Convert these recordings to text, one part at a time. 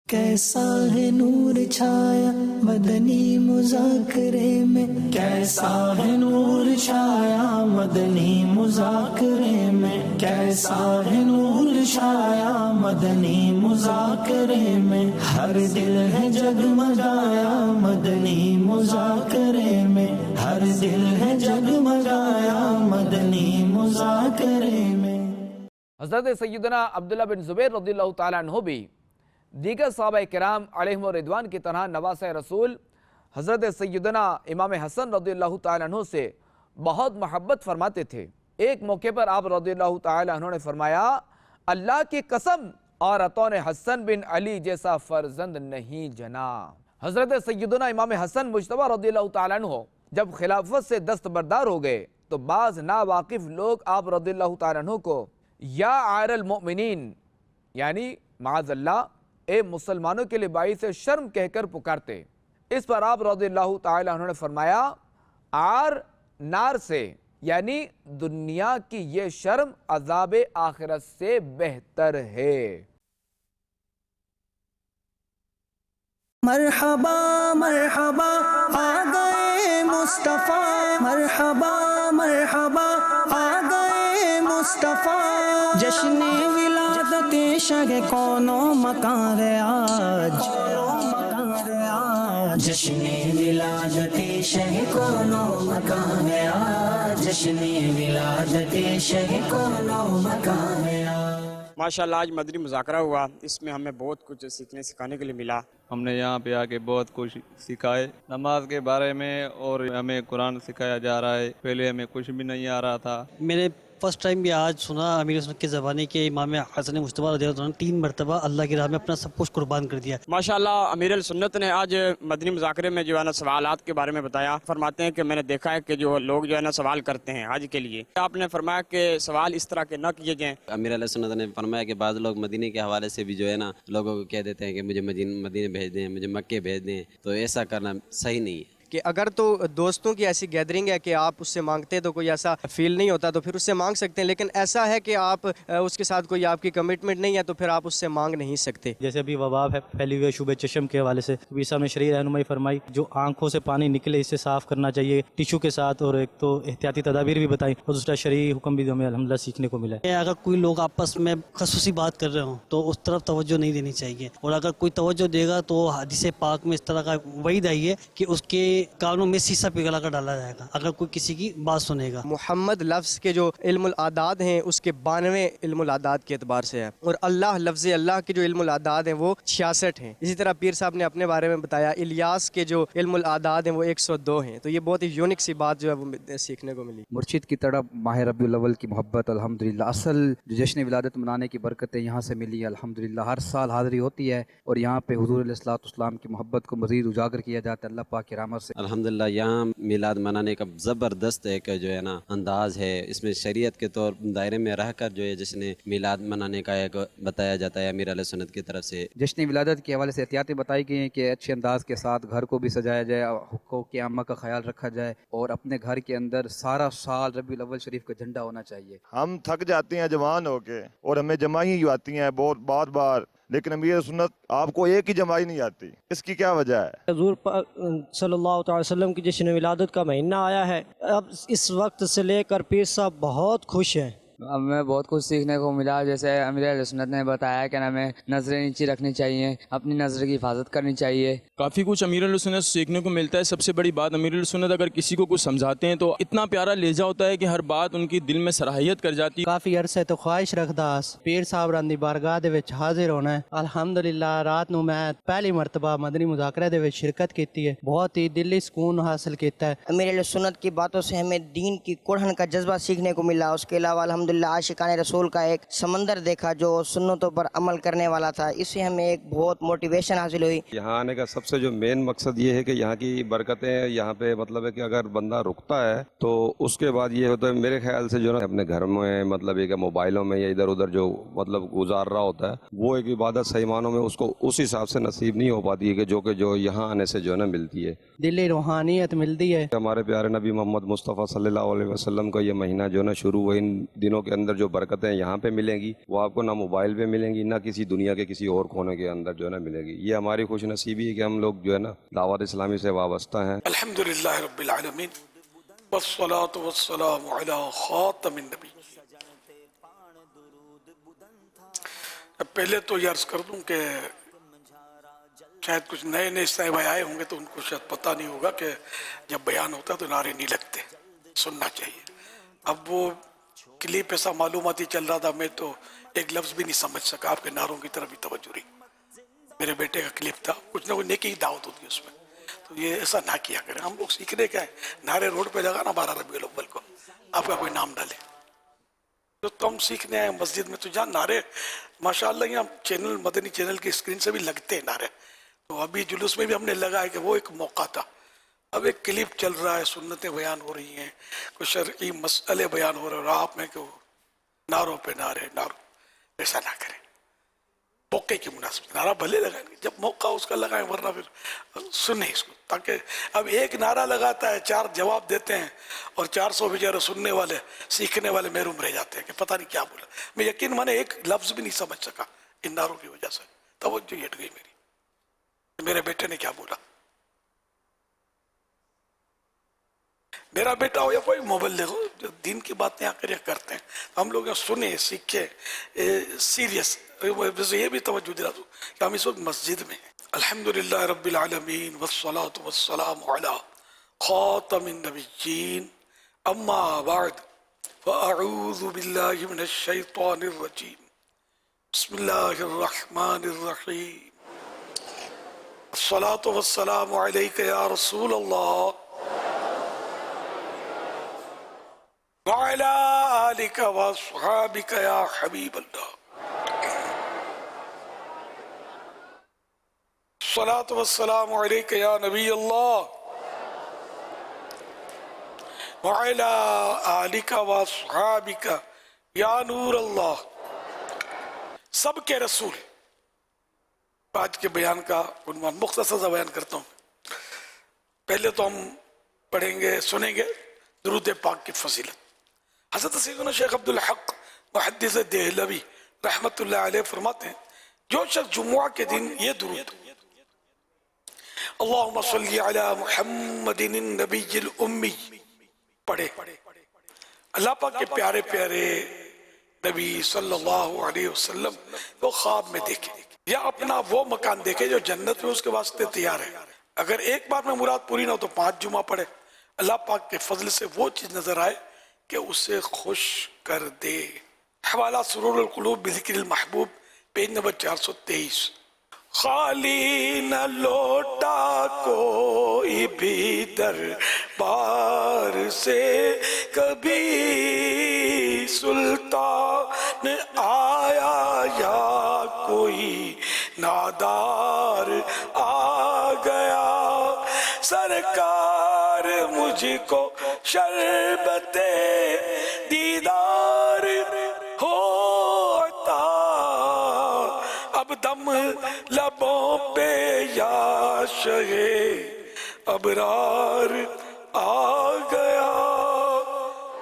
کیسا ہے نور چھایا مدنی مذاکرے میں، کیسا ہے نور چھایا مدنی مذاکرے میں، کیسا ہے نور چھایا مدنی مذاکرے میں، ہر دل ہے جگمگایا مدنی مذاکرے میں، ہر دل ہے جگمگایا مدنی مذاکرے میں۔ حضرت سیدنا عبداللہ بن زبیر رضی اللہ تعالیٰ عنہ بھی دیگر صحابہ کرام علیہم الرضوان کی طرح نواسہ رسول حضرت سیدنا امام حسن رضی اللہ تعالیٰ عنہ سے بہت محبت فرماتے تھے۔ ایک موقع پر آپ رضی اللہ تعالیٰ عنہ نے فرمایا، اللہ کی قسم عورتوں نے حسن بن علی جیسا فرزند نہیں جنا۔ حضرت سیدنا امام حسن مجتبی رضی اللہ تعالیٰ عنہ جب خلافت سے دستبردار ہو گئے تو بعض ناواقف لوگ آپ رضی اللہ تعالیٰ عنہ کو یا عائر المؤمنین یعنی معاذ اللہ اے مسلمانوں کے لیے باعث شرم کہہ کر پکارتے۔ اس پر آپ رضی اللہ تعالیٰ عنہ نے فرمایا، عار نار سے یعنی دنیا کی یہ شرم عذاب آخرت سے بہتر ہے۔ مرحبا مرحبا آ گئے مصطفیٰ، مرحبا مرحبا آ گئے مصطفیٰ، جشن ولادت شہ کون و مکان ہے آج، جشن ولادت شہ کون و مکان ہے آج، جشن ولادت شہ کون و مکان ہے آج۔ ماشاءاللہ آج مدنی مذاکرہ ہوا، اس میں ہمیں بہت کچھ سیکھنے سکھانے کے لیے ملا۔ ہم نے یہاں پہ آ کے بہت کچھ سکھائے نماز کے بارے میں، اور ہمیں قرآن سکھایا جا رہا ہے، پہلے ہمیں کچھ بھی نہیں آ رہا تھا۔ میں نے فرسٹ ٹائم بھی آج سنا امیر سنت کی زبانی کے امام حسن مجتبی رضی اللہ عنہ 3 مرتبہ اللہ کی راہ میں اپنا سب کچھ قربان کر دیا۔ ماشاءاللہ امیر السنت نے آج مدنی مذاکرے میں جو ہے نا سوالات کے بارے میں بتایا۔ فرماتے ہیں کہ میں نے دیکھا ہے کہ جو لوگ جو ہے نا سوال کرتے ہیں حج کے لیے، آپ نے فرمایا کہ سوال اس طرح کے نہ کیے جائیں۔ امیر علیہ سنت نے فرمایا کہ بعض لوگ مدینے کے حوالے سے بھی جو ہے نا لوگوں کو کہہ دیتے ہیں کہ مجھے مدینے بھیج دیں، مجھے مکے بھیج دیں، تو ایسا کرنا صحیح نہیں ہے۔ کہ اگر تو دوستوں کی ایسی گیدرنگ ہے کہ آپ اس سے مانگتے تو کوئی ایسا فیل نہیں ہوتا تو پھر اس سے مانگ سکتے ہیں، لیکن ایسا ہے کہ آپ اس کے ساتھ کوئی آپ کی کمٹمنٹ نہیں ہے تو پھر آپ اس سے مانگ نہیں سکتے۔ جیسے ابھی وبا ہے پھیلی ہوئی شبہ چشم کے حوالے سے نبی صاحب نے شرعی رہنمائی فرمائی، جو آنکھوں سے پانی نکلے اسے صاف کرنا چاہیے ٹیشو کے ساتھ، اور ایک تو احتیاطی تدابیر بھی بتائیں، اور دوسرا شرعی حکم بھی ہمیں الحمدللہ سیکھنے کو ملا ہے۔ اگر کوئی لوگ آپس میں خصوصی بات کر رہے ہوں تو اس طرف توجہ نہیں دینی چاہیے، اور اگر کوئی توجہ دے گا تو حدیث پاک میں اس طرح کا وعید آئی ہے کہ اس کے کانوں میں سیسا پگھلا کر ڈالا جائے گا اگر کوئی کسی کی بات سنے گا۔ محمد لفظ کے جو علم العداد ہیں اس کے 92 علم العداد کے اعتبار سے ہے، اور اللہ لفظ اللہ کے جو علم العداد ہیں وہ 66 ہیں۔ اسی طرح پیر صاحب نے اپنے بارے میں بتایا الیاس کے جو علم العداد ہیں وہ 102 ہیں، تو یہ بہت ہی یونک سی بات جو ہے وہ سیکھنے کو ملی۔ مرشد کی طرف ماہ ربیع الاول کی محبت الحمدللہ، اصل جشن ولادت منانے کی برکتیں یہاں سے ملی الحمدللہ۔ ہر سال حاضری ہوتی ہے اور یہاں پہ حضور علیہ الصلوۃ والسلام کی محبت کو مزید اجاگر کیا جاتا ہے اللہ پاک کی رحمت سے۔ الحمدللہ یہاں میلاد منانے کا زبردست ایک جو ہے نا انداز ہے، اس میں شریعت کے طور دائرے میں رہ کر جو ہے جشن میلاد منانے کا ایک بتایا جاتا ہے امیر علیہ سنت کی طرف سے۔ جشن ولادت کے حوالے سے احتیاطیں بتائی گئی ہیں کہ اچھے انداز کے ساتھ گھر کو بھی سجایا جائے، حقوق عامہ کا خیال رکھا جائے، اور اپنے گھر کے اندر سارا سال ربیع الاول شریف کا جھنڈا ہونا چاہیے۔ ہم تھک جاتے ہیں جوان ہو کے اور ہمیں جماعی آتی ہیں بہت بار، لیکن امیر سنت آپ کو ایک ہی جماعی نہیں آتی، اس کی کیا وجہ ہے؟ حضور صلی اللہ تعالی وسلم کی جشن ولادت کا مہینہ آیا ہے، اب اس وقت سے لے کر پیر صاحب بہت خوش ہیں۔ ہمیں بہت کچھ سیکھنے کو ملا، جیسے امیر علیہ سنت نے بتایا کہ ہمیں نظریں نیچی رکھنی چاہیے، اپنی نظر کی حفاظت کرنی چاہیے۔ کافی کچھ امیر علیہ سنت سیکھنے کو ملتا ہے۔ سب سے بڑی بات، امیر علیہ سنت اگر کسی کو کچھ سمجھاتے ہیں تو اتنا پیارا لہجہ ہوتا ہے کہ ہر بات ان کی دل میں صلاحیت کر جاتی ہے۔ کافی عرصے تو خواہش رکھدا پیر صاحب ران دی بارگاہ دے وچ حاضر ہونا ہے۔ الحمدللہ رات نو میں پہلی مرتبہ مدنی مذاکرے دے وچ شرکت کیتی ہے، بہت ہی دلی سکون حاصل کیتا ہے۔ امیر علیہ سنت کی باتوں سے ہمیں دین کی کڑھن کا جذبہ سیکھنے کو ملا۔ اس کے علاوہ الحمدللہ عاشقان رسول کا ایک سمندر دیکھا جو سنتوں پر عمل کرنے والا تھا، اس سے ہمیں ایک بہت موٹیویشن حاصل ہوئی۔ یہاں آنے کا سب سے جو مین مقصد یہ ہے کہ یہاں کی برکتیں، یہاں پہ مطلب ہے کہ اگر بندہ رکتا ہے تو اس کے بعد یہ ہوتا ہے میرے خیال سے جو نا اپنے گھر میں مطلب یہ کہ موبائلوں میں یا ادھر ادھر جو مطلب گزار رہا ہوتا ہے وہ ایک عبادت صحیح معنوں میں اس کو اس حساب سے نصیب نہیں ہو پاتی ہے کہ جو یہاں آنے سے جو ہے نا ملتی ہے، دلی روحانیت ملتی ہے۔ ہمارے پیارے نبی محمد مصطفیٰ صلی اللہ علیہ وسلم کا یہ مہینہ جو ہے نا شروع ہوا ان دنوں دنوں کے اندر جو برکتیں یہاں پہ ملیں گی وہ آپ کو نہ موبائل پہ ملیں گی، نہ کسی دنیا کے کسی اور کونے کے اندر جو ہے نا ملے گی. یہ ہماری خوش نصیبی ہے کہ ہم لوگ جو ہے نا دعوت اسلامی سے وابستہ ہیں. الحمدللہ رب العالمین والصلاة والسلام علی خاتم النبی. پہلے تو یہ عرض کر دوں کہ شاید کچھ نئے نئے صاحب آئے ہوں گے تو ان کو شاید پتہ نہیں ہوگا کہ جب بیان ہوتا ہے تو نعرے نہیں لگتے، سننا چاہیے. اب وہ کلپ ایسا معلوماتی چل رہا تھا، میں تو ایک لفظ بھی نہیں سمجھ سکا. آپ کے نعروں کی طرف بھی توجہ رہی. میرے بیٹے کا کلپ تھا، کچھ نہ کچھ نیکی کی دعوت ہوتی ہے اس میں، تو یہ ایسا نہ کیا کریں. ہم لوگ سیکھنے کا ہے، نعرے روڈ پہ لگانا 12 ربیع الاول کو آپ کا کوئی نام ڈالے. جو تم سیکھنے آئے مسجد میں تو جہاں نعرے ماشاءاللہ یہاں چینل مدنی چینل کی اسکرین سے بھی لگتے ہیں نعرے. تو ابھی جلوس میں بھی ہم نے لگا ہے کہ وہ ایک موقع تھا. اب ایک کلپ چل رہا ہے، سنتیں بیان ہو رہی ہیں، کچھ شرعی مسئلے بیان ہو رہے ہیں، اور آپ میں کہ نعروں پہ نعرے ایسا نہ کریں. موقع کی مناسبت نعرہ بھلے لگائیں گے، جب موقع اس کا لگائیں، ورنہ پھر سنیں اس کو. تاکہ اب ایک نعرہ لگاتا ہے 4 جواب دیتے ہیں اور 400 بیچارے سننے والے سیکھنے والے محروم رہ جاتے ہیں کہ پتہ نہیں کیا بولا. میں یقین مانے ایک لفظ بھی نہیں سمجھ سکا ان نعروں کی وجہ سے. توجہ ہٹ گئی میری، میرے بیٹے نے کیا بولا. میرا بیٹا ہو یا کوئی مبلغ ہو، جو دین کی باتیں آ کر کرتے ہیں ہم لوگ سنیں سیکھیں سیریس. یہ بھی توجہ دلا دوں کہ ہم اس وقت مسجد میں ہیں. الحمدللہ رب العالمین والصلاة والسلام علی خاتم النبیین، اما بعد فاعوذ باللہ من الشیطان الرجیم، بسم اللہ الرحمن الرحیم. الصلاة والسلام علیک یا رسول اللہ وعلی آلک واصحابک یا حبیب اللہ. الصلاة والسلام علیک یا نبی اللہ وعلی آلک واصحابک یا نور اللہ. سب کے رسول. آج کے بیان کا عنوان مختصر سا بیان کرتا ہوں. پہلے تو ہم پڑھیں گے سنیں گے درود پاک کی فضیلت. حضرت سیدنا شیخ عبدالحق محدث دہلوی رحمت اللہ علیہ فرماتے ہیں جو شخص جمعہ کے دن یہ درود اللہم صلی علی محمد النبی الامی پڑھے، اللہ پاک کے پیارے پیارے نبی صلی اللہ علیہ وسلم وہ خواب میں دیکھے یا اپنا وہ مکان دیکھے جو جنت میں اس کے واسطے تیار ہے. اگر ایک بار میں مراد پوری نہ ہو تو 5 جمعہ پڑھے. اللہ پاک کے فضل سے وہ چیز نظر آئے کہ اسے خوش کر دے. حوالہ سرور القلوب بذکر المحبوب، پیج نمبر 423. خالی نہ لوٹا کوئی بھی دربار سے کبھی، سلطان آیا یا کوئی نادار آ گیا، سرکار مجھ کو شربت دیدار ہو عطا، اب دم لبوں پہ یا شہ ابرار آ گیا.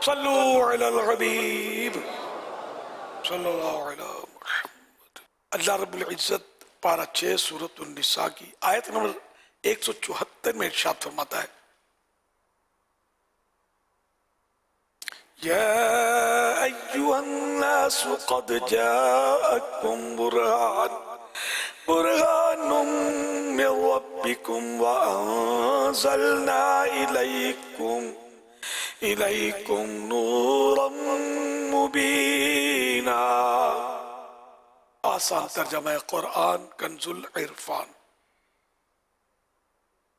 صلو علی الحبیب صلی اللہ علی محمد. اللہ رب العزت پارہ 6 سورۃ النساء کی آیت نمبر 174 میں ارشاد فرماتا ہے یا ایہا الناس قد جاءکم برہان من ربکم وانزلنا الیکم نورا مبینا. آسان ترجمہ قرآن کنز العرفان.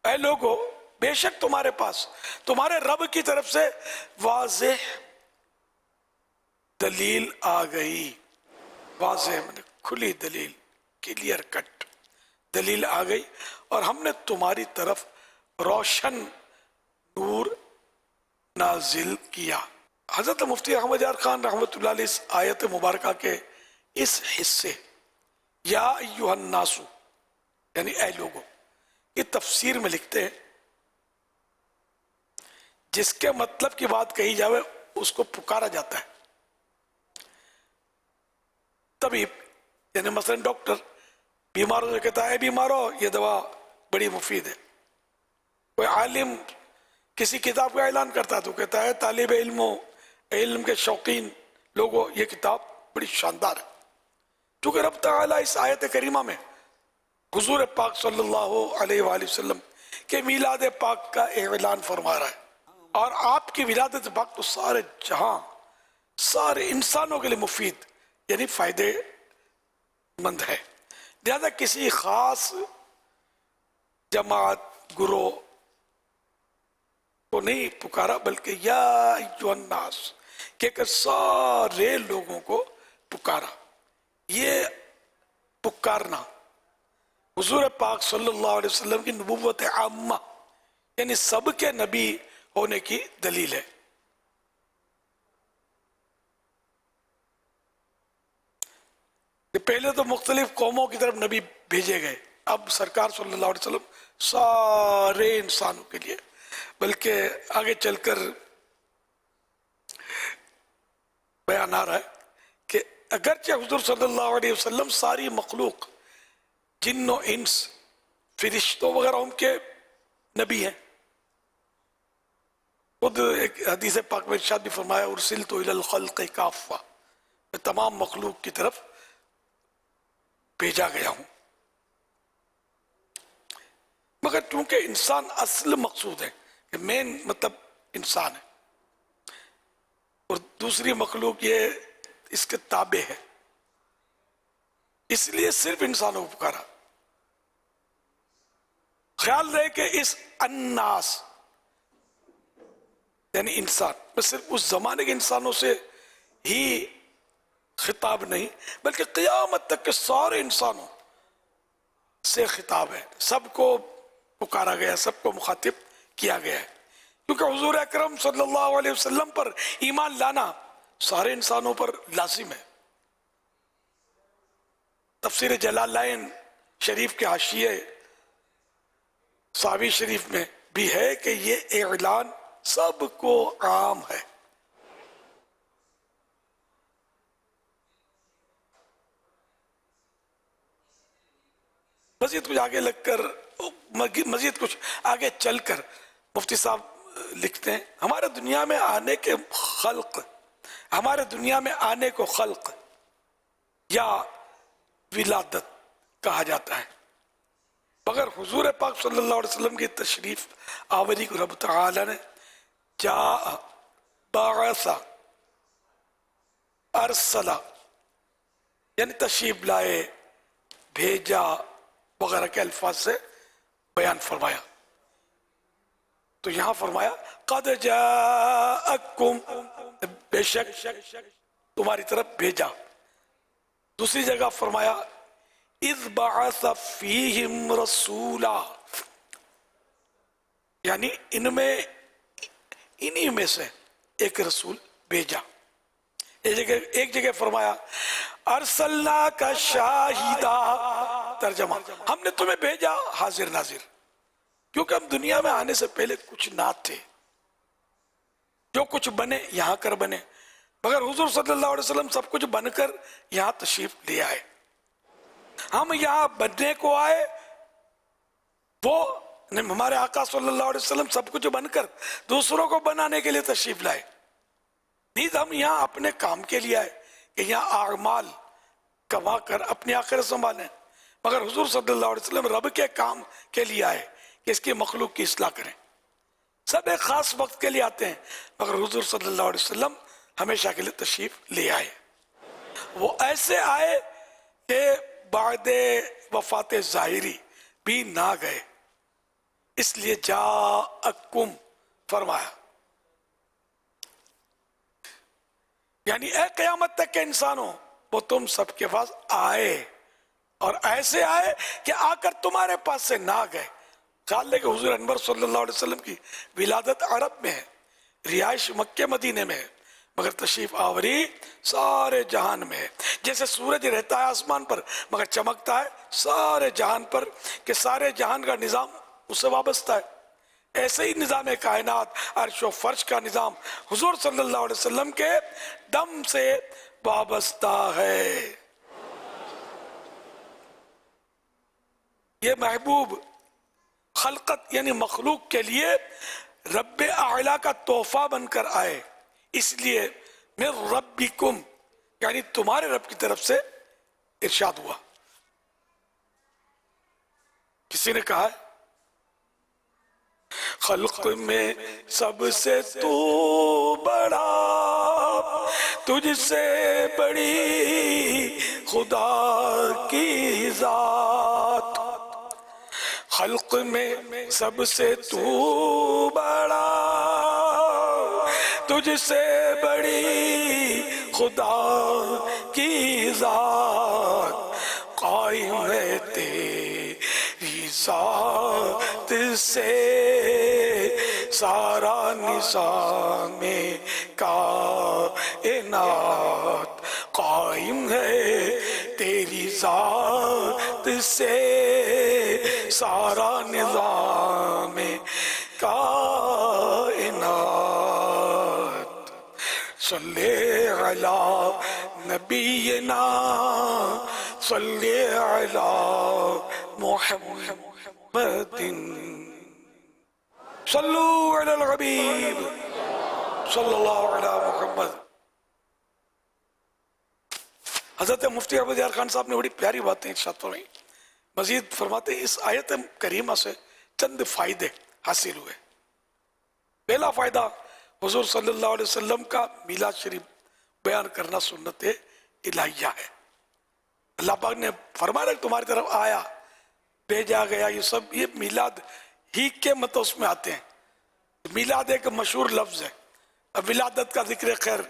اے لوگو بے شک تمہارے پاس تمہارے رب کی طرف سے واضح دلیل آ گئی. واضح میں کھلی دلیل، کلیئر کٹ دلیل آ گئی، اور ہم نے تمہاری طرف روشن نور نازل کیا. حضرت مفتی احمد یار خان رحمت اللہ علیہ اس آیت مبارکہ کے اس حصے یا ایہا الناس یعنی اے لوگوں کی تفسیر میں لکھتے ہیں جس کے مطلب کی بات کہی جاوے اس کو پکارا جاتا ہے. तबीब यानी मसलन डॉक्टर बीमारों से कहता है बीमार हो ये दवा बड़ी मुफीद है। कोई आलिम किसी किताब का ऐलान करता है तो कहता है तालिब इल्म के शौकीन लोगों ये किताब बड़ी शानदार है। क्योंकि रब तआला इस आयत करीमा में हुजूर पाक सल्लल्लाहु अलैहि वसल्लम के मिलाद पाक का ऐलान फरमा रहा है, और आपकी विलादत पाक तो सारे जहां सारे इंसानों के लिए मुफीद यानी फायदेमंद है। लिहाजा किसी खास जमात गुरु को नहीं पुकारा बल्कि या अय्युहन्नास कहकर सारे लोगों को पुकारा। ये पुकारना हुजूर पाक सल्लल्लाहु अलैहि वसल्लम की नबुव्वत आम्मा यानी सबके नबी होने की दलील है। पहले तो मुख्तलिफ कौमों की तरफ नबी भेजे गए, अब सरकार सल्लल्लाहु अलैहि वसल्लम सारे इंसानों के लिए, बल्कि आगे चलकर बयान आ रहा है कि अगरचे हुजूर सल्लल्लाहु अलैहि वसल्लम सारी मखलूक जिन्नो इंस फिरिश्तों वगैरह उनके नबी हैं। खुद एक हदीस पाक में इरशाद भी फरमाया उरसिलतु इलल खल्क़ि काफ़ा, मैं तमाम मखलूक की तरफ भेजा गया हूं। मगर चूंकि इंसान असल मकसूद है कि मेन मतलब इंसान है और दूसरी मखलूक ये इसके ताबे है, इसलिए सिर्फ इंसानों को पुकारा। ख्याल रहे कि इस अन्नास यानी इंसान में सिर्फ उस जमाने के इंसानों से ही खिताब नहीं बल्कि क़यामत तक के सारे इंसानों से खिताब है। सबको पुकारा गया, सबको मुखातिब किया गया है, क्योंकि हुजूर अकरम सल्लल्लाहु अलैहि वसल्लम पर ईमान लाना सारे इंसानों पर लाजिम है। तफसीर जलालैन शरीफ के हाशिये सावी शरीफ में भी है कि ये ऐलान सबको आम है। मजीद कुछ आगे लगकर मजीद कुछ आगे चलकर मुफ्ती साहब लिखते हैं हमारे दुनिया में आने के खल्क, हमारे दुनिया में आने को खल्क या विलादत कहा जाता है, मगर हुजूर पाक सल्लल्लाहु अलैहि वसल्लम की तशरीफ आवरी को रब तआला ने जा बासा अरसला यानी तशरीफ लाए, भेजा वगैरह के अल्फाज से बयान फरमाया। तो यहां फरमाया कद जाअकुम, बेशक तुम्हारी तरफ भेजा। दूसरी जगह फरमाया इज़ बअस फीहिम रसूला, यानी इनमें इन्हीं में से एक रसूल भेजा। एक जगह फरमाया अरसलना का शाहिदा, तर्जमा हमने तुम्हें भेजा हाजिर नाजिर, क्योंकि हम दुनिया में आने से पहले कुछ ना थे, जो कुछ बने यहाँ कर बने, मगर हुजूर सल्लल्लाहु अलैहि वसल्लम सब कुछ बनकर यहाँ तशरीफ ले आए। हम यहाँ बनने को आए, वो हमारे आका सल्लल्लाहु अलैहि वसल्लम सब कुछ बनकर दूसरों को बनाने के लिए तशरीफ लाए। नहीं हम यहाँ अपने काम के लिए आए कि यहाँ आमाल कमा कर अपनी आखिरत संभालें, मगर हुजूर सल्लल्लाहु अलैहि वसल्लम रब के काम के लिए आए कि इसकी मखलूक की इस्लाह करें। सब एक खास वक्त के लिए आते हैं, मगर हुजूर सल्लल्लाहु अलैहि वसल्लम हमेशा के लिए तशरीफ ले आए। वो ऐसे आए कि बादे वफात ज़ाहिरी भी ना गए, इसलिए जाअकुम फरमाया, यानी ए क़यामत तक के इंसानों वो तुम सबके पास आए, और ऐसे आए कि आकर तुम्हारे पास से ना गए। ख्याल है कि हुजूर अनवर सल्लल्लाहु अलैहि वसल्लम की विलादत अरब में है, रिहाइश मक्के मदीने में है, मगर तशरीफ आवरी सारे जहान में है। जैसे सूरज रहता है आसमान पर मगर चमकता है सारे जहान पर, कि सारे जहान का निज़ाम उससे वाबस्ता है, ऐसे ही निज़ाम कायनात अर्श व फर्श का निज़ाम हुजूर सल्लल्लाहु अलैहि वसल्लम के दम से वाबस्ता है। یہ محبوب خلقت یعنی مخلوق کے لیے رب اعلیٰ کا تحفہ بن کر آئے، اس لیے من ربکم یعنی تمہارے رب کی طرف سے ارشاد ہوا۔ کسی نے کہا ہے خلق میں سب سے تو بڑا، تجھ سے بڑی خدا کی ذات، خلق میں سب سے تو بڑا، تجھ سے بڑی خدا کی ذات، قائم ہے تیری ذات سے سارا نظام کائنات، قائم ہے تیری ذات سے سارا نظام کائنات۔ صلی علی نبینا صلی علی محمد، صلو علی الحبیب صلی اللہ علی محمد۔ حضرت مفتی عبد الجلیل خان صاحب نے بڑی پیاری باتیں ارشاد فرمائیں، مزید فرماتے ہیں اس آیت کریمہ سے چند فائدے حاصل ہوئے۔ پہلا فائدہ حضور صلی اللہ علیہ وسلم کا میلاد شریف بیان کرنا سنت الہیہ ہے۔ اللہ پاک نے فرمایا کہ تمہاری طرف آیا، بھیجا گیا، یہ سب یہ میلاد ہی کے مطلب اس میں آتے ہیں۔ میلاد ایک مشہور لفظ ہے، اب ولادت کا ذکر خیر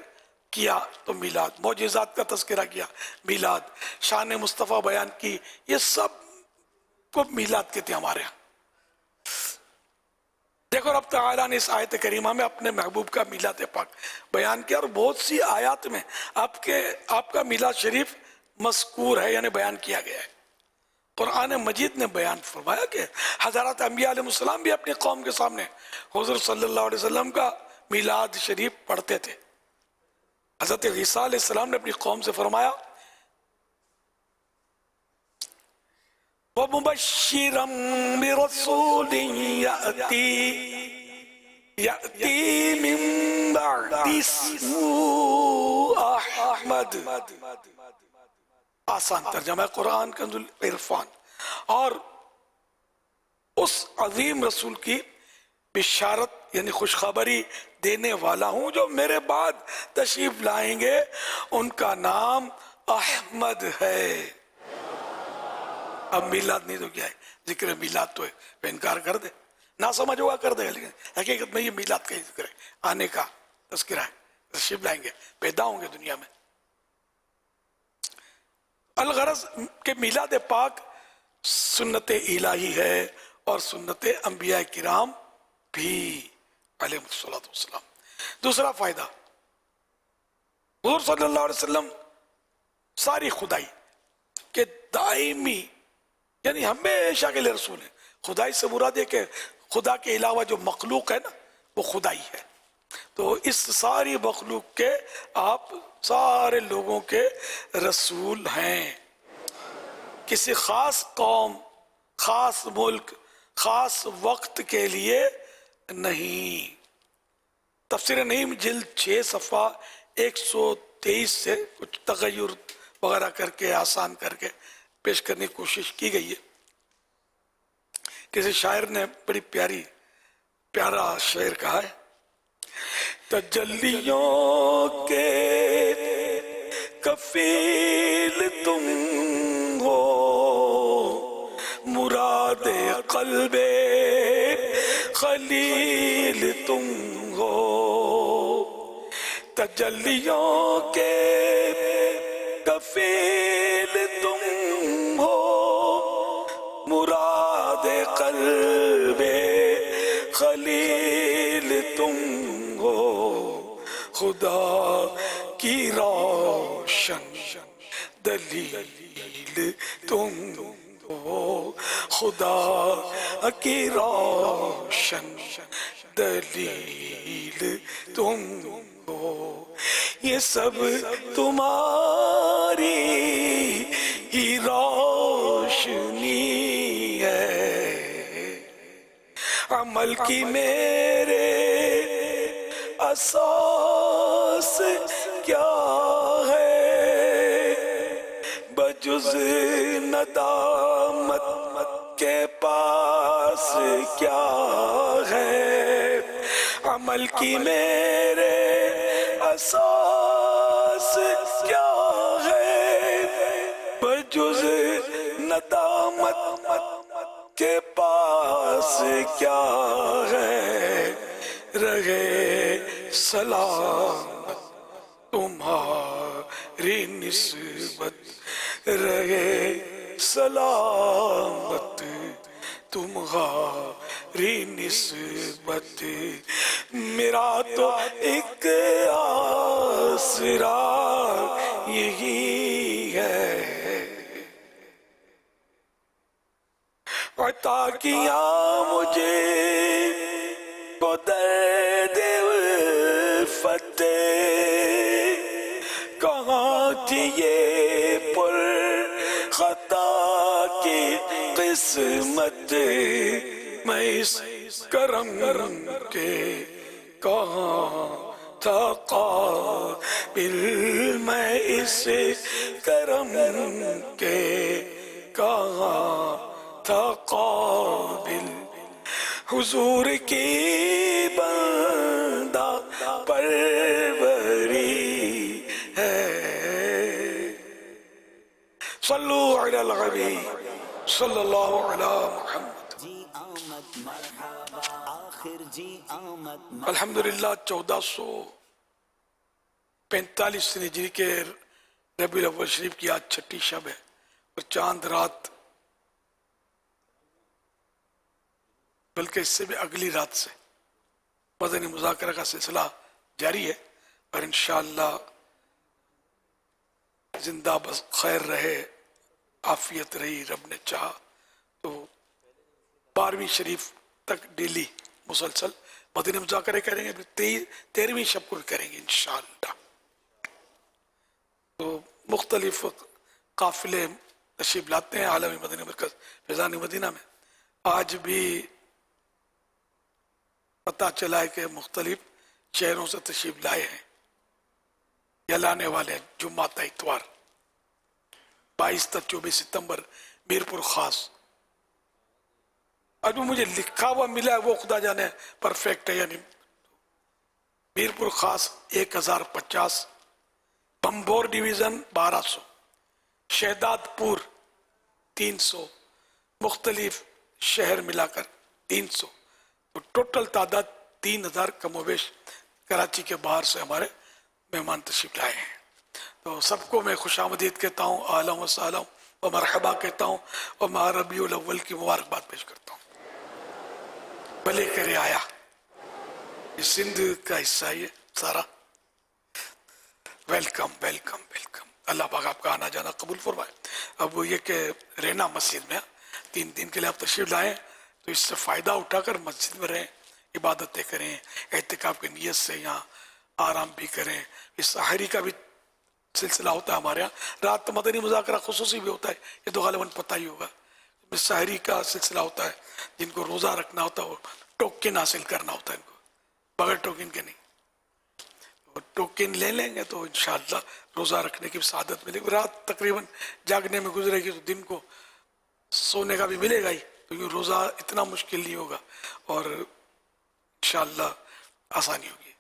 کیا تو میلاد، معجزات کا تذکرہ کیا میلاد، شان مصطفیٰ بیان کی، یہ سب کو میلاد کہتے ہیں ہمارے ہاں۔ دیکھو رب تعالیٰ نے اس آیت کریمہ میں اپنے محبوب کا میلاد پاک بیان کیا، اور بہت سی آیات میں آپ کا میلاد شریف مذکور ہے یعنی بیان کیا گیا ہے۔ قرآن مجید نے بیان فرمایا کہ حضرات انبیاء علیہ السلام بھی اپنی قوم کے سامنے حضور صلی اللہ علیہ وسلم کا میلاد شریف پڑھتے تھے۔ حضرت عیسیٰ علیہ السلام نے اپنی قوم سے فرمایا وَمُبَشِّرًا بِرَسُولٍ يَأْتِي مِن بَعْدِ اسْمُهُ أَحْمَدُ، آسان ترجمہ ہے قرآن کنز العرفان، اور اس عظیم رسول کی بشارت یعنی خوشخبری دینے والا ہوں جو میرے بعد تشریف لائیں گے، ان کا نام احمد ہے۔ اب میلاد نہیں تو کیا ہے، ذکر میلاد تو ہے، پہ انکار کر دے، نہ سمجھ ہوا کر دے گا، لیکن حقیقت میں یہ میلاد کا ہی ذکر ہے، آنے کا تذکرہ ہے، تشریف لائیں گے، پیدا ہوں گے دنیا میں۔ الغرض کہ میلاد پاک سنت الہی ہے اور سنت انبیاء کرام بھی علیہ السلام۔ دوسرا فائدہ، حضور صلی اللہ علیہ وسلم ساری خدائی کہ دائمی یعنی ہمیشہ کے لیے رسول ہیں۔ خدائی سے مراد ہے کہ خدا کے علاوہ جو مخلوق ہے نا وہ خدائی ہے، تو اس ساری مخلوق کے آپ سارے لوگوں کے رسول ہیں، کسی خاص قوم، خاص ملک، خاص وقت کے لیے نہیں۔ تفسیر نعیم جلد 6 صفحہ 123 سے کچھ تغیر وغیرہ کر کے آسان کر کے پیش کرنے کی کوشش کی گئی ہے۔ کسی شاعر نے بڑی پیارا شعر کہا ہے، تجلیوں کے کفیل تم ہو، مراد قلب خلیل تم ہو، تجلیوں کے کفیل تم ہو، مراد قلب خلیل تم ہو، خدا کی روشن دلیل تم ہو، خدا کی روشن دلیل تم ہو، یہ سب تمہاری ہی روشنی عمل کی میرے اساس کیا ہے بجز ندامت کے پاس کیا ہے عمل کی میرے اساس کیا ہے بجز ندامت کے پاس کیا ہے رہے سلامت تمہاری نسبت رہے سلامت تمہاری نسبت میرا تو ایک آسرا یہی ہے عطا کیا مجھے کو درد فتح کہاں تھی یہ پر خطا کی قسمت میں اس کرم کے کہاں تھا قابل میں اس کرم کے کہاں تھا قابل حضور کی بندہ پروری ہے صلو علی الحبیب صلی اللہ علی محمد الحمدللہ 1445 ہجری کے ربیع الاول شریف کی آج چھٹی شب ہے اور چاند رات بلکہ اس سے بھی اگلی رات سے مدنی مذاکرہ کا سلسلہ جاری ہے اور انشاءاللہ زندہ بس خیر رہے عافیت رہی رب نے چاہا تو 12ویں شریف تک ڈیلی مسلسل مدنی مذاکرے کریں گے 13ویں شب کو بھی کریں گے انشاءاللہ تو مختلف قافلے تشریف لاتے ہیں عالمی مدنی مرکز فیضان مدینہ میں آج بھی پتہ چلا ہے کہ مختلف شہروں سے تشریف لائے ہیں یا لانے والے ہیں جمعہ تا اتوار 22 تا 24 ستمبر میرپور خاص اب مجھے لکھا ہوا ملا ہے وہ خدا جانے پرفیکٹ ہے یعنی میرپور خاص 1050 بمبور ڈیویژن 1200 شہداد پور 300 مختلف شہر ملا کر 300 تو ٹوٹل تعداد 3000 کم و بیش کراچی کے باہر سے ہمارے مہمان تشریف لائے ہیں تو سب کو میں خوش آمدید کہتا ہوں اہلا و سہلا و مرحبا کہتا ہوں اور ماہ ربیع الاول کی مبارکباد پیش کرتا ہوں بھلے کرے آیا یہ سندھ کا حصہ ہے سارا ویلکم ویلکم ویلکم اللہ پاک آپ کا آنا جانا قبول فرمائے اب وہ یہ کہ رہنا مسجد میں 3 دن کے لیے آپ تشریف لائیں تو اس سے فائدہ اٹھا کر مسجد میں رہیں عبادتیں کریں اعتکاف کی نیت سے یہاں آرام بھی کریں اس سحری کا بھی سلسلہ ہوتا ہے ہمارے یہاں رات مدنی مذاکرہ خصوصی بھی ہوتا ہے یہ تو غالباً پتہ ہی ہوگا سحری کا سلسلہ ہوتا ہے جن کو روزہ رکھنا ہوتا ہے وہ ٹوکن حاصل کرنا ہوتا ہے ان کو بغیر ٹوکن کے نہیں ٹوکن لے لیں گے تو انشاءاللہ روزہ رکھنے کی سعادت ملے گی رات تقریباً جاگنے میں گزرے گی تو دن کو سونے کا بھی ملے گا ہی تو یہ روزہ اتنا مشکل نہیں ہوگا اور انشاءاللہ آسانی ہوگی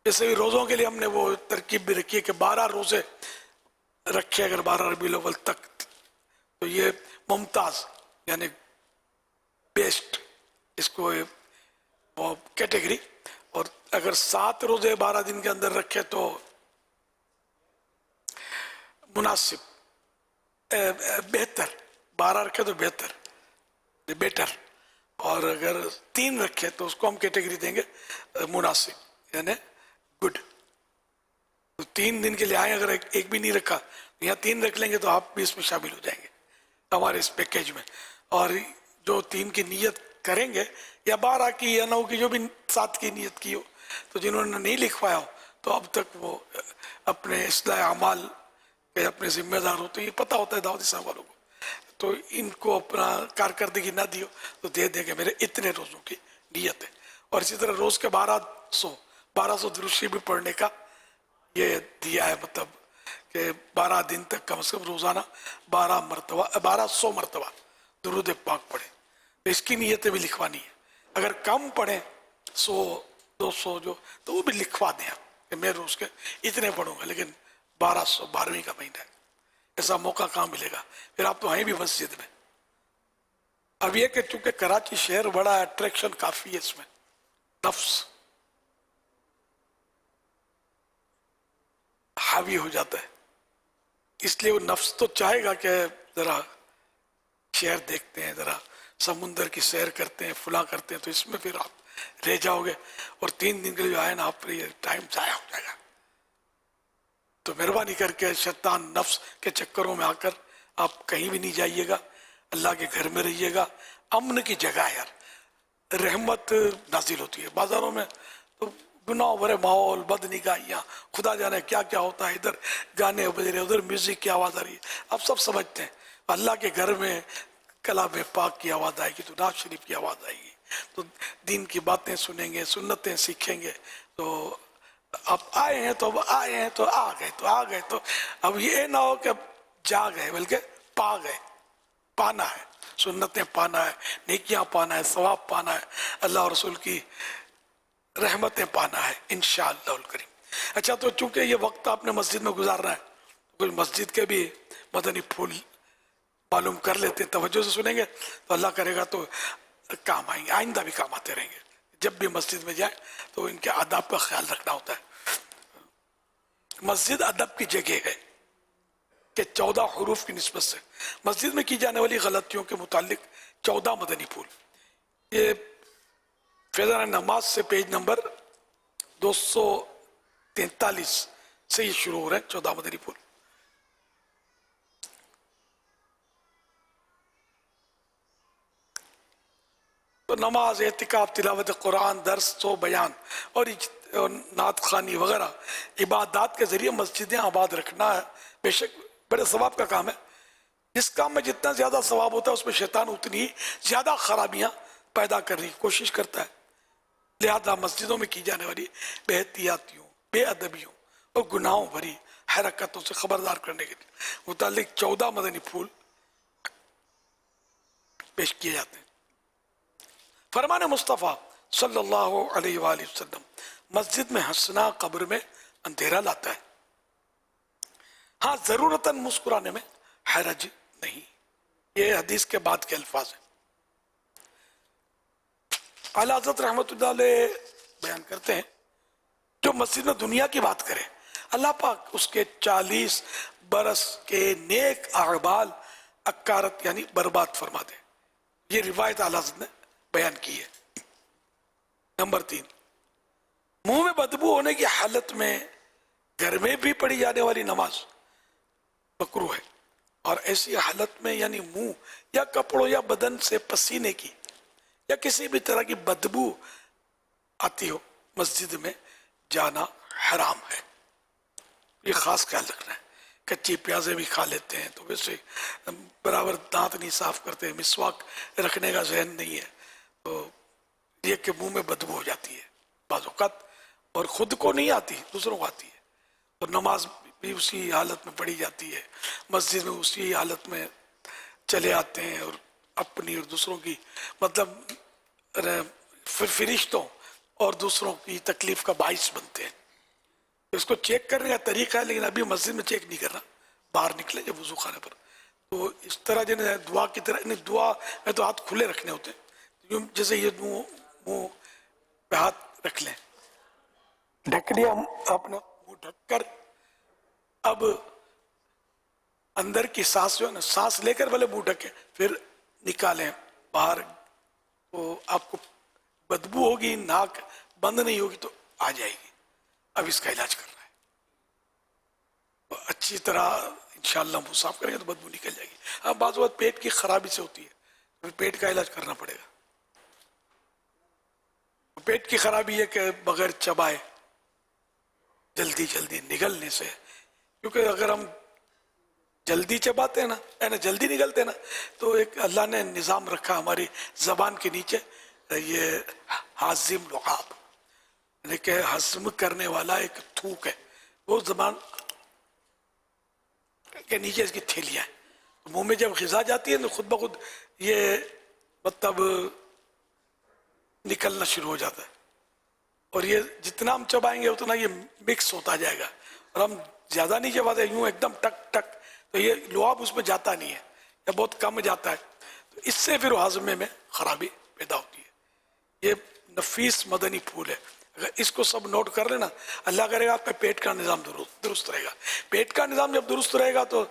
جیسے بھی روزوں کے لیے ہم نے وہ ترکیب بھی رکھی ہے کہ 12 روزے رکھے اگر 12 ربیع الاول تک تو یہ ممتاز یعنی بیسٹ اس کو وہ کیٹیگری اور اگر 7 روزے 12 دن کے اندر رکھے تو مناسب بہتر 12 رکھے تو بہتر بیٹر اور اگر 3 رکھے تو اس کو ہم کیٹیگری دیں گے مناسب یعنی گڈ تو 3 دن کے لیے آئیں اگر ایک بھی نہیں رکھا تو یہاں 3 رکھ لیں گے تو آپ بھی اس میں شامل ہو جائیں گے ہمارے اس پیکیج میں اور جو 3 کی نیت کریں گے یا 12 کی یا 9 کی جو بھی 7 کی نیت کی ہو تو جنہوں نے نہیں لکھوایا ہو تو اب تک وہ اپنے اصلاح اعمال کے اپنے ذمہ دار ہوتے ہیں یہ پتہ ہوتا ہے دعوت اسلام والوں کو تو ان کو اپنا کارکردگی نہ دیو تو دے دیں گے میرے اتنے روزوں کی नियत है। और इसी तरह रोज के 1200 दुरूद भी पढ़ने का ये दिया है, मतलब कि 12 दिन तक कम से कम रोजाना 1200 मरतबा दुरूद पाक पढ़े। तो इसकी नीयतें भी लिखवानी है। अगर कम पढ़े 100-200 जो, तो वो भी लिखवा दें आप कि मैं रोज के इतने पढ़ूंगा, लेकिन 1200 का महीना है, ऐसा मौका कहाँ मिलेगा? फिर आप तो हैं भी मस्जिद में। अब ये कि चूंकि कराची शहर बड़ा, अट्रैक्शन काफी है इसमें, नफ्स हावी हो जाता है, इसलिए वो नफ्स तो चाहेगा कि जरा शहर देखते हैं, जरा समुंदर की सैर करते हैं, फुला करते हैं, तो इसमें फिर आप रह जाओगे और 3 दिन के लिए जो आए ना, आप पर ये टाइम जाया हो जाएगा। तो मेहरबानी करके शैतान नफ्स के चक्करों में आकर आप कहीं भी नहीं जाइएगा, अल्लाह के घर में रहिएगा। अमन की जगह है यार, रहमत नाजिल होती है। बाजारों में तो गुनाह भरे माहौल, बदनिगाहियाँ, खुदा जाने क्या क्या होता है, इधर गाने बज रहे, उधर म्यूजिक की आवाज़ आ रही है, आप सब समझते हैं। अल्लाह के घर में कलाम पाक की आवाज़ आएगी, तो नाज शरीफ की आवाज़ आएगी, तो दीन की बातें सुनेंगे, सुन्नतें सीखेंगे। तो आप आए हैं तो अब आए हैं तो आ गए तो आ गए, तो अब ये ना हो कि जा गए, बल्कि पा गए। पाना है, सुन्नतें पाना है, नेकियां पाना है, सवाब पाना है, अल्लाह और रसूल की रहमतें पाना है इंशाअल्लाह करीम। अच्छा, तो चूंकि ये वक्त आपने मस्जिद में गुजारना है, कुछ मस्जिद के भी मदनी फूल मालूम कर लेते, तवज्जो से सुनेंगे तो अल्लाह करेगा तो काम आएंगे, आइंदा भी काम आते रहेंगे। जब भी मस्जिद में जाए तो इनके आदाब का ख्याल रखना होता है। मस्जिद अदब की जगह है कि 14 हुरूफ की निस्बत से मस्जिद में की जाने वाली गलतियों के मुतालिक 14 मदनी फूल, ये फैज़ान नमाज से पेज नंबर 243 से ये शुरू हो रहे हैं 14 मदनी फूल। तो नमाज, एतिकाफ, तिलावत कुरान, दर्स, तो बयान और नात खानी वगैरह इबादत के जरिए मस्जिदें आबाद रखना है। बेशक बड़े सवाब का काम है। जिस काम में जितना ज्यादा सवाब होता है उसमें शैतान उतनी ही ज्यादा खराबियां पैदा करने की कोशिश करता है। लिहाजा मस्जिदों में की जाने वाली बेहतियातियों, बेअदबियों और गुनाहों भरी हरकतों से खबरदार करने के लिए मुतालिक 14 मदनी फूल पेश किए जाते हैं। फरमान मुस्तफ़ा सल्लल्लाहु अलैहि वसल्लम, मस्जिद में हंसना कब्र में अंधेरा लाता है। हाँ, जरूरतन मुस्कुराने में हरज नहीं। ये हदीस के बाद के अल्फाज हैं। आला हज़रत रहमतुल्लाह अलैह बयान करते हैं, जो मस्जिद में दुनिया की बात करे, अल्लाह पाक उसके 40 बरस के नेक अमाल अक्कारत यानी बर्बाद फरमा दे। ये रिवायत आला हज़रत ने बयान की है। नंबर 3, मुंह में बदबू होने की हालत में घर में भी पढ़ी जाने वाली नमाज मकरूह है, और ऐसी हालत में यानी मुंह या कपड़ों या बदन से पसीने की या किसी भी तरह की बदबू आती हो, मस्जिद में जाना हराम है। ये खास ख्याल रखना है। कच्ची प्याज़ें भी खा लेते हैं तो वैसे बराबर दांत नहीं साफ करते, मिसवाक रखने का ज़हन नहीं है, तो ये कि मुंह में बदबू हो जाती है बाज़ औक़ात, और ख़ुद को नहीं आती, दूसरों को आती है। तो नमाज भी उसी हालत में पढ़ी जाती है, मस्जिद में उसी हालत में चले आते हैं और अपनी और दूसरों की मतलब फरिश्तों और दूसरों की तकलीफ का बाइस बनते हैं। तो इसको चेक करने का तरीका है, लेकिन अभी मस्जिद में चेक नहीं करना, बाहर निकले जब वजू खाने पर। तो इस तरह जिन्हें दुआ की तरह, नहीं दुआ में तो हाथ खुले रखने होते हैं, जैसे ये मुंह पे हाथ रख लें, ढक लिया अपना मुंह ढककर, अब अंदर की सांस जो है ना, सांस लेकर भले मुंह ढके फिर निकालें बाहर, तो आपको बदबू होगी, नाक बंद नहीं होगी तो आ जाएगी। अब इसका इलाज करना है, तो अच्छी तरह इंशाअल्लाह मुंह साफ करेंगे तो बदबू निकल जाएगी। हाँ, बाज़ वक़्त पेट की खराबी से होती है, तो पेट का इलाज करना पड़ेगा। पेट की खराबी है कि बगैर चबाए जल्दी जल्दी निगलने से, क्योंकि अगर हम जल्दी चबाते हैं ना, जल्दी निकलते हैं ना, तो एक अल्लाह ने निज़ाम रखा हमारी ज़बान के नीचे, یہ حازم لعاب یعنی کہ ہضم کرنے والا ایک تھوک ہے، وہ زبان کے نیچے اس کی تھیلیاں ہیں، منہ میں جب غذا جاتی ہے تو خود بخود یہ مطلب نکلنا شروع ہو جاتا ہے، اور یہ جتنا ہم چبائیں گے اتنا یہ مکس ہوتا جائے گا، اور ہم زیادہ نہیں چباتے یوں ایک دم ٹک ٹک، تو یہ لعاب اس میں جاتا نہیں ہے یا بہت کم جاتا ہے، تو اس سے پھر ہاضمے میں خرابی پیدا ہوتی ہے۔ یہ نفیس مدنی پھول ہے، اگر اس کو سب نوٹ کر لینا، اللہ کرے گا آپ کا پیٹ کا نظام درست رہے گا۔ پیٹ کا نظام جب درست رہے گا تو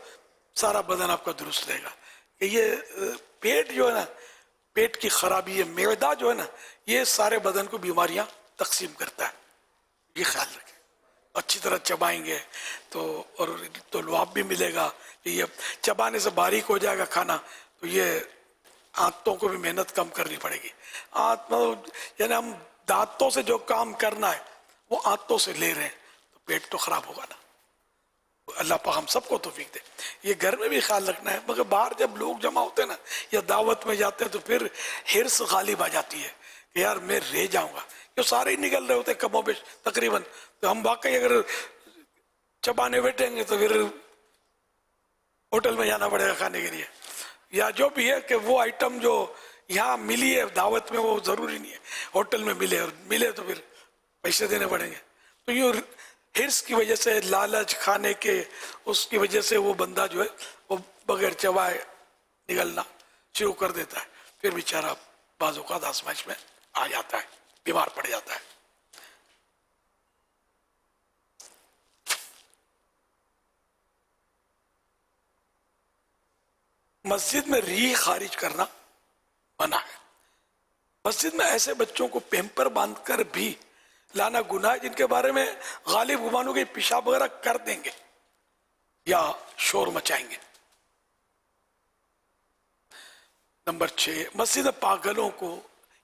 سارا بدن آپ کا درست رہے گا۔ کہ یہ پیٹ جو ہے نا، پیٹ کی خرابی ہے، معدہ جو ہے نا، یہ سارے بدن کو بیماریاں تقسیم کرتا ہے، یہ خیال رکھیں۔ اچھی طرح چبائیں گے تو لعاب بھی ملے گا، یہ چبانے سے باریک ہو جائے گا کھانا، تو یہ آنتوں کو بھی محنت کم کرنی پڑے گی۔ یعنی ہم دانتوں سے جو کام کرنا ہے وہ آنتوں سے لے رہے ہیں، تو پیٹ تو خراب ہوگا نا۔ اللہ پاک ہم سب کو توفیق دے۔ یہ گھر میں بھی خیال رکھنا ہے، مگر باہر جب لوگ جمع ہوتے ہیں نا یا دعوت میں جاتے ہیں تو پھر حرص غالب آ جاتی ہے کہ یار میں رہ جاؤں گا، یہ سارے ہی نکل رہے ہوتے ہیں کم و بیش تقریباً، تو ہم واقعی اگر چبانے بیٹھیں گے تو پھر ہوٹل میں جانا پڑے گا کھانے کے لیے، یا جو بھی ہے کہ وہ آئٹم جو یہاں ملی ہے دعوت میں وہ ضروری نہیں ہے ہوٹل میں ملے، اور ملے تو پھر پیسے دینے پڑیں گے۔ تو یہ حرص کی وجہ سے، لالچ کھانے کے اس کی وجہ سے وہ بندہ جو ہے وہ بغیر چبائے نگلنا شروع کر دیتا ہے، پھر بیچارہ بعض اوقات آزمائش میں آ جاتا ہے، بیمار پڑ جاتا ہے۔ مسجد میں ریح خارج کرنا منع ہے۔ مسجد میں ایسے بچوں کو پیمپر باندھ کر بھی لانا گناہ ہے جن کے بارے میں غالب گمانوں کے پیشاب وغیرہ کر دیں گے یا شور مچائیں گے۔ نمبر 6، مسجد میں پاگلوں کو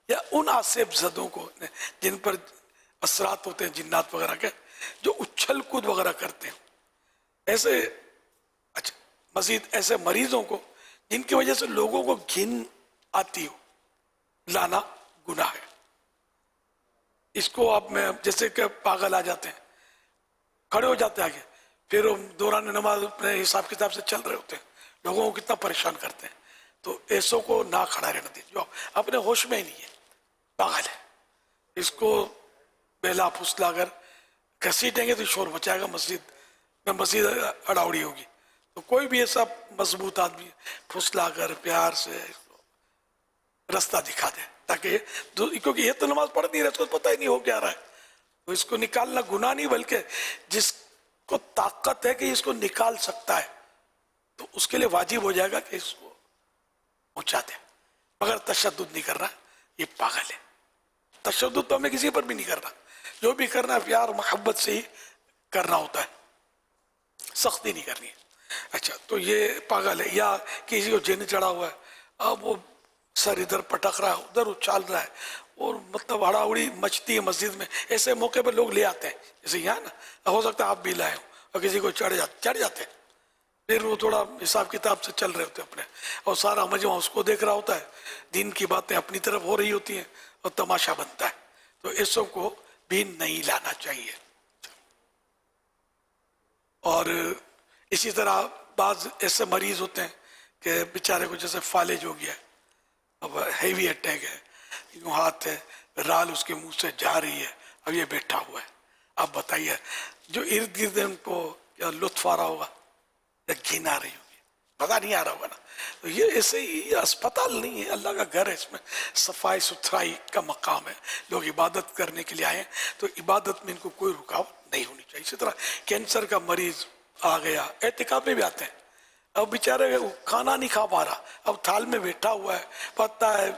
یا ان آصف زدوں کو جن پر اثرات ہوتے ہیں جنات وغیرہ کے، جو اچھل کود وغیرہ کرتے ہیں، ایسے مزید ایسے مریضوں کو جن کی وجہ سے لوگوں کو گھن آتی ہو، لانا گناہ ہے۔ اس کو آپ میں جیسے کہ پاگل آ جاتے ہیں، کھڑے ہو جاتے ہیں آگے، پھر دوران نماز اپنے حساب کتاب سے چل رہے ہوتے ہیں، لوگوں کو کتنا پریشان کرتے ہیں، تو ایسوں کو نہ کھڑا رہنا دیجیے، جو اپنے ہوش میں ہی نہیں ہے، پاگل ہے، اس کو بیلا پھسلا کر گھسیٹیں گے تو شور مچائے گا، مسجد میں مسجد اڑاوڑی ہوگی۔ تو کوئی بھی ایسا مضبوط آدمی پھسلا کر پیار سے رستہ دکھا دے، تاکہ کیونکہ یہ تو نماز پڑھ نہیں رہا، اس کو پتہ ہی نہیں ہو کیا رہا ہے، تو اس کو نکالنا گناہ نہیں، بلکہ جس کو طاقت ہے کہ اس کو نکال سکتا ہے تو اس کے لیے واجب ہو جائے گا کہ اس کو پہنچا دے، مگر تشدد نہیں کرنا، یہ پاگل ہے۔ تشدد تو ہمیں کسی پر بھی نہیں کرنا، جو بھی کرنا ہے پیار محبت سے ہی کرنا ہوتا ہے، سختی نہیں کرنی ہے۔ اچھا، تو یہ پاگل ہے، یا کسی کو جن چڑھا ہوا ہے، اب وہ سر ادھر پٹک رہا ہے، ادھر اچھال رہا ہے، اور مطلب ہڑاہڑی مچتی ہے مسجد میں، ایسے موقع پر لوگ لے آتے ہیں، جیسے یہاں نا ہو سکتا ہے آپ بھی لائے ہوں، اور کسی کو چڑھ جاتے ہیں، پھر وہ تھوڑا حساب کتاب سے چل رہے ہوتے ہیں اپنے، اور سارا مجمع اس کو دیکھ رہا ہوتا ہے، دین کی باتیں اپنی طرف ہو رہی ہوتی ہیں اور تماشا بنتا ہے، تو ایسوں کو بھی نہیں لانا چاہیے۔ اور اسی طرح بعض ایسے مریض ہوتے ہیں کہ بیچارے کو جیسے فالج ہو گیا ہے، اب ہیوی اٹیک ہے، یوں ہاتھ ہے، رال اس کے منہ سے جا رہی ہے، اب یہ بیٹھا ہوا ہے، اب بتائیے جو ارد گرد ان کو کیا لطف آ رہا ہوگا یا گھن آ رہی ہوگی، پتہ نہیں آ رہا ہوگا نا۔ تو یہ ایسے ہی، یہ اسپتال نہیں ہے، اللہ کا گھر ہے، اس میں صفائی ستھرائی کا مقام ہے، لوگ عبادت کرنے کے لیے آئے ہیں، تو عبادت میں ان کو کوئی رکاوٹ نہیں ہونی چاہیے۔ اسی طرح کینسر کا مریض آ گیا، اعتکاف میں بھی آتے ہیں، اب بیچارے کھانا نہیں کھا پا رہا، اب تھال میں بیٹھا ہوا ہے، پتہ ہے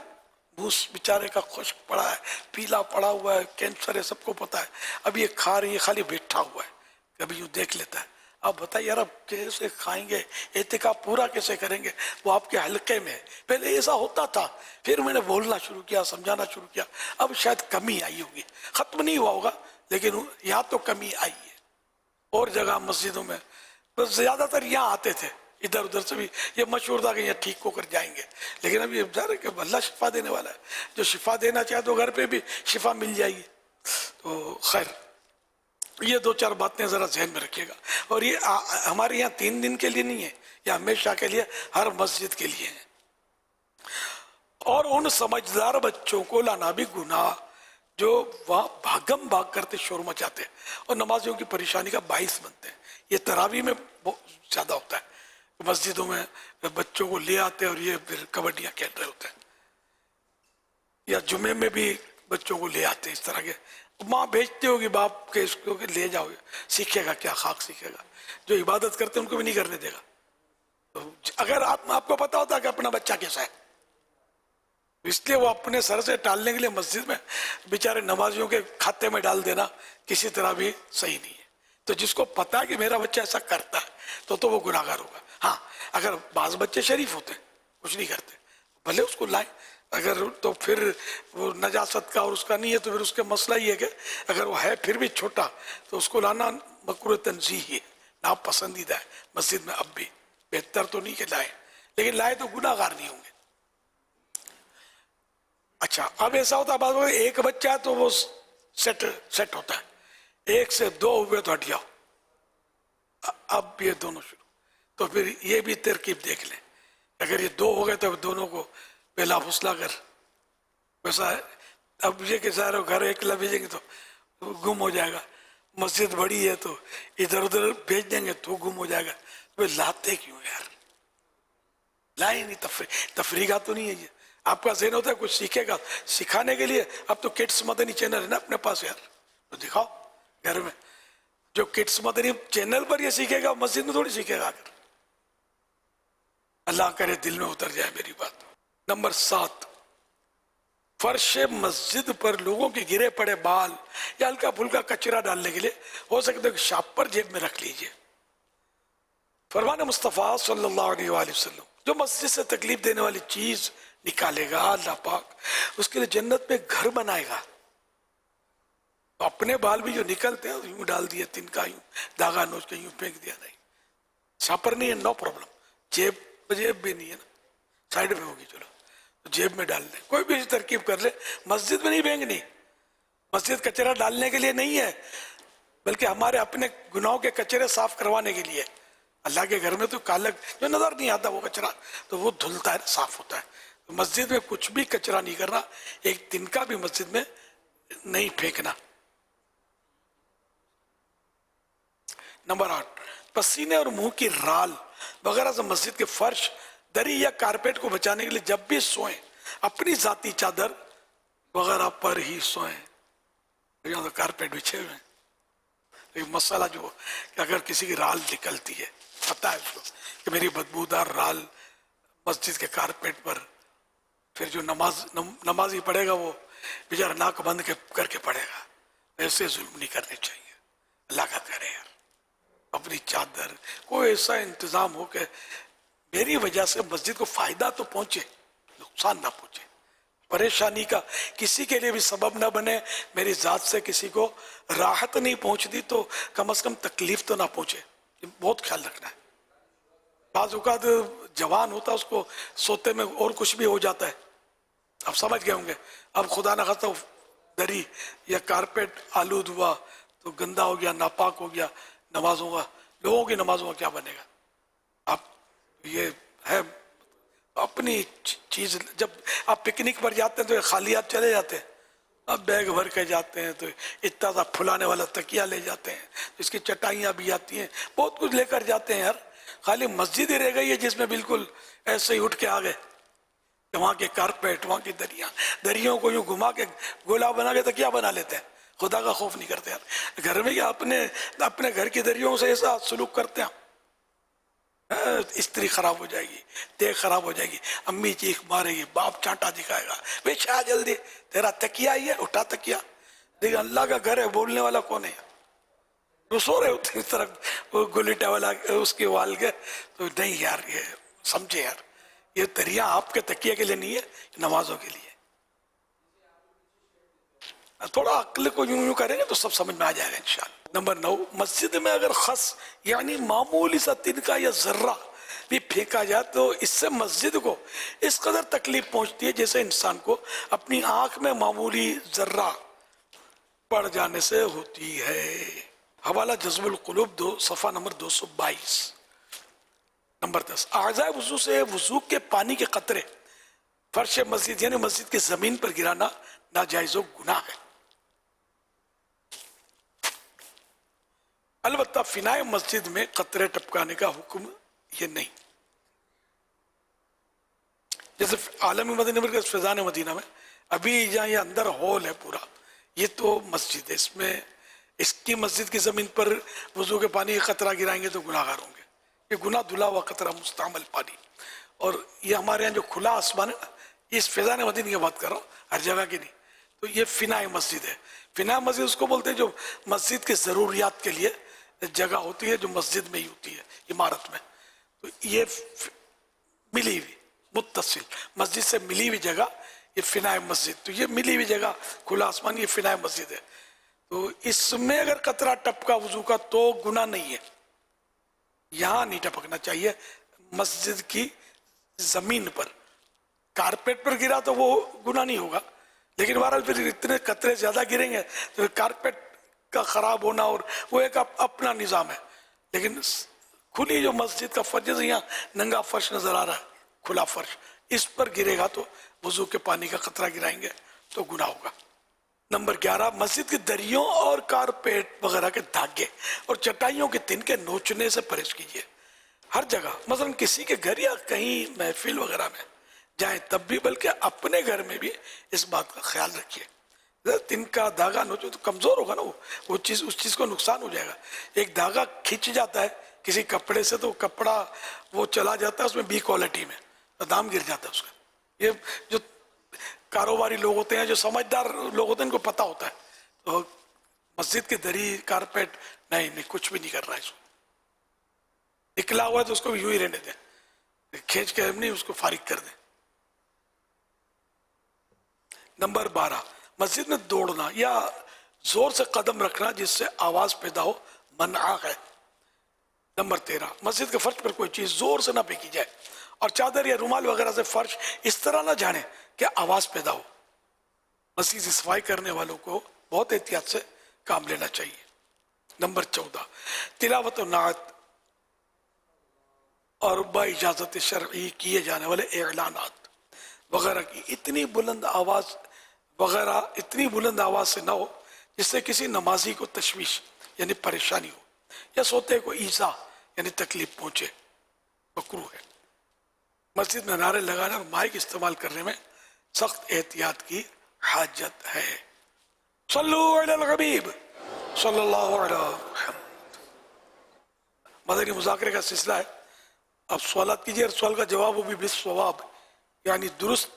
بھوس بیچارے کا خشک پڑا ہے، پیلا پڑا ہوا ہے، کینسر ہے، سب کو پتہ ہے، اب یہ کھا رہی ہے، خالی بیٹھا ہوا ہے، کبھی یوں دیکھ لیتا ہے، اب بتائیے یار اب کیسے کھائیں گے، اعتکاف پورا کیسے کریں گے، وہ آپ کے حلقے میں ہے۔ پہلے ایسا ہوتا تھا، پھر میں نے بولنا شروع کیا، سمجھانا شروع کیا، اب شاید کمی آئی ہوگی، ختم نہیں ہوا ہوگا لیکن یہاں تو کمی آئی ہے۔ اور جگہ مسجدوں میں زیادہ تر یہاں آتے تھے، इधर उधर से भी ये मशहूर था कि ये ठीक होकर जाएंगे, लेकिन अब ये ज़ाहिर है कि अल्लाह शिफा देने वाला है, जो शिफा देना चाहे तो घर पे भी शिफा मिल जाएगी। तो खैर ये दो चार बातें ज़रा जहन में रखिएगा। और ये हमारे यहाँ 3 दिन के लिए नहीं है, ये हमेशा के लिए, हर मस्जिद के लिए है। और उन समझदार बच्चों को लाना भी गुनाह जो वहाँ भागम भाग करते शोर मचाते हैं और नमाजियों की परेशानी का बाइस बनते हैं। ये तरावी में बहुत ज़्यादा होता है, मस्जिदों में बच्चों को ले आते हैं और ये फिर कबड्डियाँ खेल रहे होते हैं, या जुमे में भी बच्चों को ले आते हैं इस तरह के। माँ भेजते होगी बाप के इसको कि ले जाओगे, सीखेगा क्या, खाक सीखेगा। जो इबादत करते हैं उनको भी नहीं करने देगा। तो अगर आपको पता होता कि अपना बच्चा कैसा है, इसलिए वो अपने सर से टालने के लिए मस्जिद में बेचारे नमाजियों के खाते में डाल देना किसी तरह भी सही नहीं है। तो जिसको पता है कि मेरा बच्चा ऐसा करता है तो वो गुनाहगार होगा। हाँ, अगर बाज बच्चे शरीफ होते हैं, कुछ नहीं करते, भले उसको लाएं, अगर तो फिर वो नजासत का और उसका नहीं है तो फिर उसके मसला ही है कि अगर वो है फिर भी छोटा तो उसको लाना मकरूह तंज़ीह है, नापसंदीदा है मस्जिद में। अब भी बेहतर तो नहीं कि लाए, लेकिन लाए तो गुनाहगार नहीं होंगे। अच्छा, अब ऐसा होता है, बात एक बच्चा है तो वो सेट होता है, 1 से 2 हुए तो हट जाओ, अब ये दोनों शुरू। तो फिर ये भी तरकीब देख लें, अगर ये 2 हो गए तो दोनों को पहला फुसला कर, वैसा है। अब ये कि सारे घर अकेला भेजेंगे तो गुम हो जाएगा, मस्जिद बड़ी है तो इधर उधर भेज देंगे तो गुम हो जाएगा। तो लाते क्यों यार, लाए नहीं, तफरीका तो नहीं है ये। आपका ज़हन होता है कुछ सीखेगा, सिखाने के लिए। अब तो किड्स मदनी चैनल है ना अपने पास यार, तो दिखाओ घर में। जो किड्स मदनी चैनल पर ये सीखेगा, मस्जिद में थोड़ी सीखेगा। अगर अल्लाह करे दिल में उतर जाए मेरी बात। नंबर 7, फर्श मस्जिद पर लोगों के गिरे पड़े बाल या हल्का फुल्का कचरा डालने के लिए हो सकता है कि शापर जेब में रख लीजिए। फरमान मुस्तफ़ा सल्लल्लाहु अलैहि वसल्लम, जो मस्जिद से तकलीफ देने वाली चीज निकालेगा अल्लाह पाक उसके लिए जन्नत में घर बनाएगा। तो अपने बाल भी जो निकलते हैं यूं डाल दिए, तिनका यूं धागा नोच के यूं फेंक दिया, नहीं, शापर नहीं है, नो प्रॉब्लम। जेब भी नहीं है ना, साइड में होगी, चलो तो जेब में डाल दें, कोई भी तरकीब कर ले। मस्जिद में नहीं फेंकनी, मस्जिद कचरा डालने के लिए नहीं है, बल्कि हमारे अपने गुनाहों के कचरे साफ करवाने के लिए। अल्लाह के घर में तो काला जो नजर नहीं आता वो कचरा तो वो धुलता है, साफ होता है। तो मस्जिद में कुछ भी कचरा नहीं करना, एक तिनका भी मस्जिद में नहीं फेंकना। नंबर 8, पसीने और मुंह की राल वगैरह से मस्जिद के फर्श, दरी या कारपेट को बचाने के लिए जब भी सोएं अपनी जाती चादर वगैरह पर ही सोएं। यहाँ तो कारपेट बिछे हुए हैं, लेकिन मसाला जो कि अगर किसी की राल निकलती है, पता है उसको कि मेरी बदबूदार राल मस्जिद के कारपेट पर, फिर जो नमाजी पढ़ेगा वो बेचारा नाक बंद करके पढ़ेगा। ऐसे जुल्म नहीं करने चाहिए। अल्लाह का करे यार, अपनी चादर कोई ऐसा इंतजाम हो कि मेरी वजह से मस्जिद को फायदा तो पहुंचे, नुकसान ना पहुंचे, परेशानी का किसी के लिए भी सबब ना बने। मेरी जात से किसी को राहत नहीं पहुंचती तो कम से कम तकलीफ तो ना पहुंचे, बहुत ख्याल रखना है। बाज़ औक़ात जवान होता उसको सोते में और कुछ भी हो जाता है, आप समझ गए होंगे। अब खुदा न खास्ता दरी या कारपेट आलूद हुआ तो गंदा हो गया, नापाक हो गया, नमाजों का, लोगों की नमाजों का क्या बनेगा। आप ये है अपनी चीज, जब आप पिकनिक पर जाते हैं तो खाली हाथ चले जाते हैं, अब बैग भर के जाते हैं तो इतना सा फुलाने वाला तकिया ले जाते हैं, इसकी चटाइयाँ भी आती हैं, बहुत कुछ लेकर जाते हैं यार। खाली मस्जिद ही रह गई है जिसमें बिल्कुल ऐसे ही उठ के आ गए, वहाँ के कारपेट, वहाँ की दरियों को यूं घुमा के गोला बना के तकिया बना लेते हैं। खुदा का खौफ नहीं करते यार। घर में क्या अपने घर की दरियों से ऐसा सलूक करते हैं, स्त्री खराब हो जाएगी, देह खराब हो जाएगी, अम्मी चीख मारेगी, बाप चांटा दिखाएगा, वे छा जल्दी, तेरा तकिया ही है, उठा तकिया। देखिए अल्लाह का घर है, बोलने वाला कौन है। वो सो रहे होते इस तरह वो गुलिटा वाला उसके वाल के, तो नहीं यार, ये समझे यार, ये दरिया आपके तकिए के लिए नहीं है, नमाजों के लिए। थोड़ा अक्ल को यूं यूं करेंगे तो सब समझ में आ जाएगा इंशाल्लाह। नंबर 9, मस्जिद में अगर खस यानी मामूली सा तिनका या जर्रा भी फेंका जाए तो इससे मस्जिद को इस कदर तकलीफ पहुंचती है जैसे इंसान को अपनी आंख में मामूली जर्रा पड़ जाने से होती है। हवाला जज्बुल कुलूब 2 सफ़ा नंबर 222। नंबर 10, आज़ाए वुज़ू से वुज़ू के पानी के कतरे फर्श मस्जिद यानी मस्जिद की जमीन पर गिराना नाजायज़ गुनाह है। अलबत्ता फिनाए मस्जिद में कतरे टपकाने का हुक्म ये नहीं। जैसे आलमी मदीना में फैज़ान मदीना में अभी जहाँ ये अंदर हॉल है पूरा, ये तो मस्जिद है, इसमें इसकी मस्जिद की जमीन पर वुजू के पानी का कतरा गिराएंगे तो गुनाहगार होंगे। ये गुनाह धुला हुआ कतरा मुस्तअमल पानी। और ये हमारे यहाँ जो खुला आसमान है ना, इस फैज़ान मदीना की बात कर रहा हूँ, हर जगह की नहीं। तो ये फिनाए मस्जिद है। फिनाए मस्जिद उसको बोलते हैं जो मस्जिद के ज़रूरियात के लिए जगह होती है, जो मस्जिद में ही होती है इमारत में। तो ये मिली हुई मुत्तसिल मस्जिद से मिली हुई जगह ये फिनाए मस्जिद। तो ये मिली हुई जगह खुला आसमान, ये फिनाए मस्जिद है। तो इसमें अगर कतरा टपका वुजू का तो गुनाह नहीं है, यहाँ नहीं टपकना चाहिए। मस्जिद की जमीन पर, कारपेट पर गिरा तो वो गुनाह नहीं होगा, लेकिन बहरहाल फिर इतने कतरे ज्यादा गिरेंगे तो फिर कारपेट का खराब होना और वो एक अपना निज़ाम है। लेकिन खुली जो मस्जिद का फर्श, जैसे यहाँ नंगा फर्श नजर आ रहा है, खुला फर्श, इस पर गिरेगा तो वुजू के पानी का कतरा गिराएंगे तो गुनाह होगा। नंबर 11, मस्जिद के दरियों और कारपेट वगैरह के धागे और चटाइयों के तिनके नोचने से परहेज कीजिए। हर जगह, मसलन किसी के घर या कहीं महफिल वगैरह में जाए तब भी, बल्कि अपने घर में भी इस बात का ख्याल रखिए। तिनका धागा नोचो तो कमजोर होगा ना, वो चीज, उस चीज को नुकसान हो जाएगा। एक धागा खिंच जाता है किसी कपड़े से तो कपड़ा वो चला जाता है उसमें बी क्वालिटी में, तो दाम गिर जाता है उसका। ये जो कारोबारी लोग होते हैं, जो समझदार लोग होते हैं, इनको पता होता है। तो मस्जिद के दरी कारपेट नहीं कुछ भी नहीं कर रहा है, इसको निकला हुआ है तो उसको यूं ही रहने दें, खींच के नहीं उसको फारिग कर दें। नंबर 12, मस्जिद में दौड़ना या जोर से कदम रखना जिससे आवाज पैदा हो मना है। नंबर 13, मस्जिद के फर्श पर कोई चीज जोर से ना फेंकी जाए और चादर या रुमाल वगैरह से फर्श इस तरह ना जाने कि आवाज पैदा हो। मस्जिद की सफाई करने वालों को बहुत एहतियात से काम लेना चाहिए। नंबर 14, तिलावत और नात और बाइजाजत शरई किए जाने वाले एलानात वगैरह की इतनी बुलंद आवाज से ना हो जिससे किसी नमाजी को तशवीश यानी परेशानी हो या सोते को ईजा यानी तकलीफ पहुंचे, मकरूह है। मस्जिद में नारे लगाने और माइक इस्तेमाल करने में सख्त एहतियात की हाजत है। सल्लु अलल हबीब सल्लल्लाहु अलैहि वसल्लम। मदनी मुज़ाकरे का सिलसिला है। अब सवालात कीजिए और सवाल का जवाब वो भी बिस्सवाब यानी दुरुस्त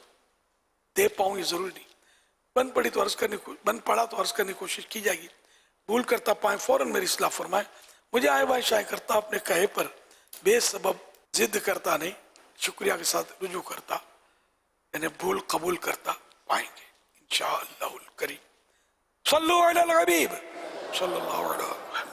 दे पाऊँ ये जरूरी नहीं। बन पड़ा तो अर्ज करने की कोशिश की जाएगी। भूल करता पाए फौरन मेरी इस्लाह फरमाए। मुझे आए बाय शाये करता अपने कहे पर बेसबब जिद करता नहीं, शुक्रिया के साथ रुजू करता, यानी भूल कबूल करता पाएंगे इंशाअल्लाहुल करीम। सल्लु अलल हबीब सल्लल्लाहु अलैहि वसल्लम।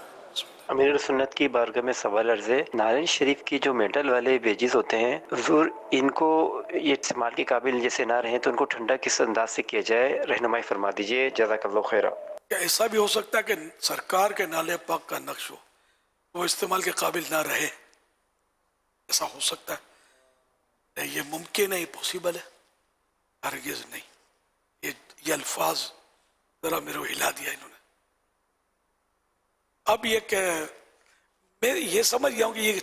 अमीरुल सुन्नत की बारगाह में सवाल अर्ज़ है, नारायण शरीफ की जो मेटल वाले वेजिस होते हैं हुजूर, इनको ये इस्तेमाल के काबिल जैसे ना रहें तो उनको ठंडा किस अंदाज से किया जाए, रहनुमाई फरमा दीजिए, जज़ाकल्लाहु खैरा। क्या ऐसा भी हो सकता है कि सरकार के नाले पाक का नक्श हो, वो इस्तेमाल के काबिल ना रहे? ऐसा हो सकता है? नहीं, ये मुमकिन है, पॉसिबल है? हरगिज़ नहीं। ये अल्फाज जरा मेरे को हिला दिया इन्होंने। अब ये मैं ये समझ गया हूँ कि ये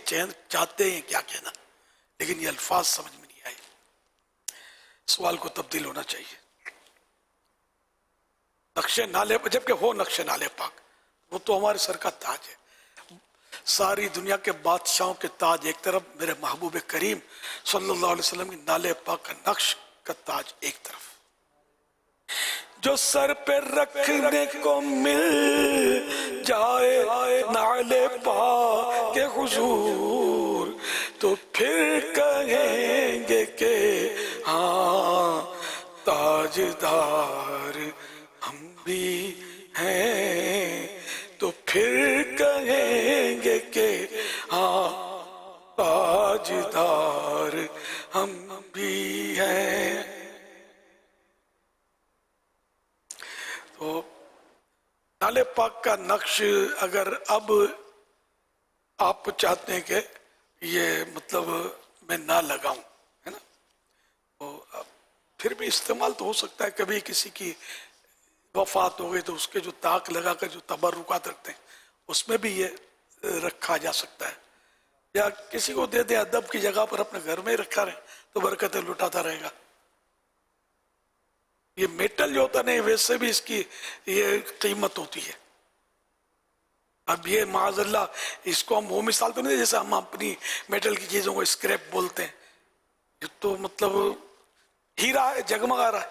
चाहते हैं क्या कहना, लेकिन ये अल्फाज समझ में नहीं आए। सवाल को तब्दील होना चाहिए। नक्शे नाले, जबकि हो नक्शे नाले पाक, वो तो हमारे सर का ताज है। सारी दुनिया के बादशाहों के ताज एक तरफ, मेरे महबूब करीम सल्लल्लाहु अलैहि वसल्लम की नाले पाक का नक्श का ताज एक तरफ। जो सर पे रखने को मिल जाए नाले पाक के हुजूर, तो फिर कहेंगे के हाँ ताजदार हम भी हैं, तो फिर कहेंगे के हाँ ताज ताजदार हम भी हैं। तो नाले पाक का नक्श अगर अब आप चाहते हैं कि ये मतलब मैं ना लगाऊं, है ना, तो फिर भी इस्तेमाल तो हो सकता है। कभी किसी की वफात हो गई तो उसके जो ताक लगाकर जो तबर्रुकात रखते हैं उसमें भी ये रखा जा सकता है, या किसी को दे दे अदब की जगह पर अपने घर में ही रखा रहे तो बरकतें लुटाता रहेगा। ये मेटल जो होता नहीं, वैसे भी इसकी ये कीमत होती है। अब ये माज़अल्लाह इसको हम वो मिसाल तो नहीं, जैसे हम अपनी मेटल की चीजों को स्क्रैप बोलते हैं, ये तो मतलब हीरा है, जगमगा रहा है,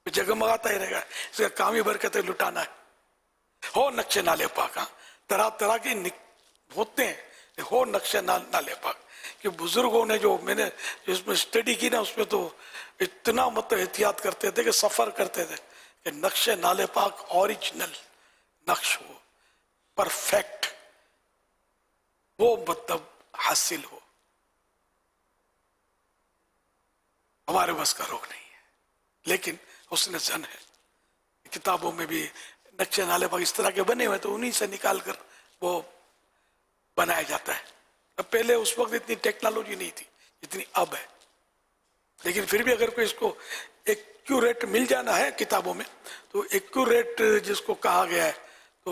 जगमगाता ही रहेगा, इसका काम ही बरकतें लुटाना है। हो नक्शे नाले पाक, तरह तरह के होते हैं, हो नक्शे नाले पाक। कि बुजुर्गों ने जो मैंने जिसमें स्टडी की ना, उसमें तो इतना मतलब एहतियात करते थे कि सफर करते थे कि नक्शे नाले पाक ओरिजिनल नक्श हो, परफेक्ट, वो मतलब हासिल हो। हमारे बस का रोक नहीं है, लेकिन उसने जन है। किताबों में भी नक्शे नाले पाक इस तरह के बने हुए तो उन्हीं से निकाल कर वो बनाया जाता है। अब पहले उस वक्त इतनी टेक्नोलॉजी नहीं थी जितनी अब है, लेकिन फिर भी अगर कोई इसको एक्यूरेट मिल जाना है किताबों में, तो एक्यूरेट जिसको कहा गया है, तो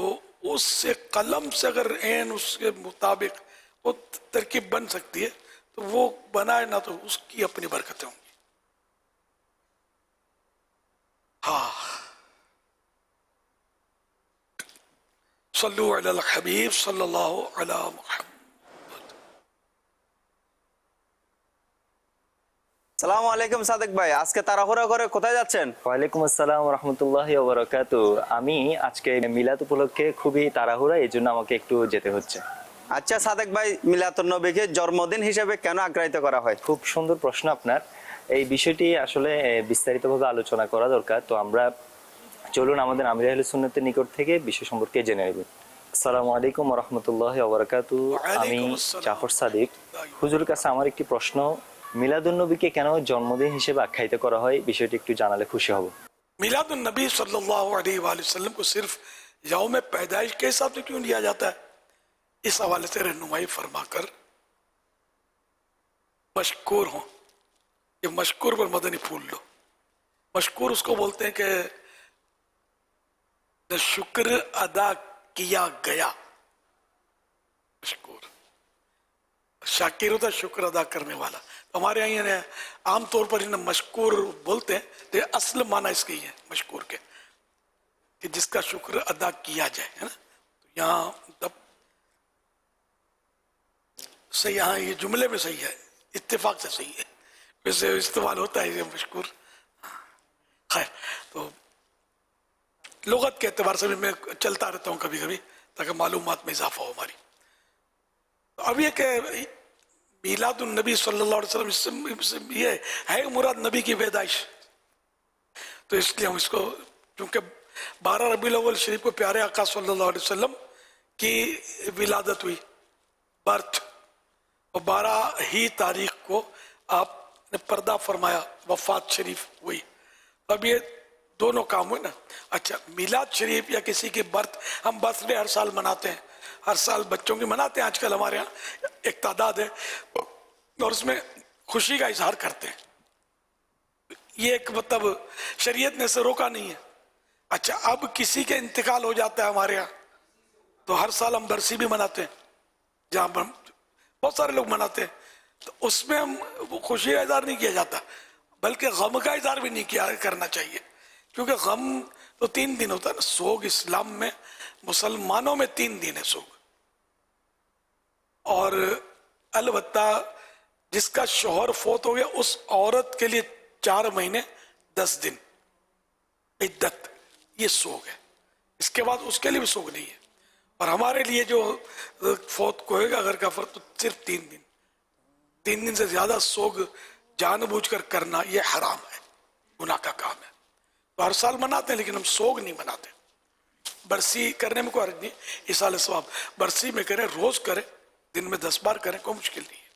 उससे कलम से अगर एन उसके मुताबिक वो तरकीब बन सकती है, तो वो बनाए ना तो उसकी अपनी बरकतें होंगी। हाँ, सल्लु अलल हबीब सल्लल्लाहु अला मुहम्मद। সালামু আলাইকুম সাদেক ভাই, আজকে তাড়াহুড়া করে কোথায় যাচ্ছেন? ওয়ালাইকুম আসসালাম ওয়া রাহমাতুল্লাহি ওয়া বারাকাতুহু। আমি আজকে মিলাদ উপলক্ষে খুবই তাড়াহুড়া, এই জন্য আমাকে একটু যেতে হচ্ছে। আচ্ছা সাদেক ভাই, মিলাদুন নবীকে জন্মদিন হিসেবে কেন আখ্যায়িত করা হয়? খুব সুন্দর প্রশ্ন আপনার। এই বিষয়টি আসলে বিস্তারিতভাবে আলোচনা করা দরকার, তো আমরা চলুন আমাদের আমির আহলে সুন্নাতের নিকট থেকে বিষয় সম্পর্কে জেনে নেব। আসসালামু আলাইকুম ওয়া রাহমাতুল্লাহি ওয়া বারাকাতুহু। আমি জাফর সাদিক। হুজুরের কাছে আমার একটি প্রশ্ন, মিলাদুন নবীকে কেন জন্মদিন হিসেবে আখ্যায়িত করা হয়, বিষয়টি একটু জানালে খুশি হব। मिलादुन नबी सल्लल्लाहु अलैहि वसल्लम को सिर्फ यौम पैदाइश के हिसाब से क्यों लिया जाता है, इस हवाले से रहनुमाई फरमाकर मशकूर हो। ये मशकूर पर मदनी फूल लो। मशकूर उसको बोलते हैं कि शुक्र अदा किया गया। मशकूर, शाकिर होता शुक्र अदा करने वाला। हमारे यहाँ आमतौर पर इन्हें मशकूर बोलते हैं, तो असल माना इसकी है मशकूर के कि जिसका शुक्र अदा किया जाए, है ना। तो यहाँ मतलब सही, यहाँ ये जुमले में सही है, इत्तेफाक से सही है, वैसे इस्तेमाल होता है ये मशकूर। खैर, तो लुगत के एतबार से भी मैं चलता रहता हूँ कभी कभी, ताकि मालूमात में इजाफा हो हमारी। तो अब ये कि मिलादुन नबी सल्लल्लाहु अलैहि वसल्लम इससे ये है मुराद नबी की पैदाइश, तो इसलिए हम इसको, क्योंकि 12 रबीउल अव्वल शरीफ को प्यारे आका सल्लल्लाहु अलैहि वसल्लम की विलादत हुई, बर्थ, और 12 ही तारीख को आपने पर्दा फरमाया, वफात शरीफ हुई। अब ये दोनों काम हुए ना। अच्छा, मिलाद शरीफ या किसी की बर्थ, हम बर्थडे हर साल मनाते हैं, हर साल बच्चों की मनाते हैं, आजकल हमारे यहाँ एक तादाद है, और उसमें खुशी का इजहार करते हैं। ये एक मतलब शरीयत ने इसे रोका नहीं है। अच्छा, अब किसी के इंतकाल हो जाता है हमारे यहाँ, तो हर साल हम बरसी भी मनाते हैं, जहाँ पर बहुत सारे लोग मनाते हैं, तो उसमें हम वो खुशी का इजहार नहीं किया जाता, बल्कि गम का इजहार भी नहीं किया करना चाहिए, क्योंकि गम तो 3 दिन होता है ना। सोग इस्लाम में, मुसलमानों में 3 दिन है सोग, और अलबत्ता जिसका शौहर फौत हो गया उस औरत के लिए 4 महीने 10 दिन इद्दत, ये सोग है। इसके बाद उसके लिए भी सोग नहीं है। और हमारे लिए जो फौत को होगा अगर का फर्क, तो सिर्फ 3 दिन। 3 दिन से ज्यादा सोग जानबूझकर करना ये हराम है, गुनाह का काम है। तो हर साल मनाते हैं, लेकिन हम सोग नहीं मनाते। बरसी करने में कोई अर्ज नहीं, इस साल सवाब बरसी में करें, रोज करें, दिन में 10 बार करें, कोई मुश्किल नहीं है।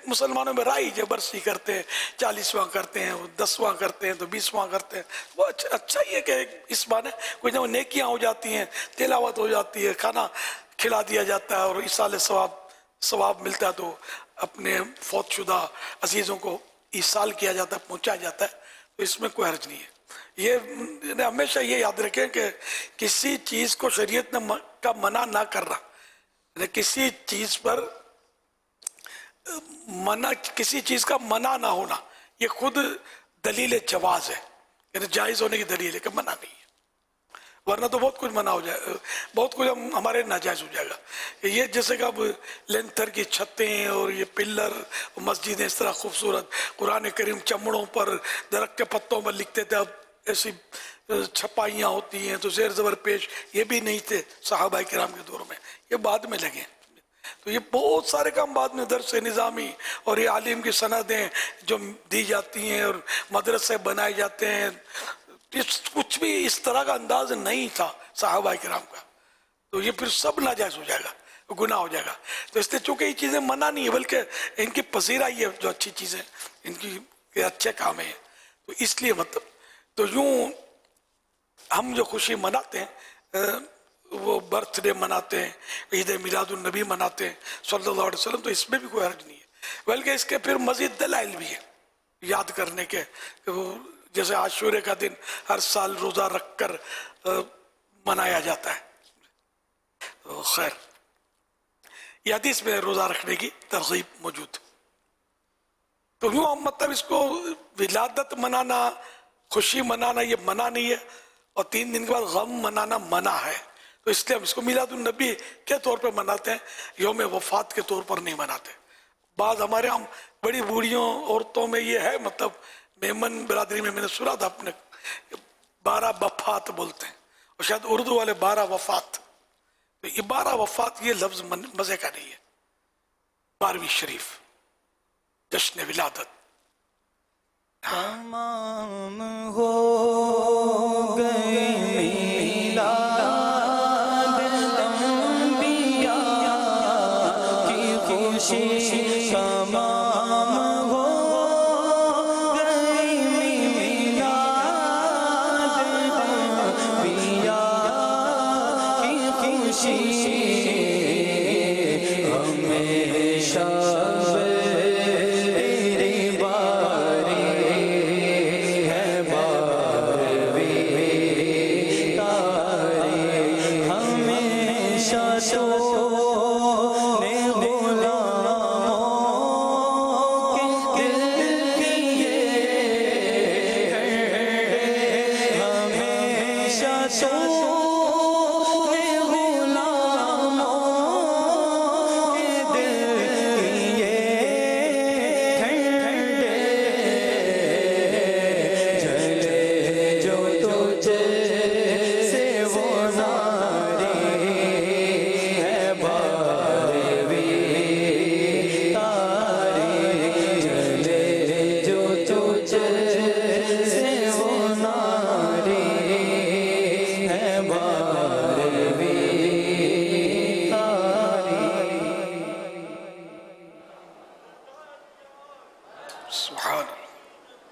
मुसलमानों में राई जबरसी करते हैं, 40वां करते हैं, 10वां करते हैं, तो 20वां करते हैं। वो अच्छा ही है कि इस बहाने कुछ ना नेकियां हो जाती हैं, तिलावत हो जाती है, खाना खिला दिया जाता है और इसाले सवाब मिलता है, तो अपने फौतशुदा अजीज़ों को ईसाल किया जाता है, पहुँचाया जाता है, तो इसमें कोई हर्ज नहीं है। ये हमेशा ये याद रखें कि किसी चीज़ को शरीयत ने का मना ना करना, किसी चीज़ पर मना, किसी चीज़ का मना ना होना, ये खुद दलील जवाज़ है, यानी जायज़ होने की दलील है कि मना नहीं है। वरना तो बहुत कुछ मना हो जाए, बहुत कुछ हमारे नाजायज़ हो जाएगा। ये जैसे कि अब लेंथर की छतें और ये पिल्लर, मस्जिदें इस तरह खूबसूरत, कुरान करीम चमड़ों पर, दरख्त के पत्तों पर लिखते थे, अब ऐसी छपाइयाँ होती हैं, तो ज़ेर ज़बर पेश ये भी नहीं थे सहाबा किराम के दौर में, ये बाद में लगे। तो ये बहुत सारे काम बाद में दर्स निज़ामी और ये आलिम की सनदें जो दी जाती हैं और मदरसे बनाए जाते हैं, कुछ भी इस तरह का अंदाज नहीं था सहाबा किराम का, तो ये फिर सब नाजायज़ हो जाएगा, गुनाह हो जाएगा। तो इसलिए चूँकि ये चीज़ें मना नहीं है, बल्कि इनकी पसीराई है, जो अच्छी चीज़ें इनकी अच्छे काम है, तो इसलिए मतलब तो यूँ हम जो खुशी मनाते हैं, वो बर्थडे मनाते हैं, ईद मिलादुन नबी मनाते हैं सल्लल्लाहु अलैहि वसल्लम, तो इसमें भी कोई हर्ज नहीं है। बल्कि इसके फिर मज़ीद दलाइल भी है याद करने के, वो जैसे आशूरे का दिन हर साल रोज़ा रख कर मनाया जाता है, तो खैर ये हदीस में रोज़ा रखने की तरगीब मौजूद। तो यूँ हम मतलब इसको विलादत मनाना, खुशी मनाना ये मना नहीं है, और 3 दिन के बाद गम मनाना मना है, तो इसलिए हम इसको मिलादुन नबी के तौर पर मनाते हैं, यौम वफ़ात के तौर पर नहीं मनाते। बाद हमारे हम बड़ी बूढ़ियों औरतों में ये है, मतलब मेमन बिरादरी में मैंने सुना था अपने 12 वफ़ात बोलते हैं, और शायद उर्दू वाले 12 वफ़ात, तो ये 12 वफ़ात ये लफ्ज़ मज़े का नहीं है। 12वीं शरीफ जश्न विलादत तमाम हो गए मिलाद अंबिया की खुशी, तमाम हो गई मिलाद अंबिया की खुशी, हमेशा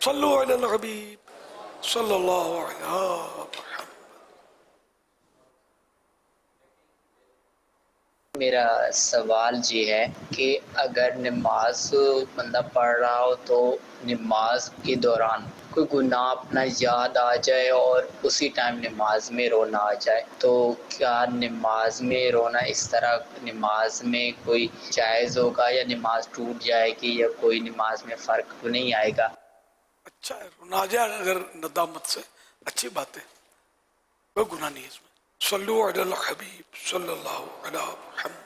सल्लु अलल हबीब सल्लल्लाहु अलैहि वसल्लम। मेरा सवाल जी है कि अगर नमाज बंदा पढ़ रहा हो तो नमाज के दौरान कोई गुनाह अपना याद आ जाए और उसी टाइम नमाज में रोना आ जाए, तो क्या नमाज में रोना इस तरह नमाज में कोई जायज़ होगा या नमाज टूट जाएगी या कोई नमाज में फ़र्क तो नहीं आएगा? अच्छा है, रोना आ जाए अगर नदामत से, अच्छी बात है, कोई गुनाह नहीं है इसमें। सल्लु अलल हबीब सल्लल्लाहु अलैहि वसल्लम।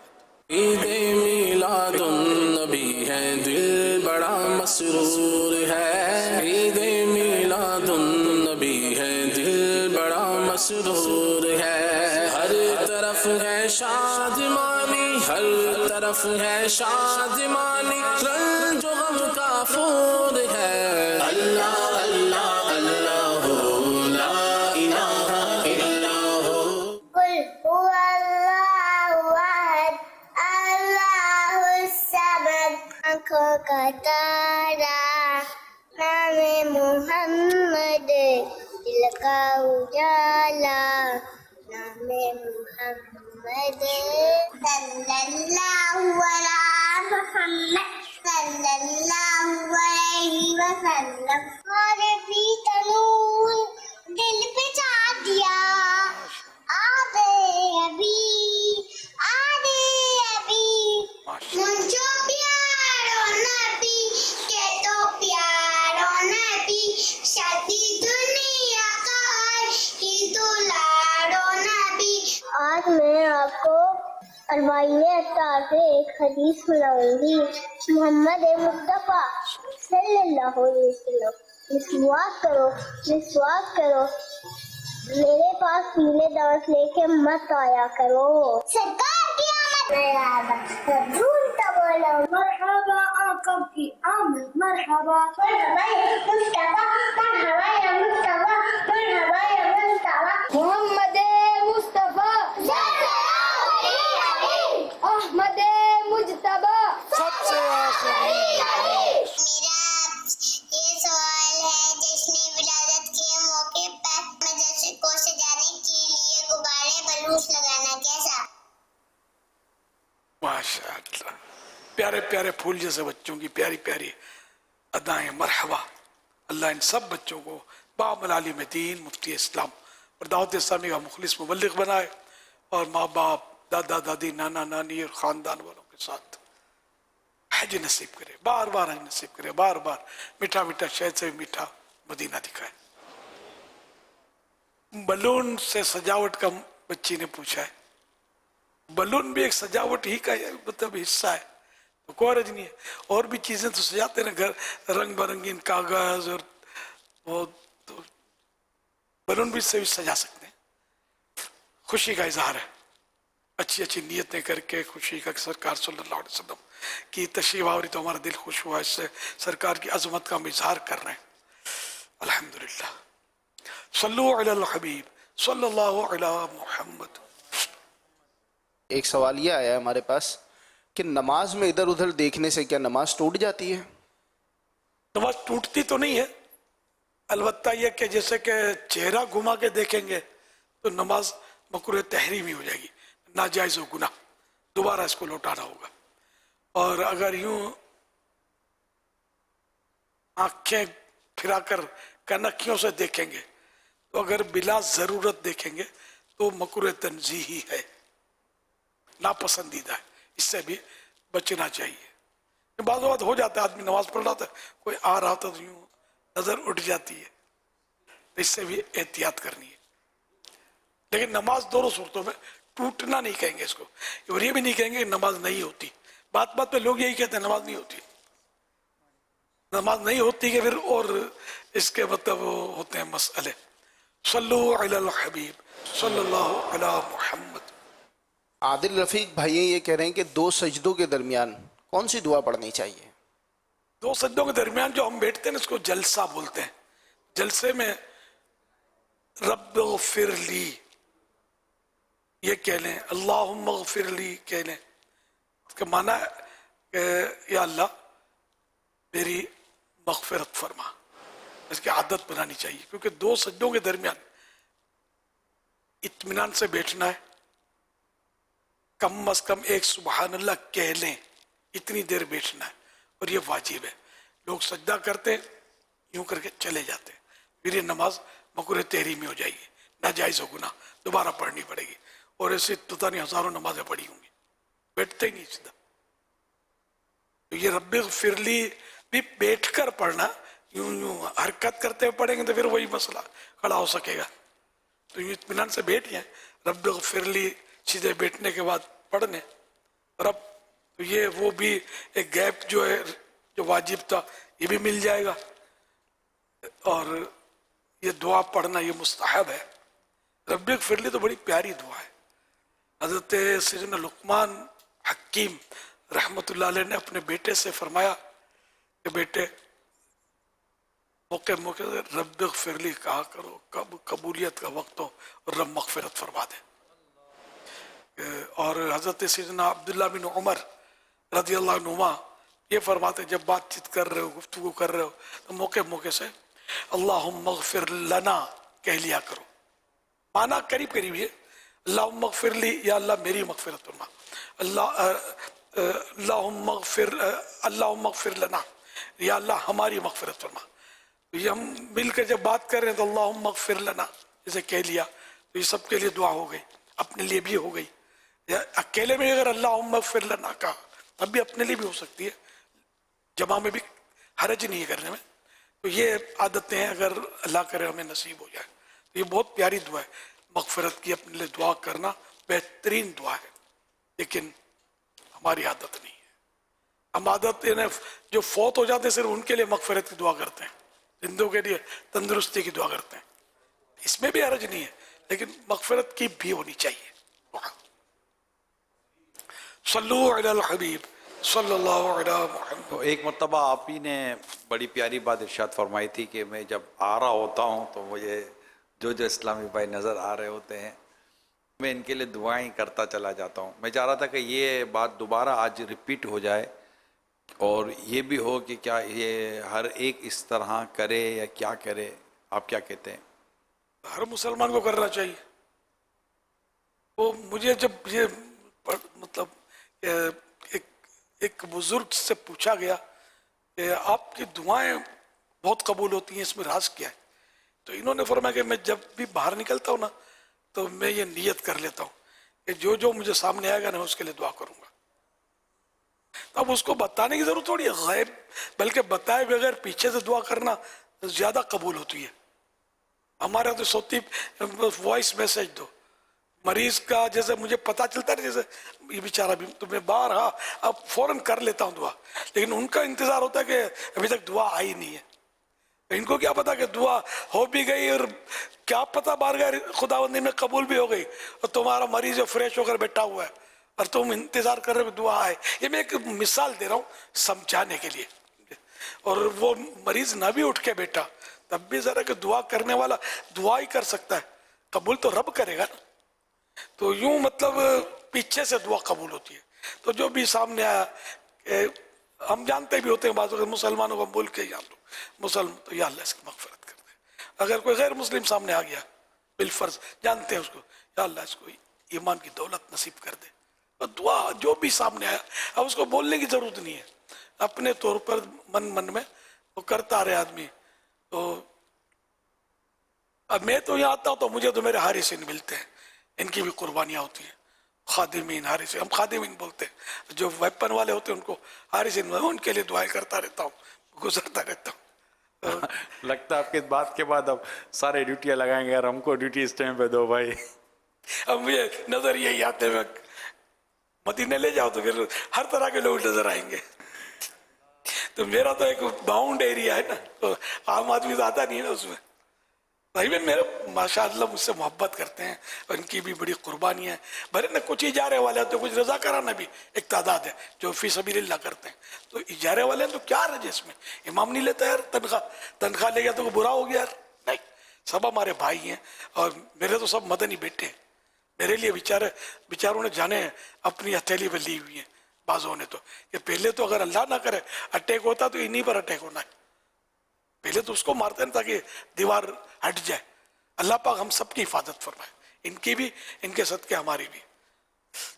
ईद मिलादुन नबी है, दिल बड़ा मसरूर है। ईद मिलादुन नबी है, दिल बड़ा मसरूर है। हर तरफ है शादमानी, हर तरफ है शादमानी, रंग जो गम का फूल है। अल्लाह अल्लाह अल्लाह हो, ला इलाहा इल्ला हो। कुल हुवल्लाहु अहद, अल्लाहुस समद। तारा, नाम मोहम्मद दिल का उजाला, नाम मोहम्मद सल्लल्लाहु अलैहि मोहम्मद सल्लल्लाहु अलैहि वसल्लम। और भी तनूर दिल पे छा दिया, आदे अभी मुझे प्यारो नबी के तो प्यारो नबी, शादी दुनिया का ही दुलारो नबी। आज मैं आपको अरबाईने अत्तार से एक हदीस सुनाऊंगी। मोहम्मद मुस्तफ़ा सल्लल्लाहु अलैहि वसल्लम, विश्वास करो, मेरे पास पीले दांत लेके मत आया करो। सरकार की आमद ढूंढता बोलो मरहबा, आकब की आमद मरहबा, मरहबा या मुस्तफा, मरहबा या मुस्तफा, मरहबा या मुस्तफा। मोहम्मद मुस्तफा अहमद मुजतबा सबसे आखिरी। ये सवाल है जश्न विलादत के मौके पर मदरसे को सजाने के लिए गुब्बारे बलूच लगाना कैसा? माशाअल्लाह, प्यारे प्यारे फूल जैसे बच्चों की प्यारी प्यारी अदाएं। मरहबा, अल्लाह इन सब बच्चों को बामल आलिम दीन, मुफ्ती इस्लाम और दावत इस्लामी का मुखलिस मुबल्लिग बनाए, और माँ बाप, दादा दादी, नाना नानी और ख़ानदान वालों के साथ हज नसीब करे, बार बार हज नसीब करे, बार बार मीठा मीठा शहद से मीठा मदीना दिखाए। बलून से सजावट का बच्ची ने पूछा है। बलून भी एक सजावट ही का मतलब हिस्सा है, तो कोई हर्ज नहीं है। और भी चीजें तो सजाते हैं घर, रंग बिरंगीन कागज और वो, तो बलून भी इससे भी सजा सकते हैं। खुशी का इजहार है, अच्छी अच्छी नीयतें करके खुशी का। सरकार सल्लल्लाहु अलैहि वसल्लम की तशरीफ आवरी तो हमारा दिल खुश हुआ, इससे सरकार की अजमत का हम इजहार कर रहे हैं। अल्हम्दुलिल्लाह। सल्लु अलल हबीब सल्लल्लाहु अला मुहम्मद। एक सवाल ये आया है हमारे पास कि नमाज में इधर उधर देखने से क्या नमाज टूट जाती है? नमाज टूटती तो नहीं है, अलबत्ता यह कि जैसे कि चेहरा घुमा के देखेंगे तो नमाज मकरूह तहरीमी हो जाएगी, नाजायज हो गुनाह, दोबारा इसको लौटाना होगा। और अगर यूं आंखें फिराकर कनखियों से देखेंगे, तो अगर बिला जरूरत देखेंगे तो मकरूह तंजीही है, नापसंदीदा है, इससे भी बचना चाहिए। बाज़ बात हो जाता है, आदमी नमाज पढ़ रहा था, कोई आ रहा था तो यूं नजर उठ जाती है, तो इससे भी एहतियात करनी है। लेकिन नमाज दोनों सूरतों में टूटना नहीं कहेंगे इसको, और ये भी नहीं कहेंगे कि नमाज नहीं होती। बात बात पे लोग यही कहते हैं नमाज नहीं होती, नमाज नहीं होती कि फिर और इसके मतलब होते हैं मसले। सल्लु अलल हबीब सल्लल्लाहु अला मुहम्मद। आदिल रफीक भाई ये कह रहे हैं कि दो सजदों के दरमियान कौन सी दुआ पढ़नी चाहिए? दो सजदों के दरमियान जो हम बैठते हैं इसको जलसा बोलते हैं। जलसे में रब्बिग़फिरली ये कह लें, अल्लाहुम्मा ग़फिरली कह लें। इसका माना है या अल्लाह मेरी मग़फ़िरत फरमा। इसकी आदत बनानी चाहिए, क्योंकि दो सजदों के दरमियान इत्मीनान से बैठना है। कम अज कम एक सुबहान अल्लाह कह लें, इतनी देर बैठना है, और ये वाजिब है। लोग सजदा करते यूं करके चले जाते, फिर ये नमाज मकरूह तहरीमी हो जाएगी, नाजायज़ हो गुनाह, दोबारा पढ़नी पड़ेगी। और ऐसे पता नहीं हजारों नमाजें पढ़ी होंगी, बैठते ही नहीं सीधा। तो ये रब्बिग़फिरली भी बैठकर पढ़ना, यूं यूं हरकत करते हुए पढ़ेंगे तो फिर वही मसला खड़ा हो सकेगा। तो यूं इत्मीनान से बैठ जाए, रब्बिग़फिरली सीधे बैठने के बाद पढ़ने रब, तो ये वो भी एक गैप जो है जो वाजिब था ये भी मिल जाएगा। और ये दुआ पढ़ना ये मुस्तहब है। रब्बिग़फिरली तो बड़ी प्यारी दुआ है। हज़रत सैयदना लुक़मान हकीम रहमतुल्लाह अलैह ने अपने बेटे से फरमाया कि बेटे मौके मौके रब्बिग़फिरली कहा करो, कब कबूलियत का वक्त हो और रब मग़फ़िरत फरमा दे। और हज़रत सैयदना अब्दुल्लाह बिन उमर रज़ियल्लाहु अन्हुमा ये फरमाते जब बातचीत कर रहे हो, गुफ्तगू कर रहे हो, तो मौके मौके से अल्लाहुम्मा अग़फ़िर लना कह लिया करो। माना करीब करीब ये अल्लाहुम्मा अग़फ़िर ली, या अल्लाह मेरी मग़फ़िरत फरमा, अल्लाहुम्मा अग़फ़िर लना, या अल्लाह हमारी मग़फ़िरत फरमा। तो ये हम मिलकर जब बात कर रहे हैं तो अल्लाहुम्मा अग़फ़िर लना जैसे कह लिया, तो ये सबके लिए दुआ हो गई, अपने लिए भी हो गई। या अकेले में अगर अल्लाहुम्मा अग़फ़िर लना कहा तब भी अपने लिए भी हो सकती है, जमा में भी हरज नहीं है करने में। तो ये आदतें हैं, अगर अल्लाह करे हमें नसीब हो जाए तो ये बहुत प्यारी दुआ है। मग़फ़िरत की अपने लिए दुआ करना बेहतरीन दुआ है, लेकिन हमारी आदत नहीं है। हम आदत जो फौत हो जाते हैं सिर्फ उनके लिए मग़फ़िरत की दुआ करते हैं, जिंदों के लिए तंदुरुस्ती की दुआ करते हैं, इसमें भी हरज नहीं है, लेकिन मग़फ़िरत की भी होनी चाहिए। सल्लु अलल हबीब सल्लल्लाहु अलैहि वसल्लम। तो एक मरतबा आप ही ने बड़ी प्यारी बात इरशाद फरमाई थी कि मैं जब आ रहा होता हूँ तो मुझे जो जो इस्लामी भाई नज़र आ रहे होते हैं मैं इनके लिए दुआएं करता चला जाता हूँ। मैं चाह रहा था कि ये बात दोबारा आज रिपीट हो जाए और ये भी हो कि क्या ये हर एक इस तरह करे या क्या करे, आप क्या कहते हैं? हर मुसलमान को करना चाहिए। वो मुझे जब ये मतलब एक बुजुर्ग से पूछा गया कि आपकी दुआएं बहुत कबूल होती हैं, इसमें राज क्या है? तो इन्होंने फरमाया कि मैं जब भी बाहर निकलता हूँ ना तो मैं ये नियत कर लेता हूँ कि जो जो मुझे सामने आएगा ना उसके लिए दुआ करूँगा। तो अब उसको बताने की जरूरत थोड़ी है, गैब बल्कि बताए बगैर पीछे से दुआ करना ज़्यादा कबूल होती है। हमारा तो सोती वॉइस मैसेज दो मरीज का, जैसे मुझे पता चलता है जैसे ये बेचारा भी, तो मैं बाहर अब फौरन कर लेता हूँ दुआ, लेकिन उनका इंतजार होता है कि अभी तक दुआ आई नहीं है। इनको क्या पता कि दुआ हो भी गई और क्या पता बारगाह खुदावंदी में कबूल भी हो गई और तुम्हारा मरीज फ्रेश होकर बैठा हुआ है और तुम इंतजार कर रहे हो दुआ आए। ये मैं एक मिसाल दे रहा हूँ समझाने के लिए। और वो मरीज ना भी उठ के बैठा तब भी जरा कि दुआ करने वाला दुआ ही कर सकता है, कबूल तो रब करेगा ना। तो यूं मतलब पीछे से दुआ कबूल होती है। तो जो भी सामने आया, हम जानते भी होते हैं बात, मुसलमानों को बोल के या मुसलमान तो या अल्लाह इसकी मग़फ़िरत कर दे। अगर कोई गैर मुस्लिम सामने आ गया बिलफर्ज जानते हैं उसको, या अल्लाह इसको ईमान की दौलत नसीब कर दे। तो दुआ जो भी सामने आया, अब उसको बोलने की जरूरत नहीं है, अपने तौर पर मन में वो करता रहे आदमी। तो अब मैं तो यहाँ आता हूँ तो मुझे तो मेरे हारिसिन मिलते हैं, इनकी भी कुर्बानियाँ होती हैं। खादिमीन हारिसिन, हम खादिमीन बोलते हैं, जो वेपन वाले होते हैं उनको हारिसिन, उनके लिए दुआएं करता रहता हूँ, गुजरता रहता हूँ। लगता है आपके बात के बाद अब सारे ड्यूटियाँ लगाएंगे यार, हमको ड्यूटी इस टाइम पे दो भाई। अब मुझे नजर यही आते हैं, मदीने ले जाओ तो फिर हर तरह के लोग नजर आएंगे। तो मेरा तो एक बाउंड एरिया है ना, तो आम आदमी तो आता नहीं है ना उसमें। भाई बहन मेरे माशाअल्लाह मुझसे मोहब्बत करते हैं और इनकी भी बड़ी कुर्बानियाँ हैं। भले ना कुछ इजारे वाले होते हैं, कुछ रजा कराना भी एक तादाद है जो फी सबीलिल्लाह करते हैं। तो इजारे वाले हैं तो क्या रहे इसमें, इमाम नहीं लेता यार तनख्वाह ले गया तो बुरा हो गया यार, नहीं। सब हमारे भाई हैं और मेरे तो सब मदनी बेटे हैं। मेरे लिए बेचारों ने जाने अपनी हथेली पर ली हुई है बाजों ने। तो ये पहले तो अगर अल्लाह ना करे अटैक होता तो इन्हीं पर अटैक होना है, पहले तो उसको मारते हैं ताकि दीवार हट जाए। अल्लाह पाक हम सबकी हिफाजत फरमाए, इनकी भी, इनके सदके हमारी भी।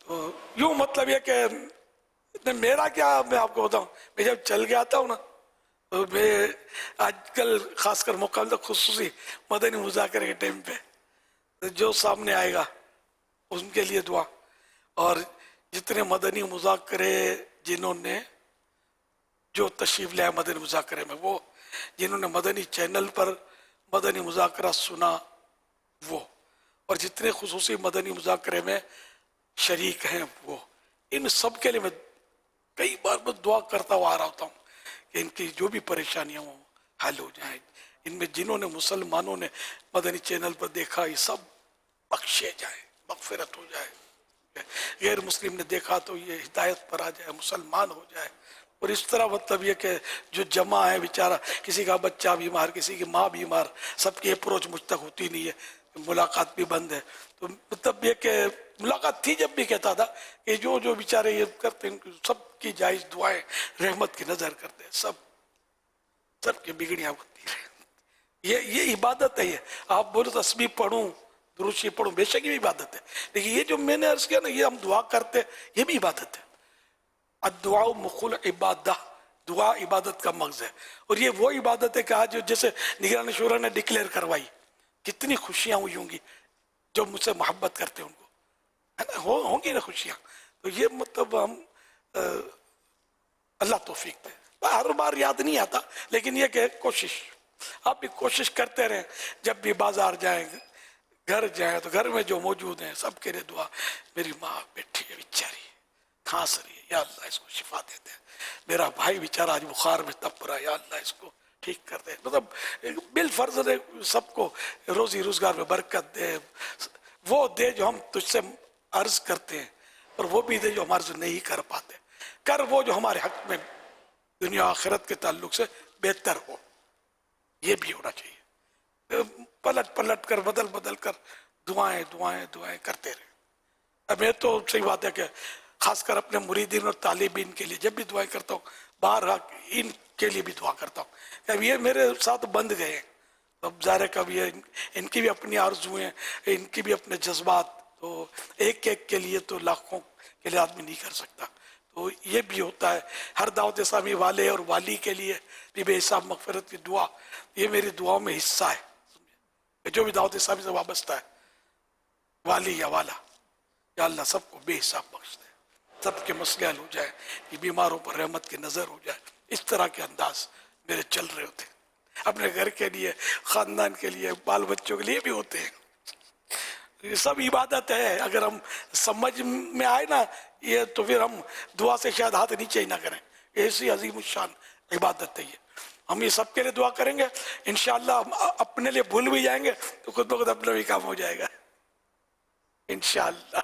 तो यूं मतलब ये कि मेरा क्या, मैं आपको बताऊं, मैं जब चल के आता हूँ ना तो मैं आजकल खासकर मौका मिलता खुसूसी मदनी मुज़ाकरे के टाइम पे जो सामने आएगा उनके लिए दुआ। और जितने मदनी मुज़ाकरे जिन्होंने जो तशरीफ़ लाया मदनी मुज़ाकरे में, वो जिन्होंने मदनी चैनल पर मदनी मुज़ाकरा सुना वो, और जितने खुसूसी मदनी मुज़ाकरे में शरीक हैं वो, इन सब के लिए मैं कई बार मैं दुआ करता हुआ आ रहा होता हूँ कि इनकी जो भी परेशानियाँ वो हल हो जाए। इनमें जिन्होंने मुसलमानों ने मदनी चैनल पर देखा ये सब बख्शे जाए, मग़फ़िरत हो जाए। गैर मुस्लिम ने देखा तो ये हिदायत पर आ जाए, मुसलमान हो जाए। और इस तरह मतलब ये कि जो जमा है बेचारा, किसी का बच्चा बीमार, किसी की माँ बीमार, सबकी अप्रोच मुझ तक होती नहीं है, मुलाकात भी बंद है। तो मतलब ये कि मुलाकात थी जब भी कहता था कि जो जो बेचारे ये करते हैं सब सबकी जायज दुआएं रहमत की नजर करते हैं, सबकी बिगड़ियां बनती रहे। ये इबादत है। ये आप बोलो तस्बीह पढ़ूं, दुरूद शरीफ पढ़ूं, बेशक ये इबादत है, लेकिन ये जो मैंने अर्ज किया ना, ये हम दुआ करते हैं, ये भी इबादत है। अद्दुआ मुखुल इबादा, दुआ इबादत का मगज है। और ये वो इबादत है कि आज जैसे निगरानी शूरा ने डिक्लेयर करवाई, कितनी खुशियां हुई होंगी जो मुझसे मोहब्बत करते हैं उनको, है ना, होंगी ना खुशियां। तो ये मतलब हम अल्लाह तौफीक दे। हर बार याद नहीं आता, लेकिन ये कि कोशिश, आप भी कोशिश करते रहें। जब भी बाजार जाएं, घर जाएं, तो घर में जो मौजूद हैं सबके लिए दुआ। मेरी माँ बैठी है बेचारी, खांस रही है, या अल्लाह इसको शिफा दे दे। मेरा भाई बेचारा आज बुखार में तप रहा है, या अल्लाह इसको ठीक कर दे। मतलब बिल फर्ज दे, सबको रोजी रोजगार में बरकत दे, वो दे जो हम तुझसे अर्ज करते हैं, और वो भी दे जो हमारे से नहीं कर पाते। कर वो जो हमारे हक में दुनिया आखिरत के ताल्लुक से बेहतर हो, ये भी होना चाहिए। पलट पलट कर, बदल बदल कर दुआएं दुआएं दुआएं करते रहे। अब ये तो सही बात है कि खासकर अपने मुरीदीन और तालिबीन के लिए जब भी दुआएं करता हूँ, बाहर इनके लिए भी दुआ करता हूँ। अब ये मेरे साथ बंध गए हैं, अब ज़ाहिर है कभी इनकी भी अपनी आरज़ुएं हैं, इनकी भी अपने जज्बात, तो एक एक के लिए तो लाखों के लिए आदमी नहीं कर सकता। तो ये भी होता है। हर दावत इस्लामी वाले और वाली के लिए भी बेहिसाब मगफिरत की दुआ, ये मेरी दुआओं में हिस्सा है। जो भी दावत इस्लामी से वाबस्ता है, वाली या वाला, या अल्लाह सबको बेहिसाब बख्श दे, सबके मसले हल हो जाए, कि बीमारों पर रहमत की नज़र हो जाए। इस तरह के अंदाज मेरे चल रहे होते, अपने घर के लिए, ख़ानदान के लिए, बाल बच्चों के लिए भी होते हैं। ये सब इबादत है। अगर हम समझ में आए ना ये, तो फिर हम दुआ से शायद हाथ नीचे ही ना करें। ऐसी अजीम शान इबादत है ये। हम ये सबके लिए दुआ करेंगे, इंशाअल्लाह हम अपने लिए भूल भी जाएंगे तो खुद ब खुद अपना भी काम हो जाएगा इंशाअल्लाह।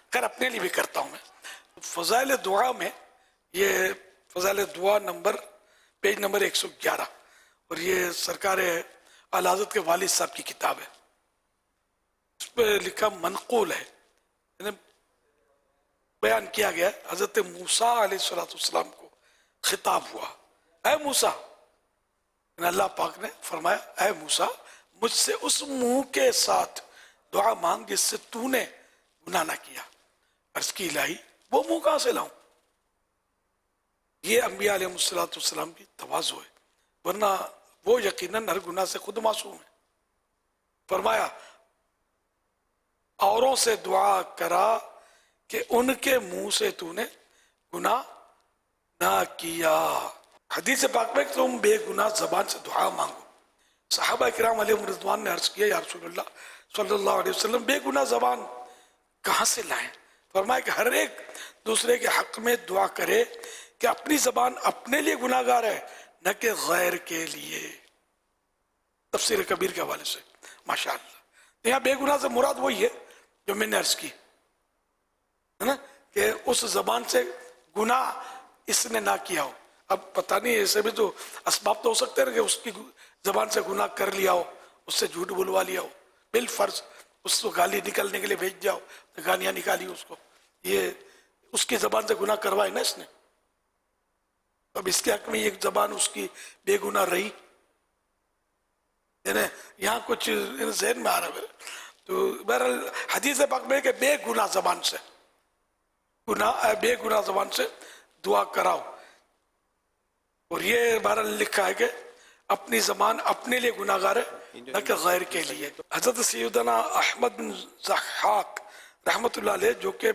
खैर अपने लिए भी करता हूँ मैं। फ़ज़ाइल दुआ में ये फ़ज़ाइल दुआ पेज नंबर 111, और ये सरकार आला हज़रत के वालिद साहब की किताब है। इस पर लिखा मनक़ूल है, बयान किया गया हज़रत मूसा अलैहिस्सलाम को खिताब हुआ, ऐ मूसा, अल्लाह पाक ने फरमाया, ऐ मूसा, मुझसे उस मुंह के साथ दुआ मांग जिससे तूने गुनाह ना किया। अर्ज़ की इलाही, वो मुंह कहाँ से लाऊं? ये अंबिया अलैहिस्सलाम की तवाज़ु है, वरना वो यकीनन हर गुनाह से खुद मासूम है। फरमाया, औरों से दुआ करा कि उनके मुंह से तूने गुनाह ना किया। हदीस पाक में तुम बेगुनाह जबान से दुआ मांगो। सहाबा किराम अलैहिम रिज़वान ने अर्ज किया, या रसूलल्लाह सल्लल्लाहु अलैहि वसल्लम, बेगुनाह जबान कहाँ से लाएं? फरमाया कि हर एक दूसरे के हक में दुआ करे कि अपनी जबान अपने लिए गुनाहगार है, न कि गैर के लिए। तफसीर कबीर के हवाले से माशाअल्लाह। यहाँ बेगुनाह से मुराद वही है जो मैंने अर्ज की है ना, कि उस जबान से गुनाह इसने ना किया हो। अब पता नहीं, ऐसे भी तो असबाब तो हो सकते हैं कि उसकी जबान से गुनाह कर लिया हो, उससे झूठ बुलवा लिया हो, बिल फर्ज उसको गाली निकलने के लिए भेज जाओ तो गालियाँ निकाली उसको, ये उसकी जबान से गुनाह करवाए ना इसने। अब इसके हक में एक जबान उसकी बेगुनाह रही, यहाँ कुछ ज़हन में आ रहा है मेरे। तो बहरहाल हदीस पाक में कि बेगुनाह जबान से बेगुनाह जबान से दुआ कराओ। और ये बहरहाल लिखा है कि अपनी जबान अपने लिए गुनाहगार है, न कि गैर के लिए। हज़रत सैयदना अहमद बिन ज़हाक रहमतुल्लाह अलैह, जो कि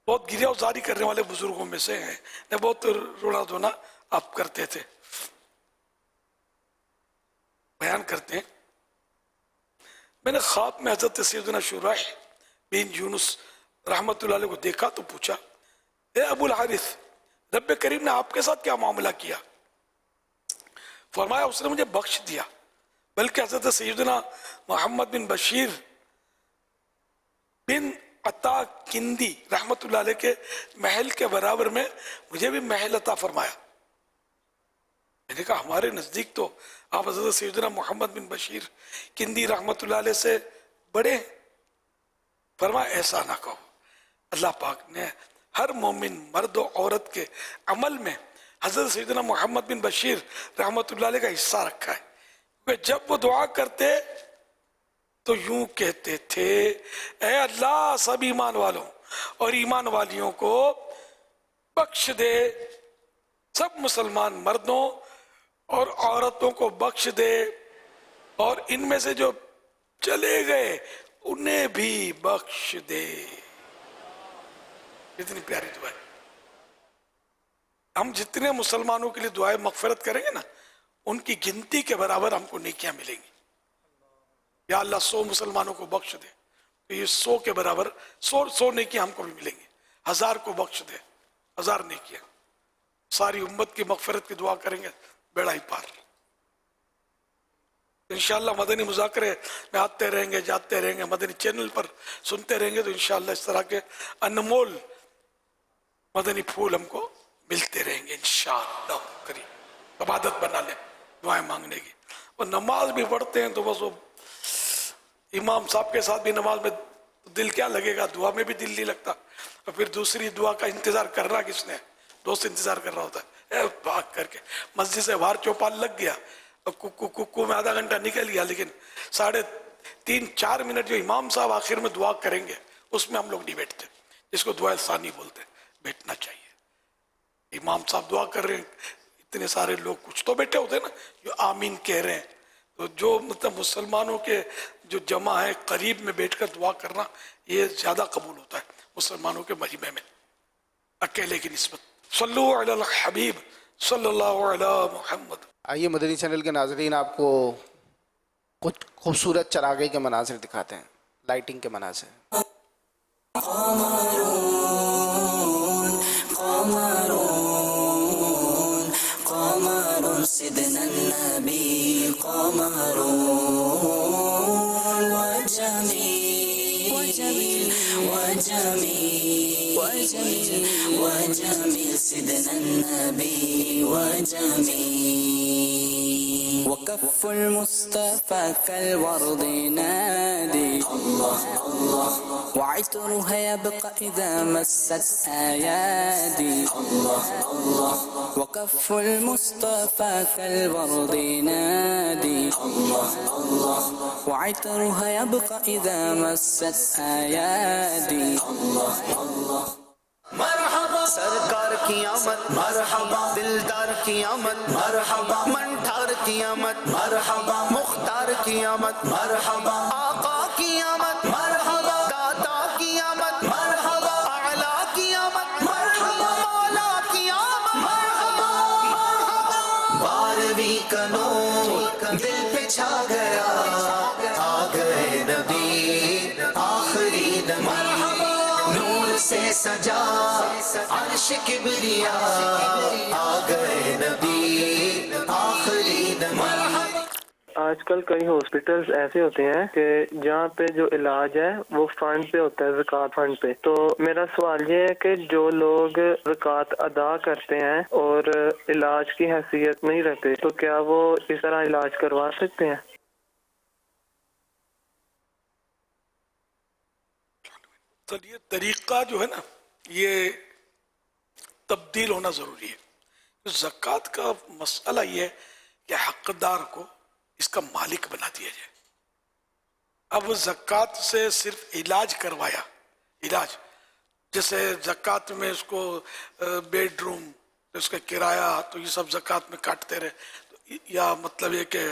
बहुत गिरिया उजारी करने वाले बुजुर्गों में से हैं, ने बहुत रोना धोना आप करते थे, बयान करते हैं, मैंने ख्वाब में हज़रत सैयदना शुराह बिन यूनुस रहमतुल्लाह अलैह को देखा तो पूछा, ए अबुल हारिस, रब्बे करीम ने आपके साथ क्या मामला किया? फरमाया, उसने मुझे बख्श दिया, बल्कि हज़रत सैयदना मोहम्मद बिन बशीर बिन अता किंदी रहमतुल्लाह अलैह के महल के बराबर में मुझे भी महल अता फरमाया। मैंने कहा, हमारे नज़दीक तो आप हज़रत सैयदना मोहम्मद बिन बशीर किंदी रहमतुल्लाह अलैह से बड़े हैं। फरमाया, ऐसा ना कहो, अल्लाह पाक ने ہر مومن مرد و عورت کے عمل میں حضرت سیدنا محمد بن بشیر رحمۃ اللہ علیہ کا حصہ رکھا ہے. کہ جب وہ دعا کرتے تو یوں کہتے تھے اے اللہ سب ایمان والوں اور ایمان والیوں کو بخش دے، سب مسلمان مردوں اور عورتوں کو بخش دے، اور ان میں سے جو چلے گئے انہیں بھی بخش دے. اتنی پیاری دعا ہے. ہم جتنے مسلمانوں کے لیے دعائیں مغفرت کریں گے نا، ان کی گنتی کے برابر ہم کو نیکیاں ملیں گی. یا اللہ 100 مسلمانوں کو بخش دے تو یہ 100 کے برابر 100 نیکیاں ہم کو بھی ملیں گی. 1000 کو بخش دے 1000 نیکیاں. ساری امت کی مغفرت کی دعا کریں گے، بیڑا ہی پار. انشاءاللہ مدنی مذاکرے میں آتے رہیں گے، جاتے رہیں گے، مدنی چینل پر سنتے رہیں گے تو انشاءاللہ اس طرح کے انمول مدنی پھول ہم کو ملتے رہیں گے انشاءاللہ کریم. عبادت بنا لیں دعائیں مانگنے کی. اور نماز بھی پڑھتے ہیں تو بس وہ امام صاحب کے ساتھ بھی نماز میں دل کیا لگے گا، دعا میں بھی دل نہیں لگتا. اور پھر دوسری دعا کا انتظار کرنا کس نے؟ دوست انتظار کر رہا ہوتا ہے. بھاگ کر کے مسجد سے باہر چوپال لگ گیا، ککو میں آدھا گھنٹہ نکل گیا، لیکن 3.5-4 منٹ جو امام صاحب آخر میں دعا کریں گے اس میں ہم لوگ نہیں بیٹھتے، جس کو دعا ثانی بولتے ہیں. بیٹھنا چاہیے. امام صاحب دعا کر رہے ہیں، اتنے سارے لوگ کچھ تو بیٹھے ہوتے ہیں نا جو آمین کہہ رہے ہیں. تو جو مطلب مسلمانوں کے جو جمع ہے قریب میں بیٹھ کر دعا کرنا یہ زیادہ قبول ہوتا ہے مسلمانوں کے مجمع میں اکیلے کی نسبت. صلو علی الحبیب صلی اللہ علی محمد. آئیے مدنی چینل کے ناظرین آپ کو کچھ خوبصورت چراغائی کے مناظر دکھاتے ہیں، لائٹنگ کے مناظر. قمر سيدنا النبي قمر وجميل وجميل وجميل وجميل وجميل سيدنا النبي وجميل وكف المصطفى كالورد نادي الله الله وعطرها يبقى إذا مست أيادي الله الله وكف المصطفى كالورد نادي الله الله وعطرها يبقى إذا مست أيادي الله الله مرحبا سرکار کی آمد مرحبا دلدار کی آمد مرحبا منٹھار کی آمد مرحبا مختار کی آمد مرحبا آقا کی آمد مرحبا داتا کی آمد مرحبا اعلیٰ کی آمد مرحبا مولا کی آمد مرحبا بارہویں کا نور دل پہ چھا گیا، آ گئے نبی آخری نبی، نور سے سجا عرش کبریا، آ گئے نبی آخری نبی. آج کل کئی ہاسپٹلز ایسے ہوتے ہیں کہ جہاں پہ جو علاج ہے وہ فنڈ پہ ہوتا ہے، زکوٰۃ فنڈ پہ. تو میرا سوال یہ ہے کہ جو لوگ زکوٰۃ ادا کرتے ہیں اور علاج کی حیثیت نہیں رکھتے تو کیا وہ اس طرح علاج کروا سکتے ہیں؟ تو یہ طریقہ جو ہے نا یہ تبدیل ہونا ضروری ہے. زکوٰۃ کا مسئلہ یہ ہے کہ حقدار کو اس کا مالک بنا دیا جائے. اب زکوٰۃ سے صرف علاج کروایا، علاج جیسے زکوٰۃ میں اس کو بیڈ روم، اس کا کرایہ تو یہ سب زکوٰۃ میں کاٹتے رہے، یا مطلب یہ کہ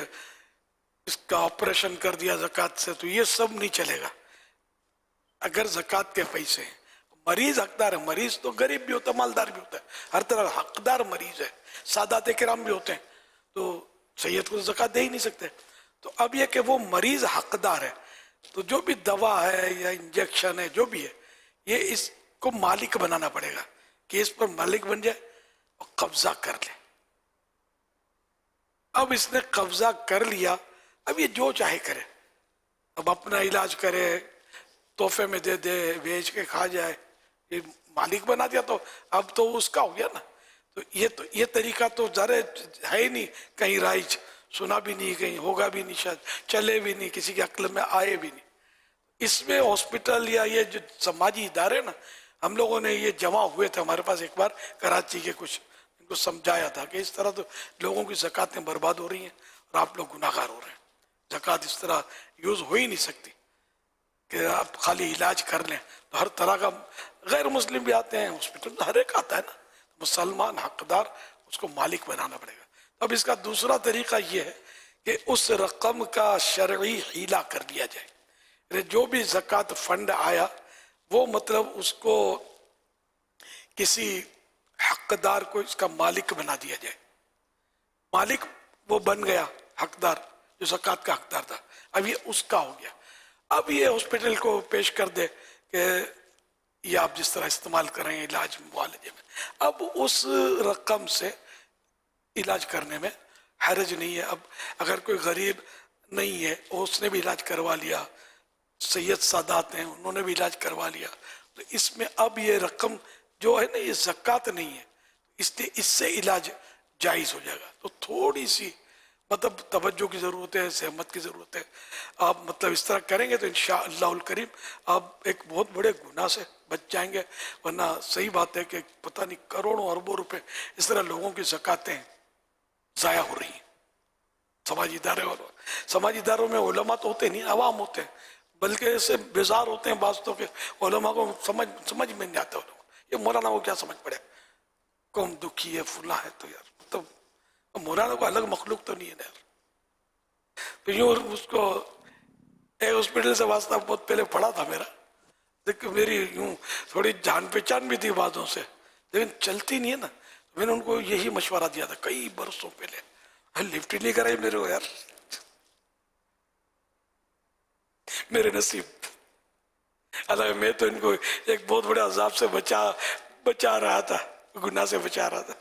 اس کا آپریشن کر دیا زکوٰۃ سے، تو یہ سب نہیں چلے گا. اگر زکوٰۃ کے پیسے ہیں، مریض حقدار ہے. مریض تو غریب بھی ہوتا ہے، مالدار بھی ہوتا ہے، ہر طرح حقدار مریض ہے. سادات کرام بھی ہوتے ہیں، تو سید کو زکوٰۃ دے ہی نہیں سکتے. تو اب یہ کہ وہ مریض حقدار ہے، تو جو بھی دوا ہے یا انجیکشن ہے جو بھی ہے، یہ اس کو مالک بنانا پڑے گا کہ اس پر مالک بن جائے اور قبضہ کر لے. اب اس نے قبضہ کر لیا، اب یہ جو چاہے کرے، اب اپنا علاج کرے، تحفے میں دے دے، بیچ کے کھا جائے، یہ مالک بنا دیا تو اب تو اس کا ہو گیا نا. تو یہ طریقہ تو ذرا ہے ہی نہیں، کہیں رائج سنا بھی نہیں، کہیں ہوگا بھی نہیں، شاید چلے بھی نہیں، کسی کے عقل میں آئے بھی نہیں. اس میں ہاسپٹل یا یہ جو سماجی ادارے نا हम लोगों ने ये जमा हुए थे हमारे पास एक बार कराची के कुछ, इनको समझाया था कि इस तरह तो लोगों की ज़कातें बर्बाद हो रही हैं और आप लोग गुनाहगार हो रहे हैं। ज़कात इस तरह यूज़ हो ही नहीं सकती कि आप खाली इलाज कर लें। तो हर तरह का गैर मुस्लिम भी आते हैं हॉस्पिटल, हर एक आता है ना, मुसलमान हकदार उसको मालिक बनाना पड़ेगा। अब इसका दूसरा तरीका ये है कि उस रकम का शरई हीला कर दिया जाए। जो भी ज़कात फंड आया वो मतलब उसको किसी हकदार को इसका मालिक बना दिया जाए। मालिक वो बन गया हकदार, जो ज़कात का हकदार था, अब ये उसका हो गया। अब ये हॉस्पिटल को पेश कर दे कि ये आप जिस तरह इस्तेमाल करें इलाज मुआलजे में, अब उस रकम से इलाज करने में हरज नहीं है। अब अगर कोई गरीब नहीं है उसने भी इलाज करवा लिया, सैयद सादात हैं उन्होंने भी इलाज करवा लिया, तो इसमें अब ये रकम जो है ना ये ज़कात नहीं है, इसलिए इससे इलाज जायज़ हो जाएगा। तो थोड़ी सी मतलब तवज्जो की ज़रूरत है, सहमत की ज़रूरत है। आप मतलब इस तरह करेंगे तो इंशाअल्लाहुल करीम आप एक बहुत बड़े गुनाह से बच जाएंगे। वरना सही बात है कि पता नहीं करोड़ों अरबों रुपए इस तरह लोगों की ज़कातें ज़ाया हो रही हैं। समाजी इदारों में उलमा तो होते नहीं, अवाम होते हैं, बल्कि ऐसे बेजार होते हैं बाज़ तो कि उलमा को समझ में नहीं आता। ये मौलाना को क्या समझ पड़े, कौम दुखी है फुला है, तो यार मतलब मौलाना को अलग मखलूक तो नहीं है यार। तो यूँ उसको एक हॉस्पिटल से वास्ता बहुत पहले पड़ा था मेरा, देखो मेरी यूँ थोड़ी जान पहचान भी थी बातों से, लेकिन चलती नहीं है ना। मैंने उनको यही मशवरा दिया था कई बरसों पहले, लिफ्ट ही नहीं कराई मेरे को यार, मेरे नसीब। अलग मैं तो इनको एक बहुत बड़े अजाब से बचा रहा था, गुनाह से बचा रहा था।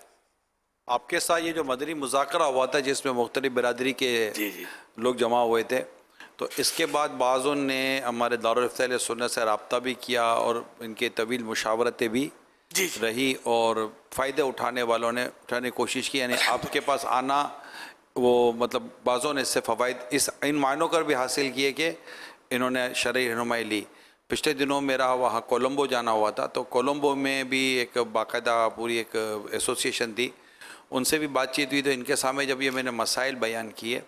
आपके साथ ये जो मदनी मुज़ाकरा हुआ था जिसमें मुख्तलिफ बिरादरी के लोग जमा हुए थे, तो इसके बाद बाज़ों ने हमारे दारुल इफ्ता अहले सुन्नत से रब्ता भी किया और इनके तवील मुशावरतें भी रही और फ़ायदे उठाने वालों ने उठाने की कोशिश की। यानी आपके पास आना वो मतलब बाज़ों ने इससे फ़वाइद इस इन मायनों कर भी हासिल किए कि इन्होंने शरई रहनुमाई ली। पिछले दिनों मेरा वहाँ कोलंबो जाना हुआ था, तो कोलंबो में भी एक बाकायदा पूरी एक एसोसिएशन थी, उनसे भी बातचीत हुई। तो इनके सामने जब ये मैंने मसाइल बयान किए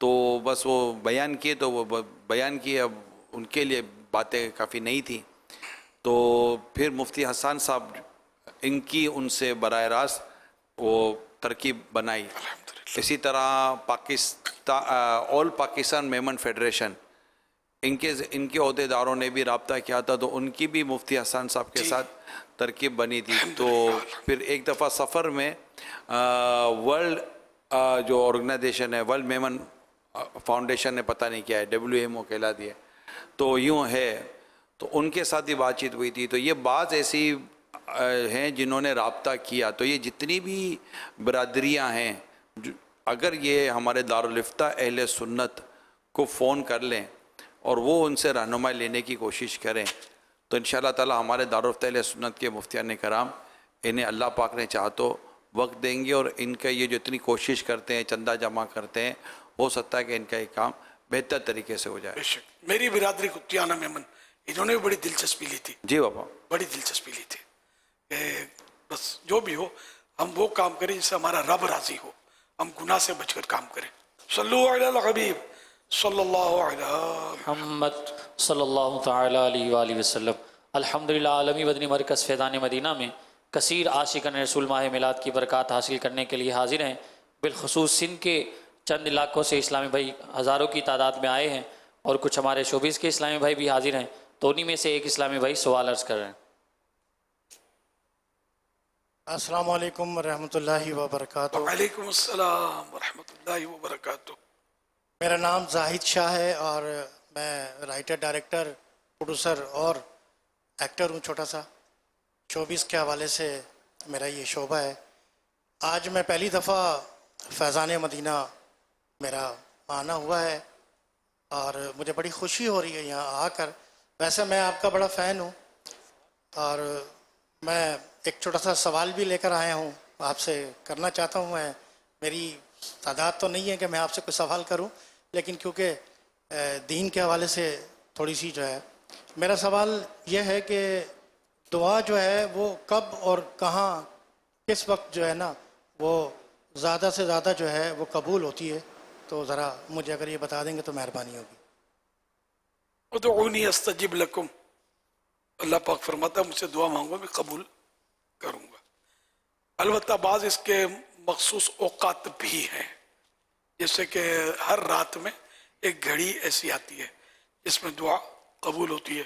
तो बस वो बयान किए तो वो बयान किए, अब उनके लिए बातें काफ़ी नहीं थी। तो फिर मुफ्ती हसन साहब इनकी उनसे बराह रास्त वो तरकीब बनाई। इसी तरह ऑल पाकिस्तान मेमन फेडरेशन इनके अहदेदारों ने भी रब्ता किया था, तो उनकी भी मुफ्ती हसन साहब के साथ तरकीब बनी थी। तो फिर एक दफ़ा सफ़र में वर्ल्ड जो ऑर्गेनाइजेशन है वर्ल्ड मेमन फाउंडेशन ने पता नहीं क्या है WMO कहलाती है, तो यूँ है, तो उनके साथ ही बातचीत हुई थी। तो ये बाज़ ऐसी हैं जिन्होंने रब्ता किया। तो ये जितनी भी बरादरियाँ हैं अगर ये हमारे दारुल इफ्ता अहले सुन्नत को फ़ोन कर लें और वो उनसे रहनुमाई लेने की कोशिश करें तो इंशाअल्लाह ताला हमारे दारुल इफ्ता अहले सुन्नत के मुफ्तियान कराम इन्हें अल्लाह पाक ने चाहा तो वक्त देंगे और इनका ये जो इतनी कोशिश करते हैं चंदा जमा करते हैं, हो सकता है कि इनका एक काम बेहतर तरीके से हो जाए। मेरी बिरादरी कुतियाना मेमन इन्होंने भी बड़ी दिलचस्पी ली थी। जी बाबा, बड़ी दिलचस्पी ली थी। बस जो भी हो हम वो काम करें जिससे हमारा रब राजी हो, हम गुनाह से बचकर काम करें। सल्लल्लाहु अलैहि हबीब सल्लल्लाहु अलैहि मुहम्मद सल्लल्लाहु तआला अलैहि वसल्लम। अल्हम्दुलिल्लाह आलमी मदनी मरकज़ फैज़ान मदीना में कसीर आशिकान रसूल माह मिलाद की बरक़ात हासिल करने के लिए हाजिर हैं। बिलखुसूस सिंध के चंद इलाकों से इस्लामी भाई हज़ारों की तादाद में आए हैं और कुछ हमारे शोबीज़ के इस्लामी भाई भी हाजिर हैं। तो उन्हीं में से एक इस्लामी भाई सवाल अर्ज़ कर रहे हैं। अस्सलाम वालेकुम व रहमतुल्लाहि व बरकातुहू। वालेकुम अस्सलाम व रहमतुल्लाहि व बरकातुहू। मेरा नाम जाहिद शाह है और मैं राइटर, डायरेक्टर, प्रोड्यूसर और एक्टर हूँ। छोटा सा शोबिस के हवाले से मेरा ये शोबा है। आज मैं पहली दफ़ा फैज़ान मदीना मेरा आना हुआ है और मुझे बड़ी खुशी हो रही है यहाँ आकर। वैसे मैं आपका बड़ा फ़ैन हूँ और मैं एक छोटा सा सवाल भी लेकर आया हूँ, आपसे करना चाहता हूँ। मैं मेरी तादाद तो नहीं है कि मैं आपसे कोई सवाल करूँ, लेकिन क्योंकि दीन के हवाले से थोड़ी सी जो है, मेरा सवाल यह है कि دعا جو ہے وہ کب اور کہاں کس وقت جو ہے نا وہ زیادہ سے زیادہ جو ہے وہ قبول ہوتی ہے؟ تو ذرا مجھے اگر یہ بتا دیں گے تو مہربانی ہوگی. ادعونی استجب لکم، اللہ پاک فرماتا ہے مجھ سے دعا مانگو میں قبول کروں گا. البتہ بعض اس کے مخصوص اوقات بھی ہیں، جیسے کہ ہر رات میں ایک گھڑی ایسی آتی ہے جس میں دعا قبول ہوتی ہے،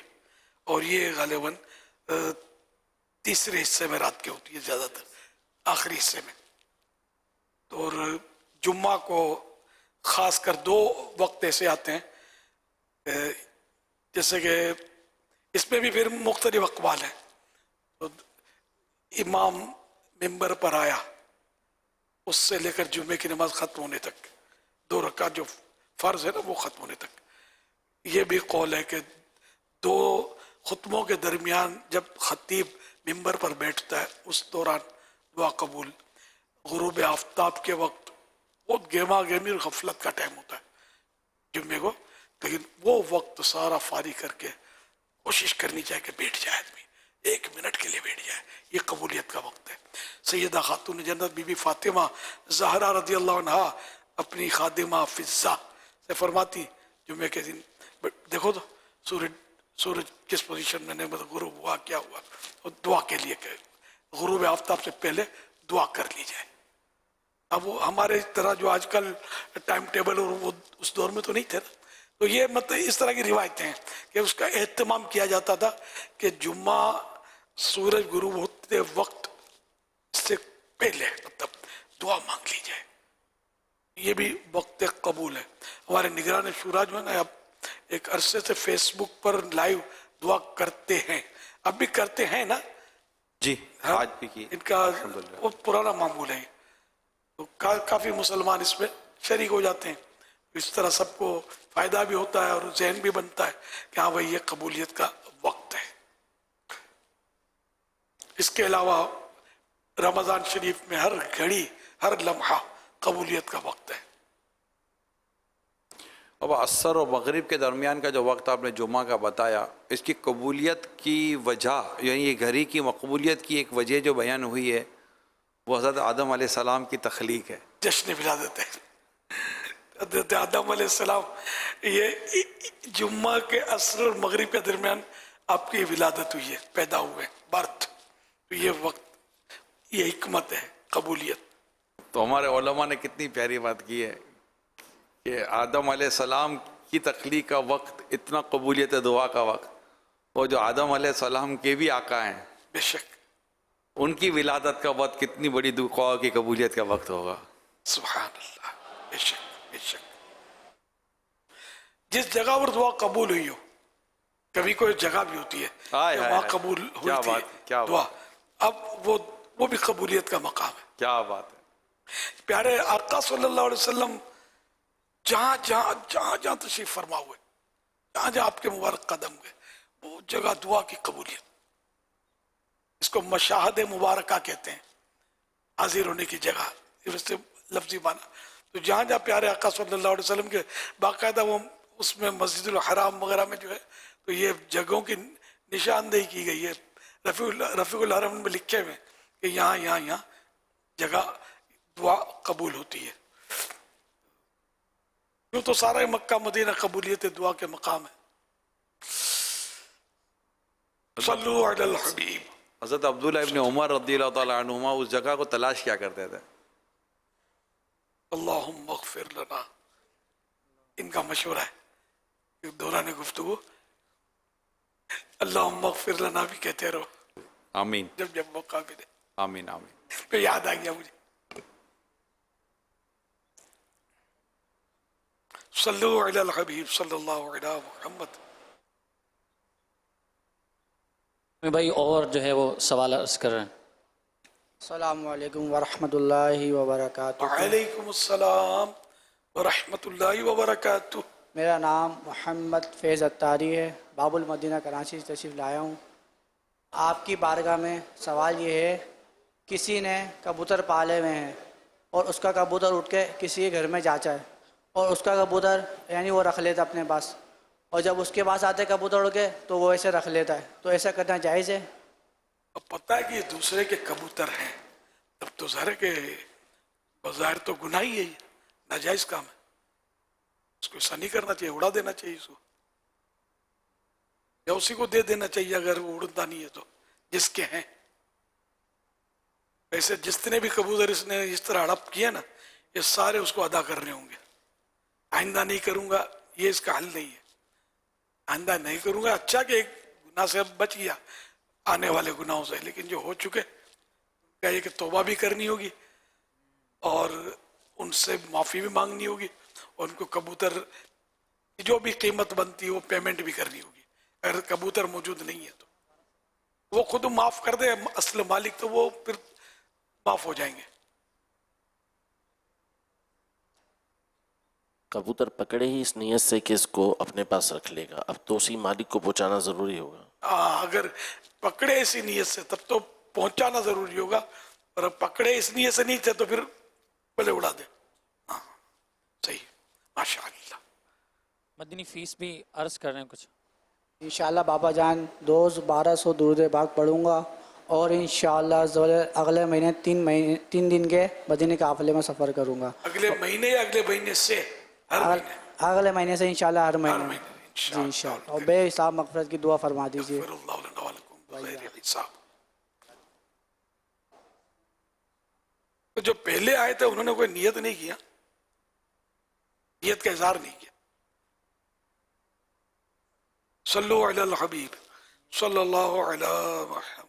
اور یہ غالباً تیسرے حصے میں رات کے ہوتی ہے، زیادہ تر آخری حصے میں. اور جمعہ کو خاص کر 2 وقت ایسے آتے ہیں جیسے کہ اس میں بھی پھر مختلف اقوال ہیں. تو امام ممبر پر آیا اس سے لے کر جمعے کی نماز ختم ہونے تک 2 رکعت جو فرض ہے نا وہ ختم ہونے تک. یہ بھی قول ہے کہ 2 خطبوں کے درمیان جب خطیب ممبر پر بیٹھتا ہے اس دوران دعا قبول. غروب آفتاب کے وقت بہت گہما گہمی اور غفلت کا ٹائم ہوتا ہے جمعے کو، لیکن وہ وقت سارا فارغ کر کے کوشش کرنی چاہیے کہ بیٹھ جائے آدمی، 1 منٹ کے لیے بیٹھ جائے. یہ قبولیت کا وقت ہے. سیدہ خاتون جنت بی بی فاطمہ زہرا رضی اللہ عنہا اپنی خادمہ فضہ سے فرماتی جمعے کے دن دیکھو تو سورج کس پوزیشن میں غروب ہوا کیا ہوا، اور دعا کے لیے کہ غروب آفتاب سے پہلے دعا کر لی جائے. اب وہ ہمارے طرح جو آج کل ٹائم ٹیبل اور وہ اس دور میں تو نہیں تھے نا، تو یہ مطلب اس طرح کی روایتیں ہیں کہ اس کا اہتمام کیا جاتا تھا کہ جمعہ سورج غروب ہوتے وقت سے پہلے مطلب دعا مانگ لی جائے. یہ بھی وقت قبول ہے. ہمارے نگران شورا جو ہے نا اب ایک عرصے سے فیس بک پر لائیو دعا کرتے ہیں، اب بھی کرتے ہیں نا جی، آج بھی کی. ان کا بہت پرانا معمول ہے، تو کافی مسلمان اس میں شریک ہو جاتے ہیں. اس طرح سب کو فائدہ بھی ہوتا ہے اور ذہن بھی بنتا ہے کہ ہاں بھائی یہ قبولیت کا وقت ہے. اس کے علاوہ رمضان شریف میں ہر گھڑی ہر لمحہ قبولیت کا وقت ہے. اب عصر اور مغرب کے درمیان کا جو وقت آپ نے جمعہ کا بتایا، اس کی قبولیت کی وجہ یعنی یہ گھڑی کی مقبولیت کی ایک وجہ جو بیان ہوئی ہے وہ حضرت آدم علیہ السلام کی تخلیق ہے. جشن ولادت ہے حضرت آدم علیہ السلام. یہ جمعہ کے عصر اور مغرب کے درمیان آپ کی ولادت ہوئی ہے، پیدا ہوئے برتھ. یہ وقت یہ حکمت ہے قبولیت. تو ہمارے علماء نے کتنی پیاری بات کی ہے کہ آدم علیہ السلام کی تخلیق کا وقت اتنا قبولیت دعا کا وقت، وہ جو آدم علیہ السلام کے بھی آقا ہیں بے شک ان کی ولادت کا وقت کتنی بڑی دعا کی قبولیت کا وقت ہوگا. سبحان اللہ. بے شک بے شک. جس جگہ پر دعا قبول ہوئی ہو، کبھی کوئی جگہ بھی ہوتی ہے کہ وہاں قبول ہوتی ہے دعا، اب وہ بھی قبولیت کا مقام ہے. کیا بات ہے. پیارے آقا صلی اللہ علیہ وسلم جہاں جہاں تشریف فرما ہوئے، جہاں جہاں آپ کے مبارک قدم ہوئے، وہ جگہ دعا کی قبولیت. اس کو مشاہد مبارکہ کہتے ہیں، حاضر ہونے کی جگہ، اس سے لفظی معنی. تو جہاں جہاں پیارے آقا صلی اللہ علیہ وسلم کے باقاعدہ وہ اس میں مسجد الحرام وغیرہ میں جو ہے تو یہ جگہوں کی نشاندہی کی گئی ہے. رفیع الحرم میں لکھے ہوئے کہ یہاں جگہ دعا قبول ہوتی ہے. کیوں تو سارا مکہ مدینہ قبولیت دعا کے مقام ہے. صلو علی الحبیب. حضرت عبداللہ ابن عمر رضی اللہ تعالیٰ عنہما اس جگہ کو تلاش کیا کرتے تھے. اللہم اغفر لنا، ان کا مشورہ ہے دوران گفتگو اللہم اغفر لنا بھی کہتے رہو. آمین. جب موقع ملے. آمین آمین. پھر یاد آ گیا مجھے. صلو علی الحبیب صلی اللہ علیہ محمد. بھائی اور جو ہے وہ سوال عرض کر رہے ہیں. السلام علیکم ورحمۃ اللہ وبرکاتہ. وعلیکم السلام ورحمۃ اللہ وبرکاتہ. میرا نام محمد فیض اتاری ہے، باب المدینہ کراچی سے تشریف لایا ہوں. آپ کی بارگاہ میں سوال یہ ہے، کسی نے کبوتر پالے ہوئے ہیں اور اس کا کبوتر اٹھ کے کسی کے گھر میں جاتا ہے اور اس کا کبوتر یعنی وہ رکھ لیتا اپنے پاس، اور جب اس کے پاس آتے کبوتر اڑ کے تو وہ ایسے رکھ لیتا ہے، تو ایسا کرنا جائز ہے؟ अब पता है कि ये दूसरे के कबूतर हैं, तब तो ज़ाहिर है कि बज़ाहिर तो गुनाह ही है, नाजायज़ काम है, उसको ऐसा नहीं करना चाहिए, उड़ा देना चाहिए इसको, या उसी को दे देना चाहिए अगर वो उड़ता नहीं है तो, जिसके हैं। वैसे जितने भी कबूतर इसने इस तरह हड़प किए ना, ये सारे उसको अदा करने होंगे। आइंदा नहीं करूंगा, ये इसका हल नहीं है। आइंदा नहीं करूंगा, अच्छा कि एक गुनाह से अब बच गया आने वाले गुनाहों से, लेकिन जो हो चुके क्या ये कि तौबा भी करनी होगी और उनसे माफ़ी भी मांगनी होगी, और उनको कबूतर की जो भी कीमत बनती है वो पेमेंट भी करनी होगी। अगर कबूतर मौजूद नहीं है तो वो खुद माफ़ कर दे असल मालिक, तो वो फिर माफ़ हो जाएंगे। कबूतर पकड़े ही इस नियत से कि इसको अपने पास रख लेगा, अब तो उसी मालिक को पहुंचाना ज़रूरी होगा। अगर पकड़े इसी नियत से तब तो पहुंचाना ज़रूरी होगा, और अब पकड़े इस नियत से नहीं थे तो फिर भले उड़ा दे। हाँ सही, माशाअल्लाह। मदनी फ़ीस भी अर्ज़ कर रहे हैं कुछ। इंशाल्लाह बाबा जान रोज़ 1200 दुरूद पाक पढ़ूंगा, और इंशाल्लाह अगले महीने 3 दिन के मदीने काफ़िले में सफ़र करूंगा। अगले महीने या अगले महीने से? अगले महीने से इंशाल्लाह, हर महीने जी इंशाल्लाह। और बेहिसाब मग़फ़िरत की दुआ फरमा दीजिए। तो जो पहले आए थे उन्होंने कोई नियत नहीं किया, नियत का इज़हार नहीं किया। सल्लु अलल हबीब सल्लल्लाहु अलैहि वसल्लम।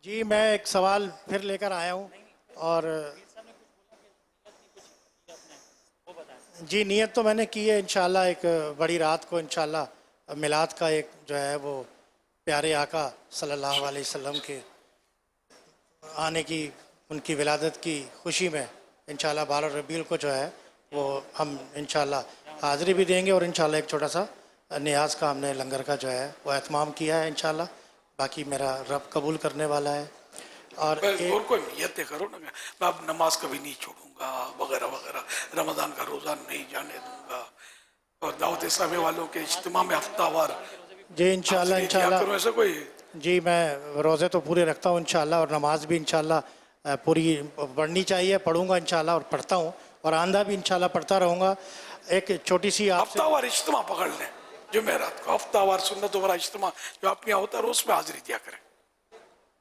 जी मैं एक सवाल फिर लेकर आया हूँ, और जी नियत तो मैंने की है इंशाल्लाह, एक बड़ी रात को इंशाल्लाह मिलाद का एक जो है वो प्यारे आका सल्लल्लाहु अलैहि वसल्लम के आने की, उनकी विलादत की खुशी में इंशाल्लाह 12 रबीउल को जो है वो हम इंशाल्लाह हाज़िरी भी देंगे, और इंशाल्लाह एक छोटा सा नियाज का हमने लंगर का जो है वो एहतमाम किया है इंशाल्लाह। बाकी मेरा रब कबूल करने वाला है। और कोई नियत करो ना, मैं अब नमाज कभी नहीं छोड़ूंगा वगैरह वगैरह, रमज़ान का रोज़ा नहीं जाने दूंगा, और दावत इस्लामी वालों के इज्तिमा में हफ्तावार जी इंशाल्लाह ऐसा कोई। जी मैं रोज़े तो पूरे रखता हूँ इंशाल्लाह, और नमाज भी इंशाल्लाह पूरी पढ़नी चाहिए, पढ़ूंगा इंशाल्लाह, और पढ़ता हूँ, और आंधा भी इंशाल्लाह पढ़ता रहूँगा। एक छोटी सी हफ्तावार इज्तिमा पकड़ लें, जुमेरात को हफ्तावार सुन्नतों वाला इज्तिमा जो आपके यहाँ होता है, उसमें हाजिरी दिया करें।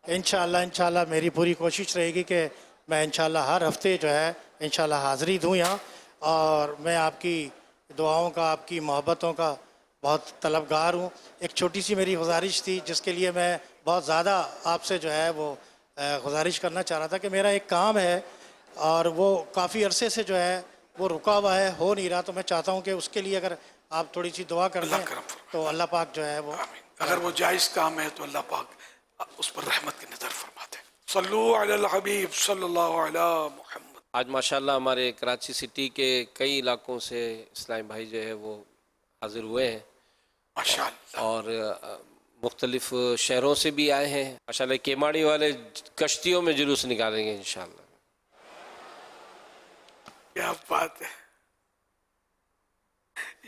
इंशाल्लाह मेरी पूरी कोशिश रहेगी कि मैं इंशाल्लाह हर हफ्ते जो है इंशाल्लाह हाज़िरी दूँ यहाँ, और मैं आपकी दुआओं का, आपकी मोहब्बतों का बहुत तलबगार हूँ। एक छोटी सी मेरी गुजारिश थी जिसके लिए मैं बहुत ज़्यादा आपसे जो है वो गुजारिश करना चाह रहा था, कि मेरा एक काम है और वो काफ़ी अरसे से जो है वो रुका हुआ है, हो नहीं रहा, तो मैं चाहता हूँ कि उसके लिए अगर आप थोड़ी सी दुआ कर दें तो अल्लाह पाक जो है वो, अगर वो जायज़ काम है तो अल्लाह पाक उस पर रहमत की नज़र फरमाते। सल्लु अलल हबीब सल्लल्लाहु अलैहि मुहम्मद। आज माशाल्लाह हमारे कराची सिटी के कई इलाकों से इस्लामी भाई जो है वो हाजिर हुए हैं माशाल्लाह, और मुख्तलिफ शहरों से भी आए हैं माशाल्लाह। केमाड़ी वाले कश्तियों में जुलूस निकालेंगे इंशाल्लाह। क्या बात है,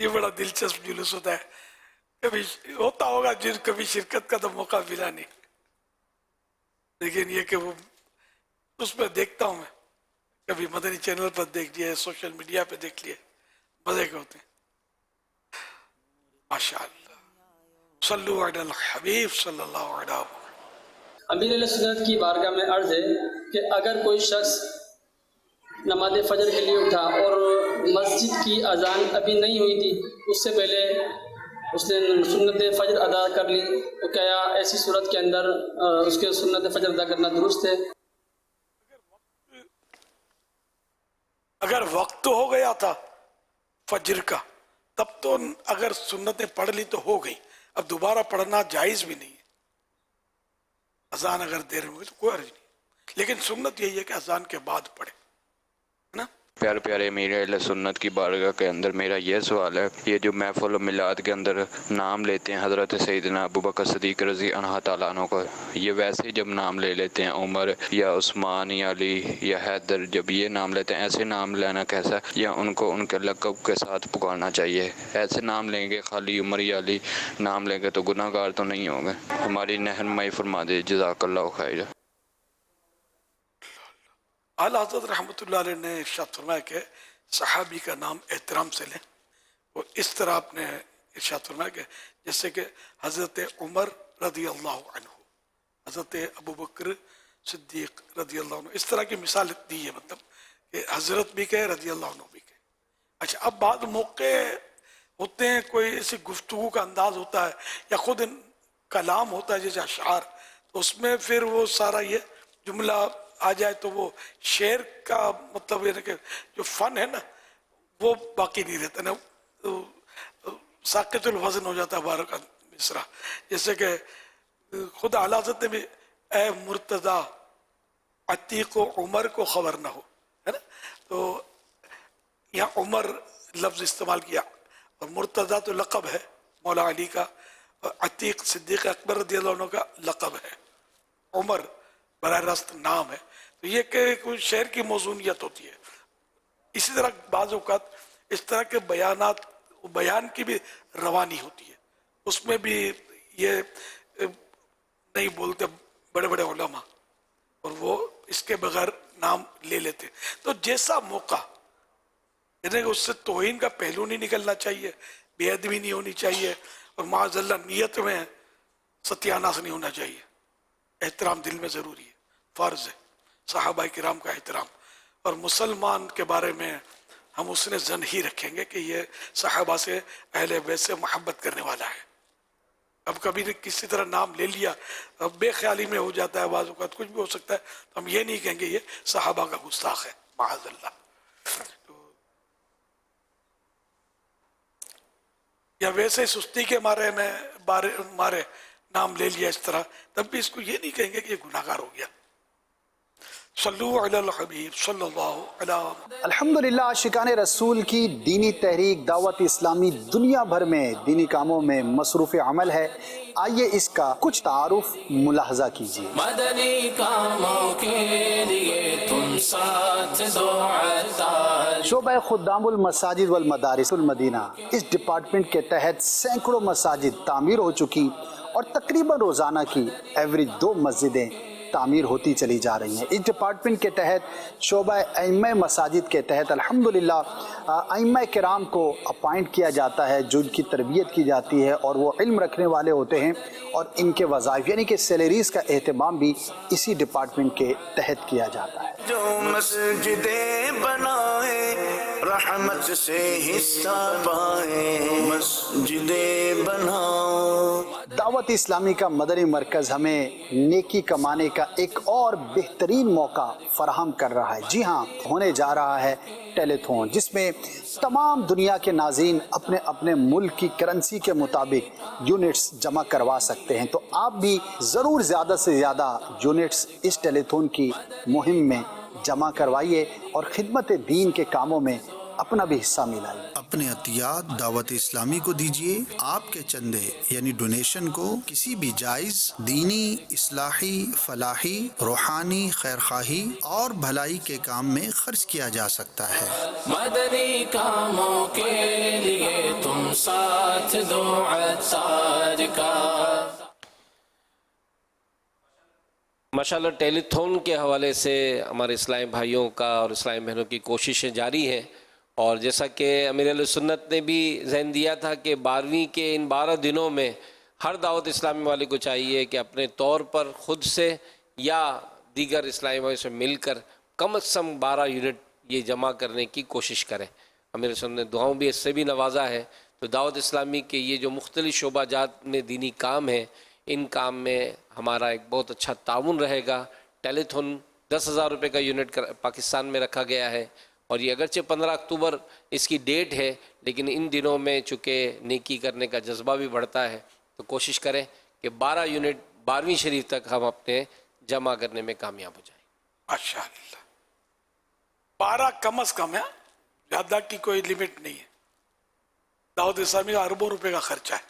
ये बड़ा दिलचस्प जुलूस होता है, कभी होता होगा जिन कभी शिरकत का तो मौका मिला नहीं, लेकिन ये कि वो उसमें देखता हूँ मैं, कभी मदनी चैनल पर देख लिया, सोशल मीडिया पे देख लिए, मजे के होते हैं माशाअल्लाह। सल्लु अलल हबीब सल्लल्लाहु अलैहि वसल्लम। अमीर सुन्नत की बारगाह में अर्ज है कि अगर कोई शख्स नमाज फजर के लिए उठा और मस्जिद की अजान अभी नहीं हुई थी, उससे पहले उसने सुन्नत फजर अदा कर ली, तो क्या ऐसी सूरत के अंदर उसके सुन्नत फजर अदा करना दुरुस्त है? अगर वक्त तो हो गया था फजर का, तब तो अगर सुन्नतें पढ़ ली तो हो गई, अब दोबारा पढ़ना जायज़ भी नहीं है। अजान अगर देर में हुई तो कोई अर्ज नहीं, लेकिन सुन्नत यही है कि अजान के बाद पढ़े, है ना। پیارے پیارے امیر اہل سنت کی بارگاہ کے اندر میرا یہ سوال ہے، یہ جو محفل و میلاد کے اندر نام لیتے ہیں حضرت سیدنا ابوبکر صدیق رضی اللہ تعالیٰ عنہ کو، یہ ویسے جب نام لے لیتے ہیں عمر یا عثمان یا علی یا حیدر، جب یہ نام لیتے ہیں ایسے نام لینا کیسا، یا ان کو ان کے لقب کے ساتھ پکارنا چاہیے؟ ایسے نام لیں گے خالی عمر یا علی نام لیں گے تو گناہ گار تو نہیں ہوں گے؟ ہماری رہنمائی فرما دے، جزاک اللہ خیر۔ اعلیٰ حضرت رحمۃ اللہ علیہ نے ارشاد فرمایا کہ صحابی کا نام احترام سے لیں، اور اس طرح آپ نے ارشاد فرمایا کہ جیسے کہ حضرت عمر رضی اللہ عنہ، حضرت ابوبکر صدیق رضی اللہ عنہ، اس طرح کی مثال دی ہے، مطلب کہ حضرت بھی کہے رضی اللہ عنہ بھی کہے۔ اچھا، اب بعض موقع ہوتے ہیں کوئی ایسی گفتگو کا انداز ہوتا ہے یا خود کلام ہوتا ہے جیسے اشعار، تو اس میں پھر وہ سارا یہ جملہ آ جائے تو وہ شعر کا مطلب یہ کہ جو فن ہے نا وہ باقی نہیں رہتا نا، ساقط الوزن ہو جاتا ہے بارہ کا مصرع، جیسے کہ خود اعلیٰ حضرت نے بھی اے مرتضیٰ عتیق و عمر کو خبر نہ ہو، ہے نا، تو یہاں عمر لفظ استعمال کیا، اور مرتضیٰ تو لقب ہے مولا علی کا، اور عتیق صدیق اکبر رضی اللہ عنہ کا لقب ہے، عمر براہ راست نام ہے، تو یہ کہ کوئی شعر کی موزونیت ہوتی ہے۔ اسی طرح بعض اوقات اس طرح کے بیانات، بیان کی بھی روانی ہوتی ہے، اس میں بھی یہ نہیں بولتے بڑے بڑے علماء، اور وہ اس کے بغیر نام لے لیتے، تو جیسا موقع، یعنی کہ اس سے توہین کا پہلو نہیں نکلنا چاہیے، بے ادبی نہیں ہونی چاہیے، اور معاذ اللہ نیت میں ستیاناس نہیں ہونا چاہیے۔ احترام دل میں ضروری ہے، فرض ہے، صحابہ کرام کا احترام، اور مسلمان کے بارے میں ہم اس نے ظن ہی رکھیں گے کہ یہ صحابہ سے اہل بیت سے محبت کرنے والا ہے۔ اب کبھی کسی طرح نام لے لیا، اب بے خیالی میں ہو جاتا ہے، بعض اوقات کچھ بھی ہو سکتا ہے، تو ہم یہ نہیں کہیں گے یہ صحابہ کا گستاخ ہے، معاذ اللہ۔ یا ویسے سستی کے مارے نام لے لیا اس طرح، تب بھی اس کو یہ نہیں کہیں گے کہ یہ گناہ گار ہو گیا۔ صلو علی الحبیب صلی اللہ علیہ وسلم۔ الحمدللہ، عاشقان رسول کی دینی تحریک دعوت اسلامی دنیا بھر میں دینی کاموں میں مصروف عمل ہے۔ آئیے اس کا کچھ تعارف ملاحظہ کیجیے۔ مدنی کاموں کے لیے تم ساتھ دو عطار۔ شعبہ خدام المساجد والمدارس المدینہ، اس ڈپارٹمنٹ کے تحت سینکڑوں مساجد تعمیر ہو چکی اور تقریباً روزانہ کی ایوریج 2 مسجدیں تعمیر ہوتی چلی جا رہی ہیں۔ اس ڈپارٹمنٹ کے تحت شعبہ ائمہ مساجد کے تحت الحمدللہ ائمہ کرام کو اپائنٹ کیا جاتا ہے، جو ان کی تربیت کی جاتی ہے اور وہ علم رکھنے والے ہوتے ہیں، اور ان کے وظائف یعنی کہ سیلریز کا اہتمام بھی اسی ڈپارٹمنٹ کے تحت کیا جاتا ہے۔ جو مسجدیں بنائے رحمت سے حصہ پائے، مسجدیں بناؤ۔ دعوت اسلامی کا مدنی مرکز ہمیں نیکی کمانے کا ایک اور بہترین موقع فراہم کر رہا ہے۔ جی ہاں، ہونے جا رہا ہے ٹیلی تھون، جس میں تمام دنیا کے ناظرین اپنے اپنے ملک کی کرنسی کے مطابق یونٹس جمع کروا سکتے ہیں، تو آپ بھی ضرور زیادہ سے زیادہ یونٹس اس ٹیلی تھون کی مہم میں جمع کروائیے اور خدمت دین کے کاموں میں اپنا بھی حصہ ملائیے۔ اپنے عطیات دعوت اسلامی کو دیجیے۔ آپ کے چندے یعنی ڈونیشن کو کسی بھی جائز دینی، اصلاحی، فلاحی، روحانی، خیرخواہی اور بھلائی کے کام میں خرچ کیا جا سکتا ہے۔ مدنی کاموں کے لیے تم ساتھ دو عطار کا۔ ماشاءاللہ ٹیلی تھون کے حوالے سے ہمارے اسلامی بھائیوں کا اور اسلامی بہنوں کی کوششیں جاری ہیں، اور جیسا کہ امیر اہل سنت نے بھی ذہن دیا تھا کہ 12ویں کے ان 12 دنوں میں ہر دعوت اسلامی والے کو چاہیے کہ اپنے طور پر خود سے یا دیگر اسلامی بھائیوں سے مل کر کم از کم 12 یونٹ یہ جمع کرنے کی کوشش کریں۔ امیر سنت نے دعاؤں بھی اس سے بھی نوازا ہے، تو دعوت اسلامی کے یہ جو مختلف شعبہ جات میں دینی کام ہیں، ان کام میں ہمارا ایک بہت اچھا تعاون رہے گا۔ ٹیلی تھون 10,000 روپے کا یونٹ پاکستان میں رکھا گیا ہے، اور یہ اگرچہ 15 اکتوبر اس کی ڈیٹ ہے، لیکن ان دنوں میں چونکہ نیکی کرنے کا جذبہ بھی بڑھتا ہے، تو کوشش کریں کہ 12 یونٹ 12ویں شریف تک ہم اپنے جمع کرنے میں کامیاب ہو جائیں۔ ماشاءاللہ۔ 12 कम अज कम है, ज़्यादा की कोई लिमिट नहीं है। दावत इस्लामी का अरबों रुपए का खर्चा है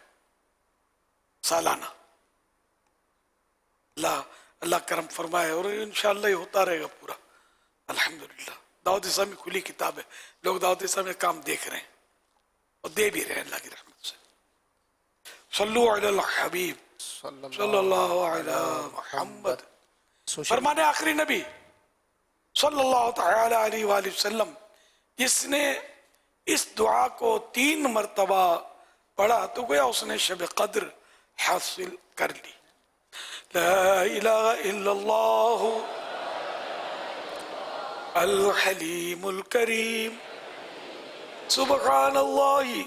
सालाना। अल्लाह करम फरमाए और इंशाअल्लाह ये होता रहेगा पूरा, अल्हम्दुलिल्लाह। दावत इस्लामी खुली किताब है, लोग दावत इस्लामी का काम देख रहे हैं और दे भी रहे हैं अल्लाह की रहमत से। सल्लु अलल हबीब सल्लल्लाहु अलैहि मुहम्मद। फरमाने आखिरी नबी सल्लल्लाहु तआला अलैहि वसल्लम, जिसने इस दुआ को 3 मरतबा पढ़ा तो गोया उसने शब कद्र हासिल कर ली। ला इलाहा इल्लल्लाह अल हलीमुल करीम सुब्हानल्लाहि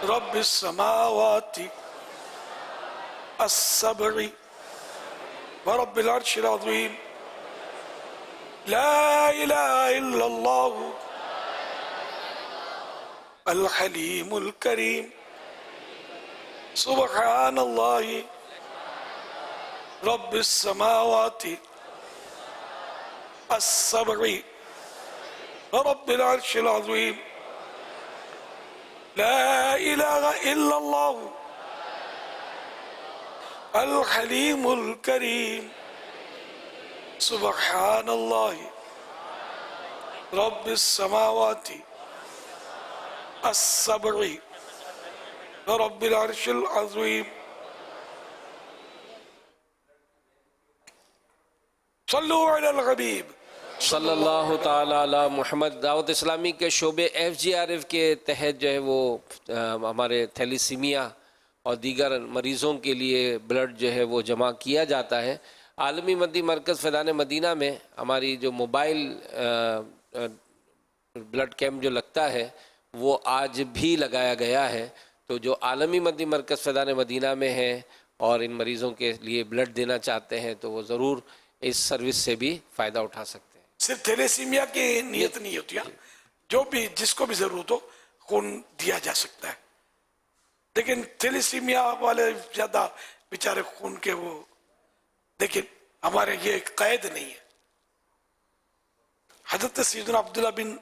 रब्बिस समावाति अस्सब'i व रब्बिल अर्शिल अज़ीम। ला इलाहा इल्लल्लाह अल हलीमुल करीम सुब्हानल्लाहि रब्बिस समावाति अस्सब'i व रब्बिल अर्शिल अज़ीम। ला इलाहा इल्लल्लाह अल हलीमुल करीम सुब्हानल्लाहि रब्बिस समावाति अस्सब'i व रब्बिल अर्शिल अज़ीम। सल्लु अलल हबीब सल्लल्लाहु ताला अला मुहम्मद। दावत इस्लामी के शोबे FGRF के तहत जो है वो हमारे थैलीसीमिया और दीगर मरीज़ों के लिए ब्लड जो है वो जमा किया जाता है। आलमी मद्दी मरकज़ फ़ैज़ान मदीना में हमारी जो मोबाइल ब्लड कैंप जो लगता है वो आज भी लगाया गया है। तो जो आलमी मद्दी मरकज़ फ़ैज़ान मदीना में है और इन मरीज़ों के लिए ब्लड देना चाहते हैं तो वो ज़रूर इस सर्विस से भी फ़ायदा उठा सकते हैं। सिर्फ थैलेसीमिया की नियत नहीं होती है, जो भी जिसको भी ज़रूरत हो खून दिया जा सकता है, लेकिन थैलेसीमिया वाले ज़्यादा बेचारे खून के वो, लेकिन हमारे ये कैद नहीं है। हज़रत सैयदना अब्दुल्ला बिन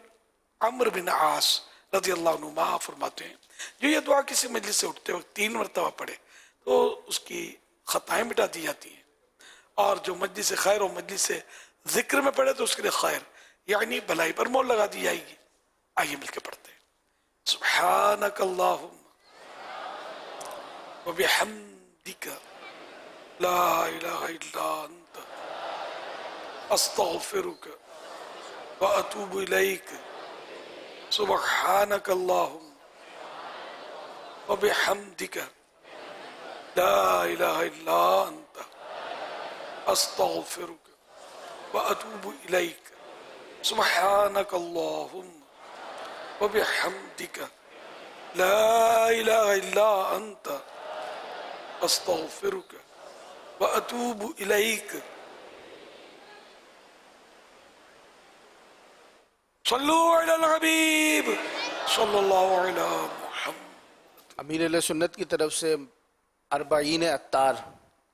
अम्र बिन आस रज़ियल्लाहु अन्हुमा फरमाते हैं, जो ये दुआ किसी मजलिस से उठते वक्त 3 मरतबा पढ़े तो उसकी खताएं मिटा दी जाती हैं, और जो मजलिस खैर और मजलिस जिक्र में पढ़े तो उसके लिए खैर यानी भलाई पर मोहर लगा दी जाएगी। आइए मिलकर पढ़ते हैं। सुब्हानक अल्लाहुम्मा व बिहम्दिका ला इलाहा इल्ला अंत अस्तगफिरुका व अतूबु इलैक। सुब्हानक अल्लाहुम्मा व बिहम्दिका ला इलाहा इल्ला अंत अस्तगफिरुका व अतूबु इलैक। सुब्हानक अल्लाहुम्मा व बिहम्दिका ला इलाहा इल्ला अंत अस्तगफिरुका व अतूबु इलैक। सल्लु अलल हबीब सल्लल्लाहु अलैहि मुहम्मद। अमीर अहले सुन्नत की तरफ से 40 अत्तार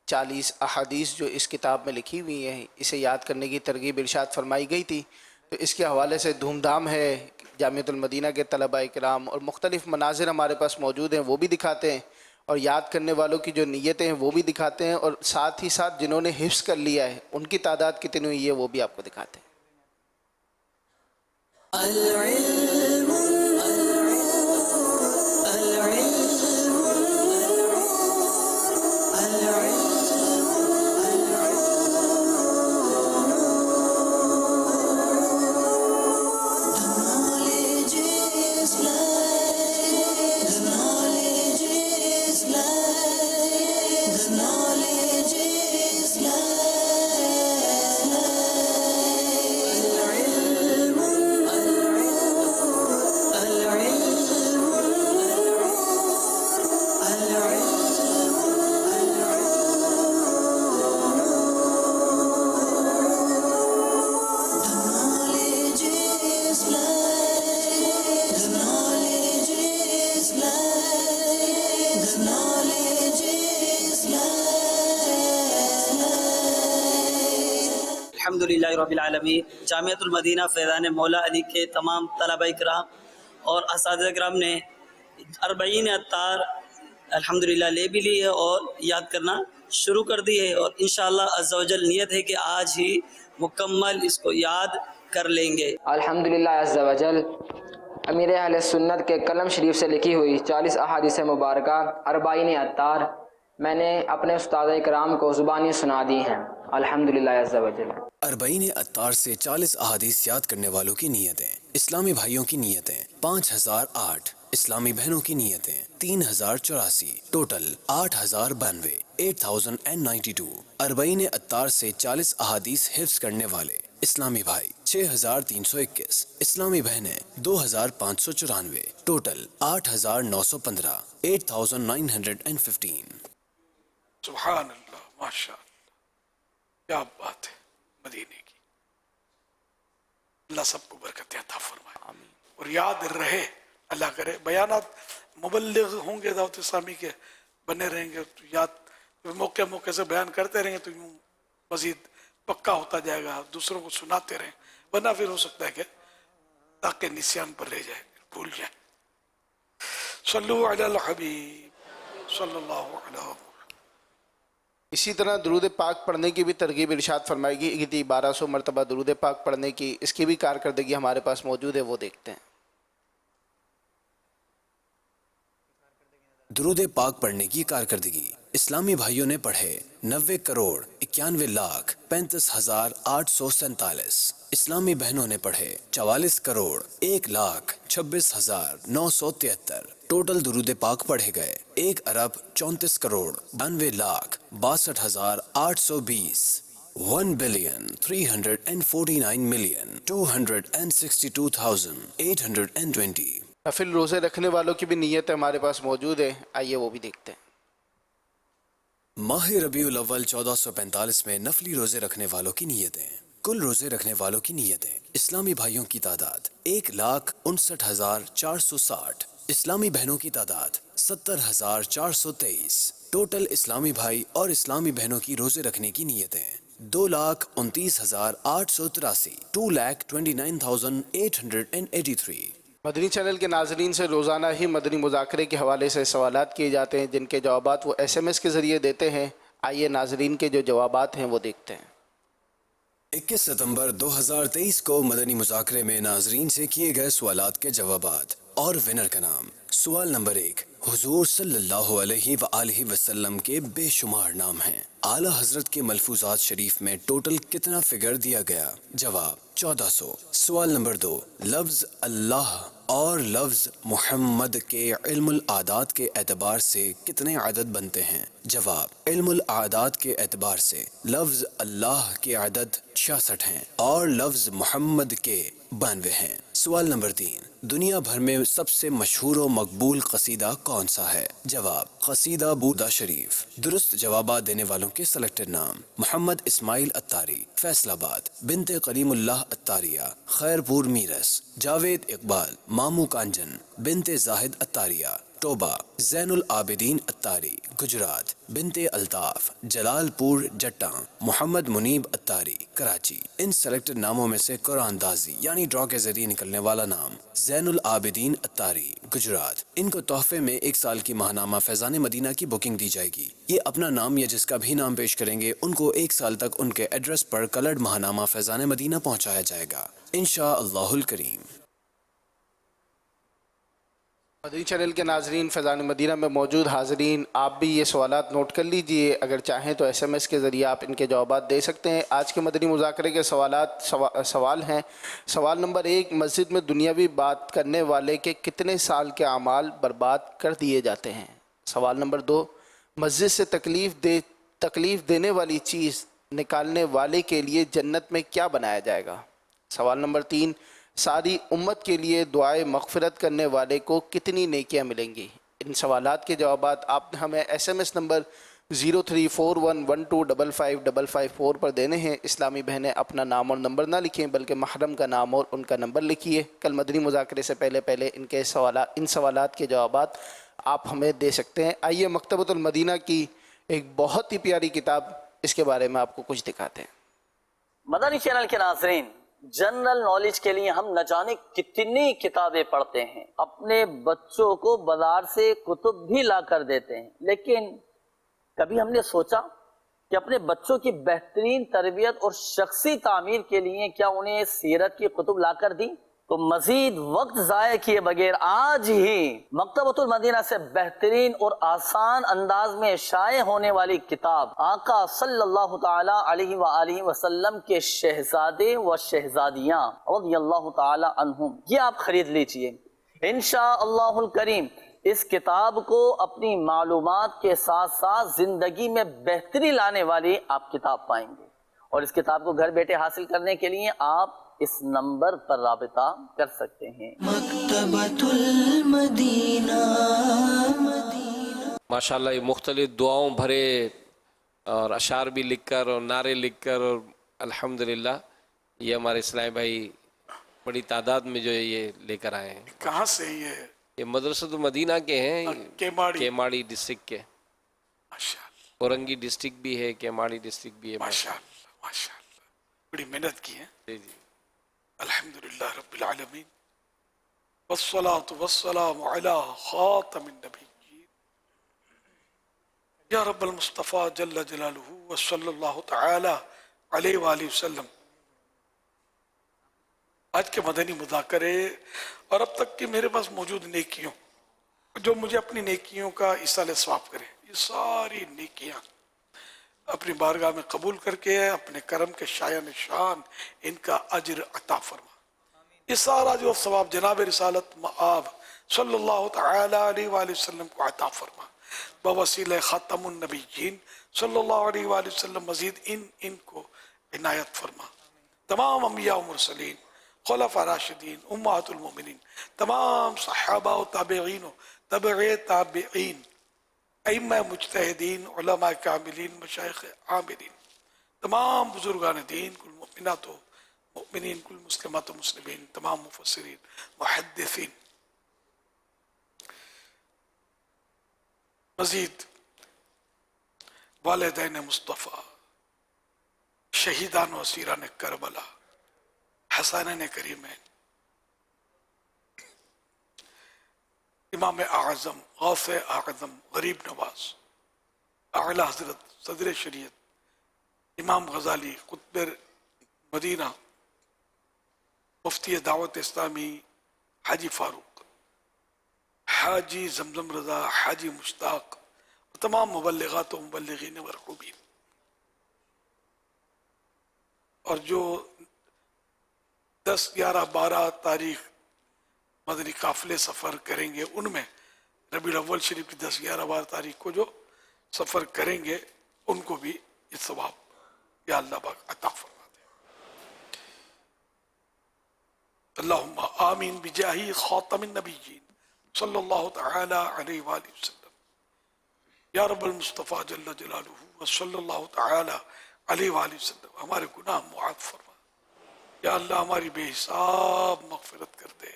40 अहादीस जो इस किताब में लिखी हुई हैं, इसे याद करने की तरगीब इरशाद फरमाई गई थी। तो इसके हवाले से धूमधाम है, जामिअतुल मदीना के तलबा इकराम और मुख्तलिफ़ मनाज़िर हमारे पास मौजूद हैं, वो भी दिखाते हैं, और याद करने वालों की जो नीयतें हैं वो भी दिखाते हैं, और साथ ही साथ जिन्होंने हिफ्ज़ कर लिया है उनकी तादाद कितनी हुई है वो भी आपको दिखाते हैं। knowledge الحمدللہ رب العالمین جامعۃ المدینہ فیضان مولا علی کے تمام طلبہ کرام اور اساتذہ کرام نے 40 اطہار الحمدللہ لے بھی لی ہے اور یاد کرنا شروع کر دی ہے، اور انشاءاللہ عز و جل نیت ہے کہ آج ہی مکمل اس کو یاد کر لیں گے۔ الحمدللہ عز و جل امیر اہل سنت کے قلم شریف سے لکھی ہوئی 40 احادیث مبارکہ 40 اطہار میں نے اپنے استاد کرام کو زبانی سنا دی ہیں، الحمدللہ عز و جل۔ 40 اطہار سے 40 احادیث یاد کرنے والوں کی نیتیں، اسلامی بھائیوں کی نیتیں 5008، اسلامی بہنوں کی نیتیں 3084، ٹوٹل 8092، 8092۔ 40 اطہار سے 40 احادیث حفظ کرنے والے اسلامی بھائی 6321، اسلامی بہنیں 2594، ٹوٹل 8915، 8915۔ سبحان اللہ، ماشاء اللہ، کیا بات ہے مدینے کی۔ اللہ سب کو برکت عطا فرمائے اور یاد رہے، اللہ کرے بیانات مبلغ ہوں گے دعوت اسلامی کے، بنے رہیں گے تو یاد موقع موقع سے بیان کرتے رہیں گے تو یوں مزید پکا ہوتا جائے گا، دوسروں کو سناتے رہیں، ورنہ پھر ہو سکتا ہے کہ تاکہ نسیان پر رہ جائے، بھول جائے۔ صلو علی الحبیب صلی اللہ علیہ وسلم۔ اسی طرح درود پاک پڑھنے کی بھی ترغیب ارشاد فرمائے گی، 1200 مرتبہ درود پاک پڑھنے کی، اس کی بھی کارکردگی ہمارے پاس موجود ہے، وہ دیکھتے ہیں۔ درود پاک پڑھنے کی کارکردگی، اسلامی بھائیوں نے پڑھے 90,91,35,847، اسلامی بہنوں نے پڑھے 44,01,26,973، ٹوٹل درود پاک پڑھے گئے 1,34,34,62,820، 1,349,262,820۔ نفل روزے رکھنے والوں کی بھی نیت ہمارے پاس موجود ہے، آئیے وہ بھی دیکھتے ہیں۔ ماہ ربیع الاول 1445 میں نفلی روزے رکھنے والوں کی نیتیں، کل روزے رکھنے والوں کی نیتیں، اسلامی بھائیوں کی تعداد 1,59,460، اسلامی بہنوں کی تعداد 70,423، ٹوٹل اسلامی بھائی اور اسلامی بہنوں کی روزے رکھنے کی نیتیں 2,29,883، 2,29,883۔ مدنی چینل کے ناظرین سے روزانہ ہی مدنی مذاکرے کے حوالے سے سوالات کیے جاتے ہیں، جن کے جوابات وہ SMS کے ذریعے دیتے ہیں۔ آئیے ناظرین کے جو جوابات ہیں وہ دیکھتے ہیں۔ 21 ستمبر 2023 کو مدنی مذاکرے میں ناظرین سے کیے گئے سوالات کے جوابات اور ونر کا نام۔ سوال نمبر 1، حضور صلی اللہ علیہ وآلہ وسلم کے بے شمار نام ہیں، اعلیٰ حضرت کے ملفوظات شریف میں ٹوٹل کتنا فگر دیا گیا؟ جواب 1400۔ سوال نمبر 2، لفظ اللہ اور لفظ محمد کے علم الاعداد کے اعتبار سے کتنے عدد بنتے ہیں؟ جواب، علم الاعداد کے اعتبار سے لفظ اللہ کے عدد 66 ہیں اور لفظ محمد کے 92 ہیں۔ سوال نمبر 3، دنیا بھر میں سب سے مشہور و مقبول قصیدہ کون سا ہے؟ جواب، قصیدہ بودا شریف۔ درست جوابات دینے والوں کے سلیکٹڈ نام: محمد اسماعیل اتاری، فیصل آباد، بنت کریم اللہ اتاریہ، خیر پور میرس، جاوید اقبال، مامو کانجن، بنت زاہد اتاریہ، ٹوبہ، زین العابدین اتاری، گجرات، بنت الطاف، جلال پور جٹاں، محمد منیب اتاری، کراچی۔ ان سلیکٹڈ ناموں میں سے قرآن اندازی یعنی ڈرا کے ذریعے نکلنے والا نام زین العابدین اتاری، گجرات۔ ان کو تحفے میں 1 سال کی ماہنامہ فیضان مدینہ کی بکنگ دی جائے گی۔ یہ اپنا نام یا جس کا بھی نام پیش کریں گے ان کو 1 سال تک ان کے ایڈریس پر کلرڈ ماہنامہ فیضان مدینہ پہنچایا جائے گا انشاءاللہ الکریم۔ مدنی چینل کے ناظرین، فیضان مدینہ میں موجود حاضرین، آپ بھی یہ سوالات نوٹ کر لیجئے، اگر چاہیں تو SMS کے ذریعے آپ ان کے جوابات دے سکتے ہیں۔ آج کے مدنی مذاکرے کے سوال ہیں۔ سوال نمبر 1، مسجد میں دنیاوی بات کرنے والے کے کتنے سال کے اعمال برباد کر دیے جاتے ہیں؟ سوال نمبر 2، مسجد سے تکلیف دینے والی چیز نکالنے والے کے لیے جنت میں کیا بنایا جائے گا؟ سوال نمبر 3، ساری امت کے لیے دعائے مغفرت کرنے والے کو کتنی نیکیاں ملیں گی؟ ان سوالات کے جوابات آپ نے ہمیں SMS نمبر 0341125554 پر دینے ہیں۔ اسلامی بہنیں اپنا نام اور نمبر نہ لکھیں بلکہ محرم کا نام اور ان کا نمبر لکھیے۔ کل مدنی مذاکرے سے پہلے ان سوالات کے جوابات آپ ہمیں دے سکتے ہیں۔ آئیے مکتبۃ المدینہ کی ایک بہت ہی پیاری کتاب، اس کے بارے میں آپ کو کچھ دکھاتے ہیں۔ مدنی چینل کے ناظرین، جنرل نالج کے لیے ہم نہ جانے کتنی کتابیں پڑھتے ہیں، اپنے بچوں کو بازار سے کتب بھی لا کر دیتے ہیں، لیکن کبھی ہم نے سوچا کہ اپنے بچوں کی بہترین تربیت اور شخصی تعمیر کے لیے کیا انہیں سیرت کی کتب لا کر دی؟ تو مزید وقت ضائع کیے بغیر آج ہی مکتبۃ المدینہ سے بہترین اور آسان انداز میں شائع ہونے والی کتاب آقا صلی اللہ تعالی علیہ وآلہ وسلم کے شہزادے و شہزادیاں رضی اللہ تعالی عنہم، یہ آپ خرید لیجئے۔ انشاءاللہ الکریم اس کتاب کو اپنی معلومات کے ساتھ ساتھ زندگی میں بہتری لانے والی آپ کتاب پائیں گے، اور اس کتاب کو گھر بیٹھے حاصل کرنے کے لیے آپ اس نمبر پر رابطہ کر سکتے ہیں۔ مکتبۃ المدینہ۔ ماشاءاللہ یہ مختلف دعاؤں بھرے اور اشعار بھی لکھ کر اور نعرے لکھ کر، اور الحمدللہ یہ ہمارے اسلامی بھائی بڑی تعداد میں جو ہے یہ لے کر آئے ہیں۔ کہاں سے یہ مدرسۃ المدینہ کے ہیں، کیماڑی ڈسٹرکٹ کے، اورنگی ڈسٹرکٹ بھی ہے، کیماڑی ڈسٹرکٹ بھی ہے۔ ماشاءاللہ ماشاءاللہ بڑی محنت کی ہے۔ جی جی الحمدللہ رب العالمین، والصلاة والسلام علی خاتم النبیین یا رب المصطفیٰ جل جلالہ وصلی اللہ تعالی علیہ وآلہ وسلم۔ آج کے مدنی مذاکرے اور اب تک کی میرے پاس موجود نیکیوں، جو مجھے اپنی نیکیوں کا ایصال ثواب کرے، یہ ساری نیکیاں اپنی بارگاہ میں قبول کر کے اپنے کرم کے شایان شان ان کا اجر عطا فرما۔ یہ سارا جو ثواب جناب رسالت مآب صلی اللہ تعالی علیہ وآلہ وسلم کو عطا فرما، بوسیلہ خاتم النبیین صلی اللہ علیہ وآلہ وسلم مزید ان کو عنایت فرما۔ تمام انبیاء و مرسلین، خلفاء راشدین، امہات المومنین، تمام صحابہ و تابعین و تبع تابعین، ائمہ مجتہدین، علماء کاملین، مشایخ عاملین، تمام بزرگان دین، کل مؤمنات و مؤمنین، کل مسلمات و مسلمین، تمام مفسرین، محدثین، مزید والدین مصطفیٰ، شہیدان و اسیران کربلا، حسنین کریمین، امام اعظم، غوث اعظم، غریب نواز، اعلی حضرت صدر شریعت امام غزالی، قطب مدینہ، مفتی دعوت اسلامی حاجی فاروق، حاجی زمزم رضا، حاجی مشتاق، اور تمام مبلغات و مبلغین مرحومین، اور جو 10، 11، 12 تاریخ مدنی قافلے سفر کریں گے، ان میں ربیع الاول شریف کی 10، 11، 12 تاریخ کو جو سفر کریں گے ان کو بھی یہ ثواب یا اللہ پاک عطا فرما دے۔ اللہم آمین بجاہی خاتم النبیین صلی اللہ تعالی علیہ وآلہ وسلم، یا رب المصطفیٰ جل جلالہ صلی اللہ تعالی علیہ وآلہ وسلم، ہمارے گناہ معاف فرما، یا اللہ ہماری بے حساب مغفرت کر دے،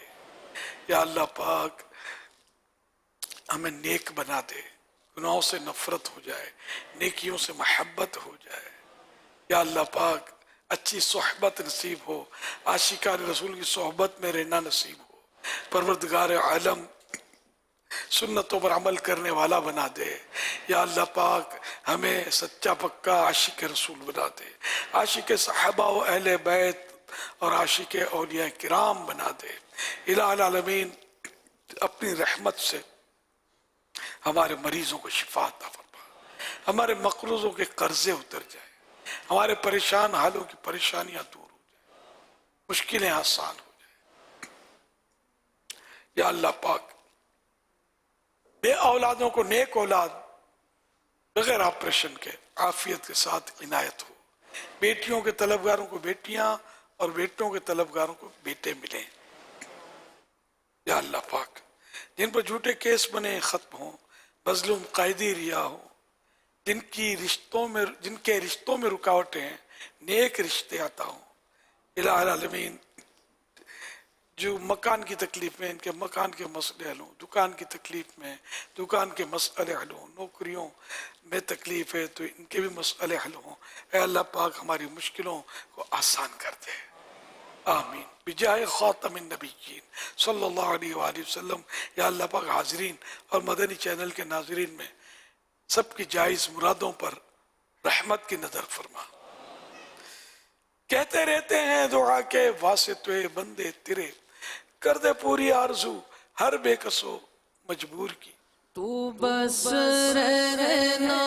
یا اللہ پاک ہمیں نیک بنا دے، گناہوں سے نفرت ہو جائے، نیکیوں سے محبت ہو جائے، یا اللہ پاک اچھی صحبت نصیب ہو، عاشقان رسول کی صحبت میں رہنا نصیب ہو، پروردگار عالم سنتوں پر عمل کرنے والا بنا دے، یا اللہ پاک ہمیں سچا پکا عاشق رسول بنا دے، عاشق صحابہ و اہل بیت اور عاشق اولیاء کرام بنا دے۔ الہ العالمین اپنی رحمت سے ہمارے مریضوں کو شفا عطا فرما، ہمارے مقروضوں کے قرضے اتر جائے، ہمارے پریشان حالوں کی پریشانیاں دور ہو جائے، مشکلیں آسان ہو جائے، یا اللہ پاک بے اولادوں کو نیک اولاد بغیر آپریشن کے عافیت کے ساتھ عنایت ہو، بیٹیوں کے طلبگاروں کو بیٹیاں اور بیٹوں کے طلبگاروں کو بیٹے ملیں، یا اللہ پاک جن پر جھوٹے کیس بنے ختم ہوں، مظلوم قائدی ریا ہو، جن کے رشتوں میں رکاوٹیں ہیں نیک رشتے عطا ہوں، الہ العالمین जो मकान की तकलीफ में इनके मकान के मसले हल हों, दुकान की तकलीफ में दुकान के मसले हल हों, नौकरियों में तकलीफ है तो इनके भी मसले हल हों। ऐ अल्लाह पाक हमारी मुश्किलों को आसान कर दे, आमीन। बिजाए ख़ातमिन नबिय्यीन सल्लल्लाहु अलैहि वसल्लम। या अल्लाह पाक हाज़रीन और मदनी चैनल के नाज़रीन में सबकी जायज़ मुरादों पर रहमत की नज़र फरमा। कहते रहते हैं दुआ के वास्ते बंदे तेरे, कर दे पूरी आरज़ू हर बेकसो मजबूर की। तू बस रहना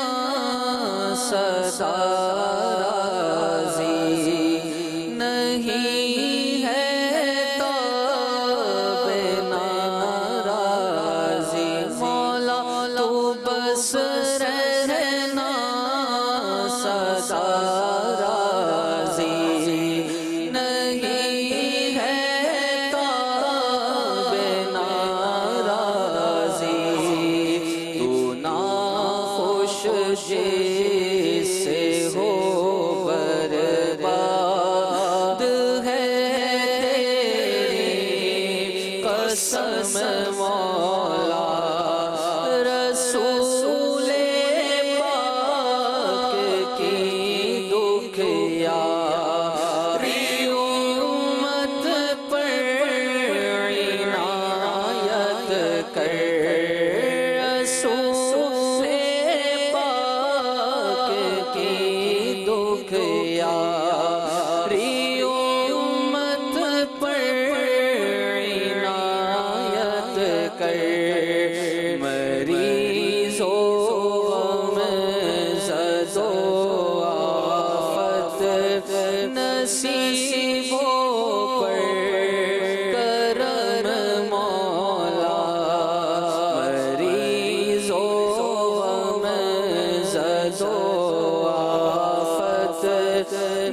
सदा राज़ी, नहीं है तो बेनाराज़ी। मौला तू बस रहना सदा राज़ी, नहीं है तो बेनाराज़ी। तू ना खुश जिससे हो बर्बाद है तेरी कसम मौला। रसूले पाक की दुख यारी उम्मत पर इनायत कर। रसूले पाक की दुख यारी उम्मत पर इनायत कर। मरीज़ों ज़दो आफत नसीबों पर करम मौला। मरीज़ों ज़दो आफत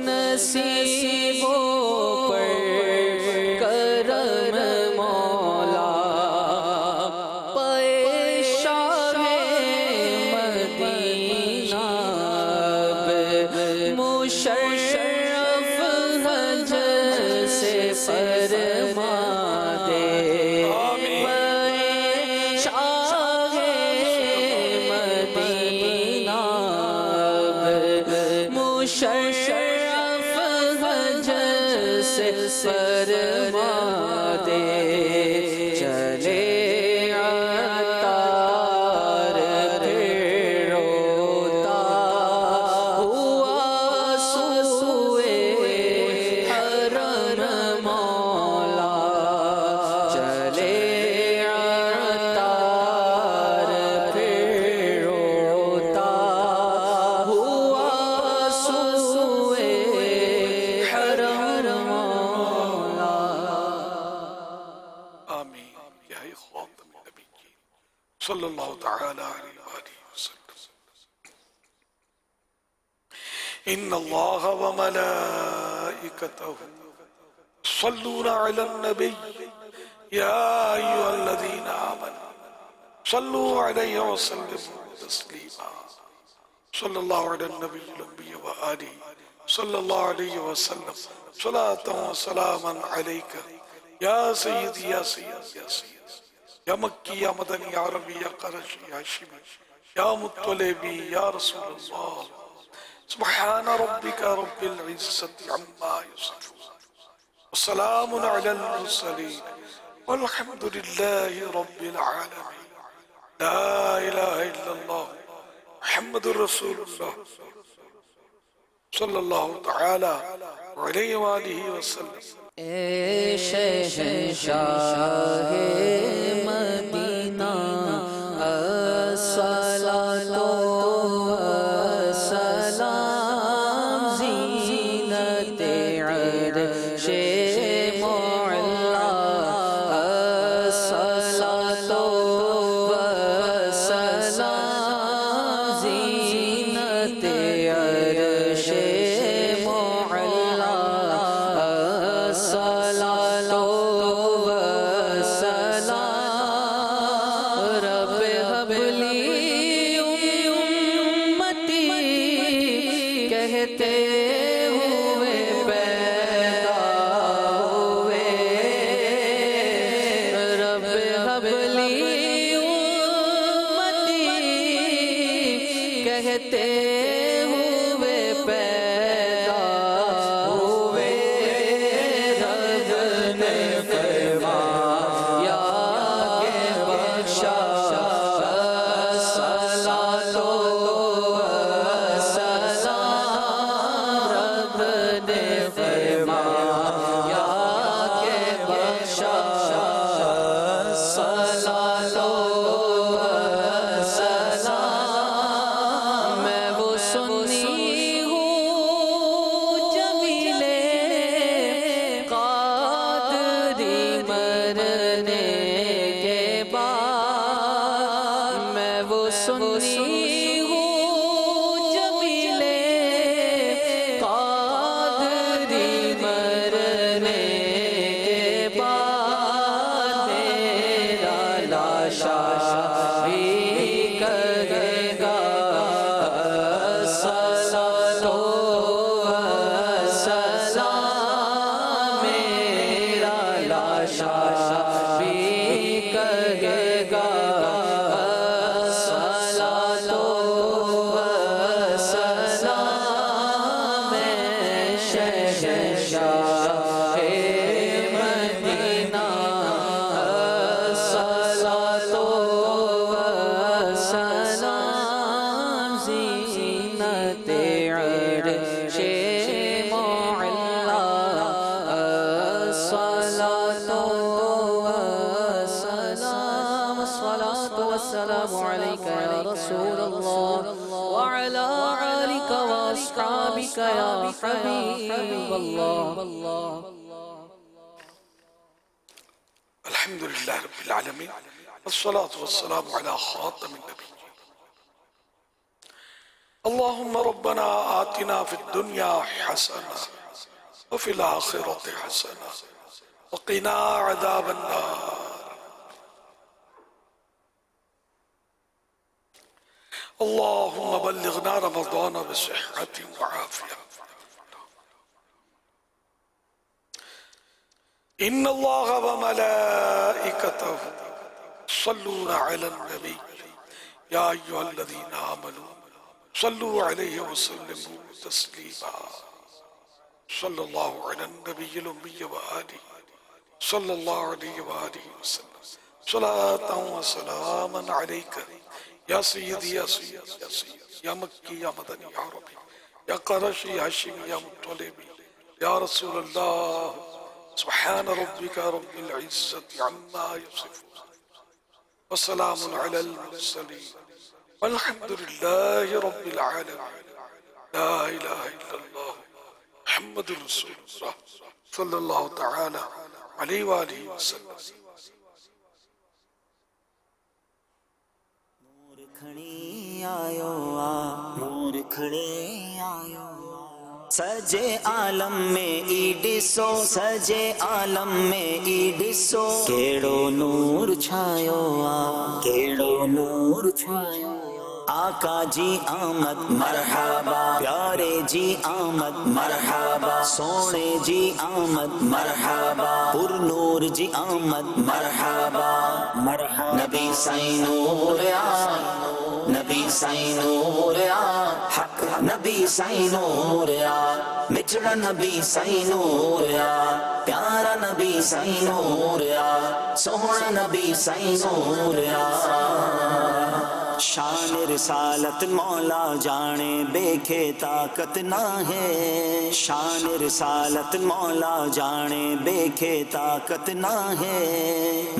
नसीबों पर करम मौला। मुशर्रफ हज से फरमा दे, शाह मदीना मुशर्रफ हज से फरमा दे। चले अतार फिर रोता हुआ सुए हरम मौला। चले अतार फिर रोता हुआ सुए हरम मौला। आमीन या ख़ातम नबिय्यीन सल्लल्लाहु तआला अलैहि वसल्लम। इन्नल्लाह व मलाइकतहु यस्सल्लूना अलन नबी या अय्युहल्लज़ीना आमनू सल्लू अलैहि व सल्लिमू तस्लीमा। सल्लल्लाहु अलैहि नबिय्यिल उम्मी व आलिहि सल्लल्लाहु अलैहि वसल्लम। सलातन व सलामन अलैका या सय्यदी या सय्यदी या सय्यदी या मक्की या मदनी या अरबी या क़रशी या हाशिमी या मुत्तलिबी या रसूलल्लाह। सुब्हान रब्बिका रब्बिल इज़्ज़ति अम्मा यसिफून व सलामुन अलल मुरसलीन वल्हम्दुलिल्लाहि रब्बिल आलमीन। ला इलाहा इल्लल्लाह मुहम्मदुर रसूलुल्लाह सल्लल्लाहु तआला अलैहि व आलिहि वसल्लम। ए शहंशाहे मदीना अस्सलातो वस्सलाम ज़ीनते अर्शे मौला। अस्सलातो वस्सलाम ज़ीनते अर्शे मौला। अस्सलातो वस्सलाम لیتے ہوئے پیدا ہوئے رب نے فرمایا کہ بخشا صلاۃ و سلام رب نے فرمایا کہ بخشا صلاۃ و سلام میں وہ سنی ہوں جمیل قادری مرنے کے بعد میں وہ سنی ہوں جمیل قادری مرنے کے بعد میرا لاشا بھی کرے گا صلاۃ و سلام میرا لاشا بھی کرے گا صلاۃ و سلام شہنشاہ مدینہ صلاۃ و سلام زینت عرش معلا صلاۃ و سلام الصلاۃ والسلام علیک یا رسول اللہ وعلی آلک واصحابک یا حبیب اللہ. الحمد لله رب العالمين والصلاة والسلام على خاتم النبيين. اللهم ربنا آتنا في الدنيا حسنة وفي الآخرة حسنة وقنا عذاب النار. اللهم بلغنا رمضان بصحة وعافية. إن الله وملائكته يصلون على النبي يا أيها الذين آمنوا صلوا عليه وسلموا تسليما. صلى الله على النبي الأمي وآله صلى الله عليه وآله وسلم صلاة وسلاما عليك يا سيدي يا سيدي يا سيدي يا مكي يا مدني يا عربي يا قرشي يا هاشمي يا مطلبي يا رسول الله. سبحان ربك رب العزة عما يصفون وسلام على المرسلين والحمد لله رب العالمين. لا إله إلا الله محمد رسول الله صلى الله تعالى عليه وآله وسلم. نور کھڑے آیو سجے عالم میں ای ڈسو سجے عالم میں ای ڈسو کیڑو نور چھایو کیڑو نور چھایو. آقا جی آمد مرحبا پیارے جی آمد مرحبا سونے جی آمد مرحبا پر نور جی آمد مرحبا مرحبا. نبی سائیں نور نبی سائیں نور حق نبی سائیں نور مچڑا نبی سائیں نور پیارا نبی سائیں نور سوہنا نبی سائیں نور. شان رسالت مولا جانے بے طاقت نہ ہے شان رسالت مولا جانے بے طاقت نہ ہے.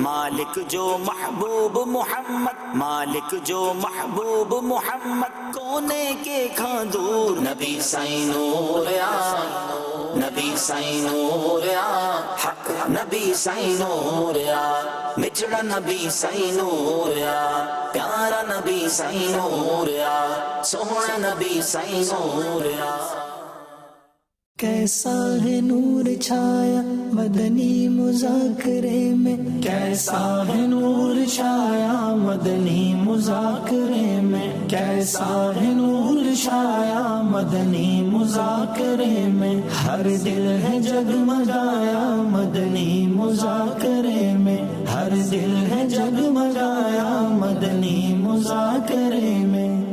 مالک جو محبوب محمد مالک جو محبوب محمد کونے کے کھاں دور نبی سائیں نور نبی سائیں نور حق نبی سائیں نور مچڑا نبی سائیں نور پیارا نبی سائیں نور سوہنا نبی سائیں نور. کیسا ہے نور چھایا مدنی مذاکرے میں کیسا ہے نور چھایا مدنی مذاکرے میں کیسا ہے نور چھایا مدنی مذاکرے میں ہر دل ہے جگمگایا مدنی مذاکرے میں ہر دل ہے جگمگایا مدنی مذاکرے میں.